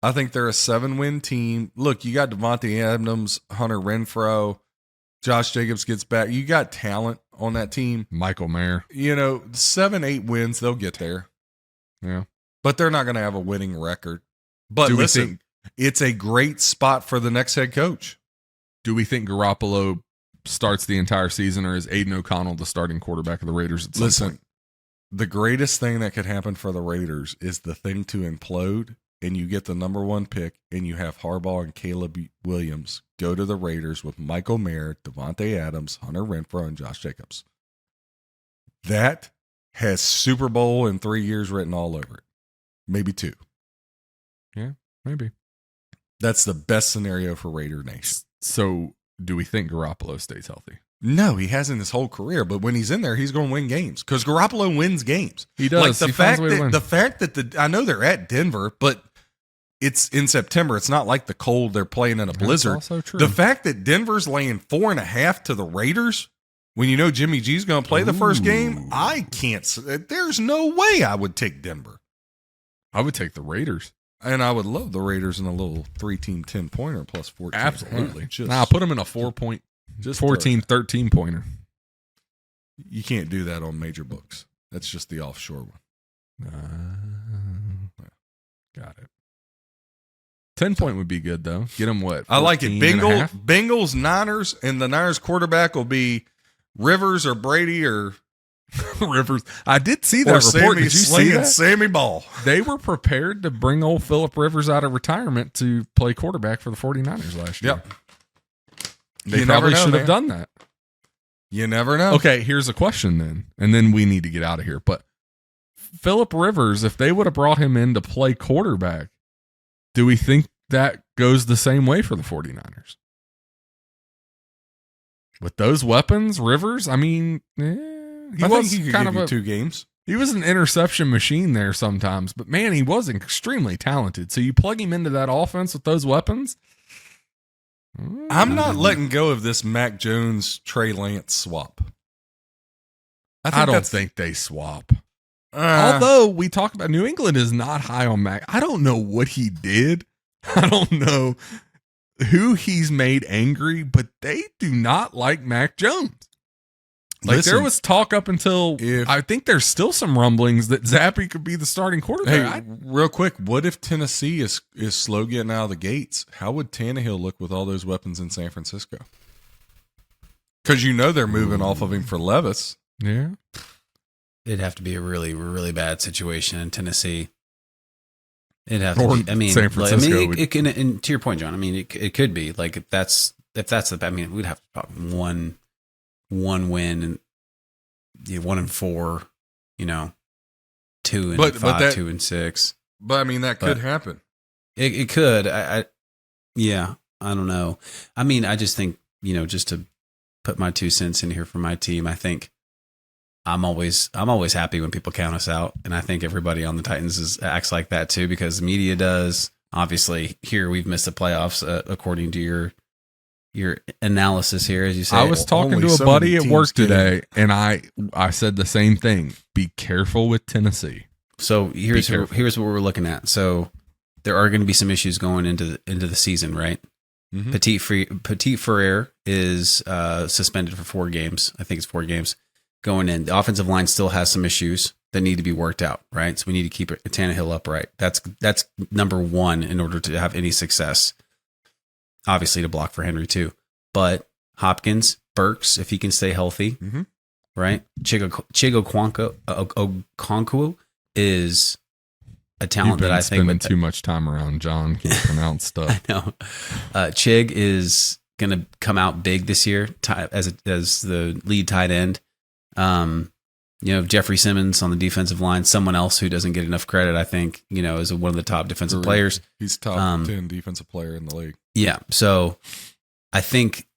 I think they're a 7-win team. Look, you got Devontae Adams, Hunter Renfrow, Josh Jacobs gets back. You got talent on that team. Michael Mayer. 7-8 wins, they'll get there. Yeah. But they're not going to have a winning record. But listen, it's a great spot for the next head coach. Do we think Garoppolo starts the entire season, or is Aiden O'Connell the starting quarterback of the Raiders at some point? The greatest thing that could happen for the Raiders is the thing to implode, and you get the number 1 pick, and you have Harbaugh and Caleb Williams go to the Raiders with Michael Mayer, Devontae Adams, Hunter Renfrow, and Josh Jacobs. That has Super Bowl in 3 years written all over it. Maybe 2. Yeah, maybe. That's the best scenario for Raider Nation. So, do we think Garoppolo stays healthy? No, he hasn't his whole career, but when he's in there, he's going to win games because Garoppolo wins games. He does. Like He finds a way to win. the fact that I know they're at Denver, but it's in September. It's not like the cold. They're playing in a blizzard. That's also true. The fact that Denver's laying 4.5 to the Raiders when you know Jimmy G's going to play the first game, I can't. There's no way I would take Denver. I would take the Raiders. And I would love the Raiders in a little 3-team 10-pointer plus 14. Absolutely. Just, I'll put them in a 4-point, just 14, 13-pointer. You can't do that on major books. That's just the offshore one. Got it. 10-point would be good, though. Get them what? I like it. 14.5? Bengals, Niners, and the Niners quarterback will be Rivers or Brady or Rivers. I did see that report. Did you see that? Sammy Ball. They were prepared to bring old Phillip Rivers out of retirement to play quarterback for the 49ers last year. Yep. They probably should have done that. You never know. Okay, here's a question then, and then we need to get out of here. But Phillip Rivers, if they would have brought him in to play quarterback, do we think that goes the same way for the 49ers? With those weapons, Rivers, I mean, I think he could give you 2 games. He was an interception machine there sometimes, but man, he was extremely talented. So you plug him into that offense with those weapons. I'm not letting go of this Mac Jones Trey Lance swap. I don't think they swap. Although we talk about New England is not high on Mac. I don't know what he did. I don't know who he's made angry, but they do not like Mac Jones. Like, there was talk up until I think there's still some rumblings that Zappy could be the starting quarterback. Hey, real quick, what if Tennessee is slow getting out of the gates? How would Tannehill look with all those weapons in San Francisco? Because they're moving off of him for Levis. Yeah. It'd have to be a really, really bad situation in Tennessee. It'd have Or to be, I mean, San Francisco it can, and to your point, John, I mean, it could be like, if that's I mean, we'd have to talk one win and 1-4, 2-5, 2-6. But I mean, that could happen. It could. I don't know. I mean, I just think, just to put my 2 cents in here for my team, I think I'm always happy when people count us out, and I think everybody on the Titans acts like that too, because the media does. Obviously, here we've missed the playoffs according to your analysis here, as you say. I was talking to a buddy at work today, and I said the same thing. Be careful with Tennessee. So here's what we're looking at. So there are going to be some issues going into the season, right? Mm-hmm. Petit Ferrer is suspended for 4 games. I think it's 4 games going in. The offensive line still has some issues that need to be worked out, right? So we need to keep Tannehill upright. That's number 1 in order to have any success. obviously to block for Henry too. But Hopkins, Burks, if he can stay healthy, right? Chigo Okonkwo is a talent that I think spending too much time around John. Can't pronounce stuff. I know. Chig is going to come out big this year as the lead tight end. Jeffrey Simmons on the defensive line, someone else who doesn't get enough credit, I think, is one of the top defensive players. He's top 10 defensive player in the league. Yeah. So I think,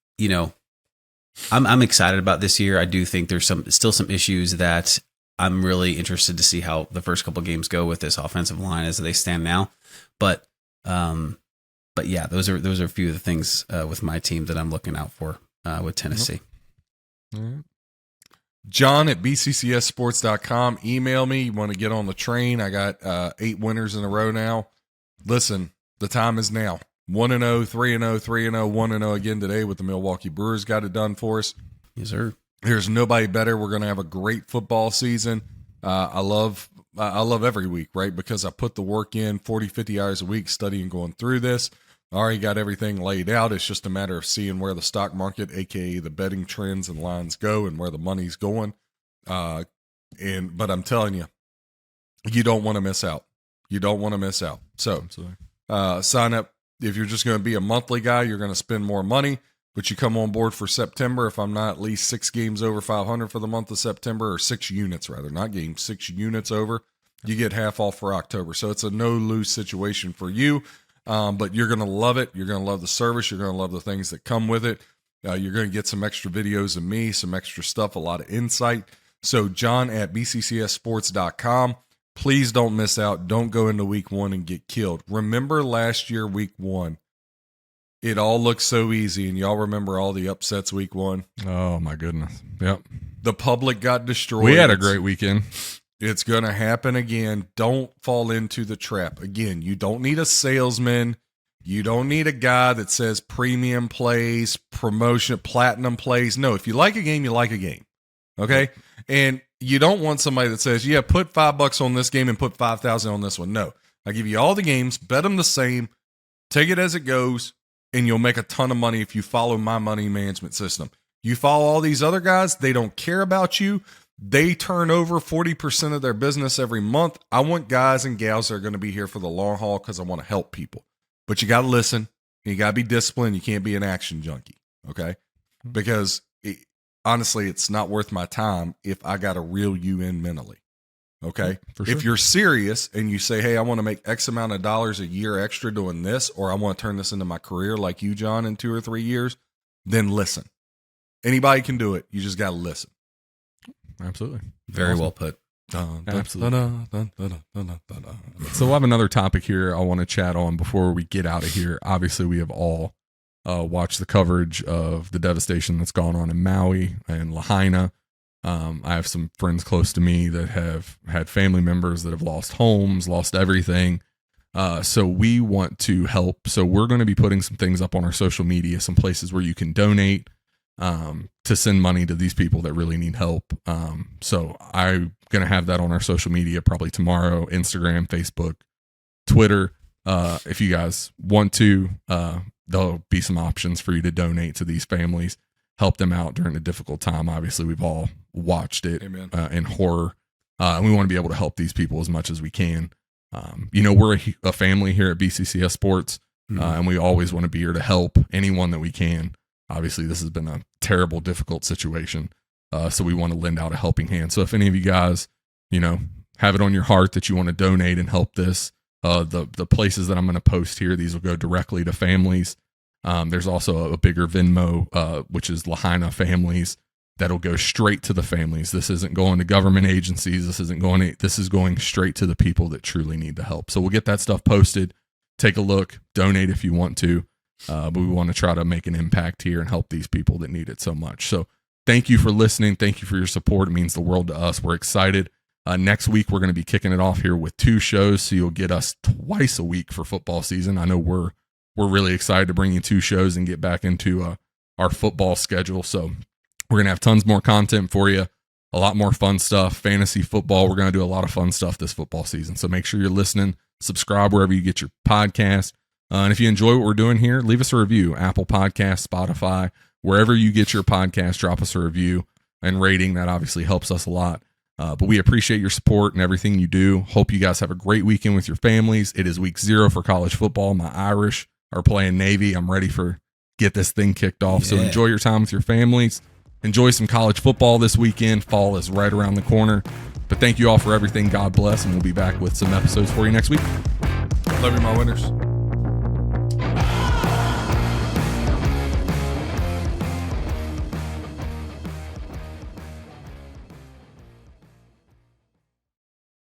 I'm excited about this year. I do think there's still some issues that I'm really interested to see how the first couple games go with this offensive line as they stand now. But yeah, those are a few of the things with my team that I'm looking out for with Tennessee. John at bccsports.com. Email me. You want to get on the train? I got 8 winners in a row now. Listen, the time is now. 1-0, 3-0, 3-0, 1-0 again today with the Milwaukee Brewers. Got it done for us. Yes, sir. There's nobody better. We're going to have a great football season. I love every week, right? Because I put the work in 40, 50 hours a week studying, going through this. I already got everything laid out. It's just a matter of seeing where the stock market, aka the betting trends and lines, go and where the money's going. But I'm telling you, you don't want to miss out. You don't want to miss out. So sign up. If you're just going to be a monthly guy, you're going to spend more money. But you come on board for September. If I'm not at least 6 games over 500 for the month of September, or 6 units rather, not games, 6 units over, you get half off for October. So it's a no-lose situation for you. But you're going to love it. You're going to love the service. You're going to love the things that come with it. You're going to get some extra videos of me, some extra stuff, a lot of insight. So John at bccsports.com. Please don't miss out. Don't go into week 1 and get killed. Remember last year, week 1, it all looked so easy, and y'all remember all the upsets week 1? Oh, my goodness. Yep. The public got destroyed. We had a great weekend. It's going to happen again. Don't fall into the trap. Again, you don't need a salesman. You don't need a guy that says premium plays, promotion, platinum plays. No, if you like a game, you like a game. Okay? And you don't want somebody that says, yeah, put $5 on this game and put 5,000 on this one. No. I give you all the games, bet them the same, take it as it goes, and you'll make a ton of money if you follow my money management system. You follow all these other guys, they don't care about you. They turn over 40% of their business every month. I want guys and gals that are going to be here for the long haul because I want to help people. But you got to listen. You got to be disciplined. You can't be an action junkie, okay? Because honestly, it's not worth my time if I got to reel you in mentally, okay? For sure. If you're serious and you say, hey, I want to make X amount of dollars a year extra doing this, or I want to turn this into my career like you, John, in 2 or 3 years, then listen. Anybody can do it. You just got to listen. Absolutely. Very well put. Absolutely. So we'll have another topic here I want to chat on before we get out of here. Obviously, we have all watched the coverage of the devastation that's gone on in Maui and Lahaina. I have some friends close to me that have had family members that have lost homes, lost everything. So we want to help. So we're going to be putting some things up on our social media, some places where you can donate to send money to these people that really need help. So I'm going to have that on our social media probably tomorrow, Instagram, Facebook, Twitter. If you guys want to, there'll be some options for you to donate to these families, help them out during a difficult time. Obviously, we've all watched it in horror. And we want to be able to help these people as much as we can. We're a family here at BCCS Sports, and we always want to be here to help anyone that we can. Obviously, this has been a terrible, difficult situation. So we want to lend out a helping hand. So if any of you guys, have it on your heart that you want to donate and help this, the places that I'm going to post here, these will go directly to families. There's also a bigger Venmo, which is Lahaina families, that'll go straight to the families. This isn't going to government agencies. This is going straight to the people that truly need the help. So we'll get that stuff posted. Take a look, donate if you want to. But we want to try to make an impact here and help these people that need it so much. So thank you for listening. Thank you for your support. It means the world to us. We're excited. Next week, we're going to be kicking it off here with 2 shows. So you'll get us twice a week for football season. I know we're really excited to bring you 2 shows and get back into our football schedule. So we're going to have tons more content for you, a lot more fun stuff, fantasy football. We're going to do a lot of fun stuff this football season. So make sure you're listening, subscribe wherever you get your podcast. And if you enjoy what we're doing here, leave us a review. Apple Podcasts, Spotify, wherever you get your podcast, drop us a review and rating. That obviously helps us a lot. But we appreciate your support and everything you do. Hope you guys have a great weekend with your families. It is week 0 for college football. My Irish are playing Navy. I'm ready for get this thing kicked off. So enjoy your time with your families. Enjoy some college football this weekend. Fall is right around the corner. But thank you all for everything. God bless. And we'll be back with some episodes for you next week. Love you, my winners.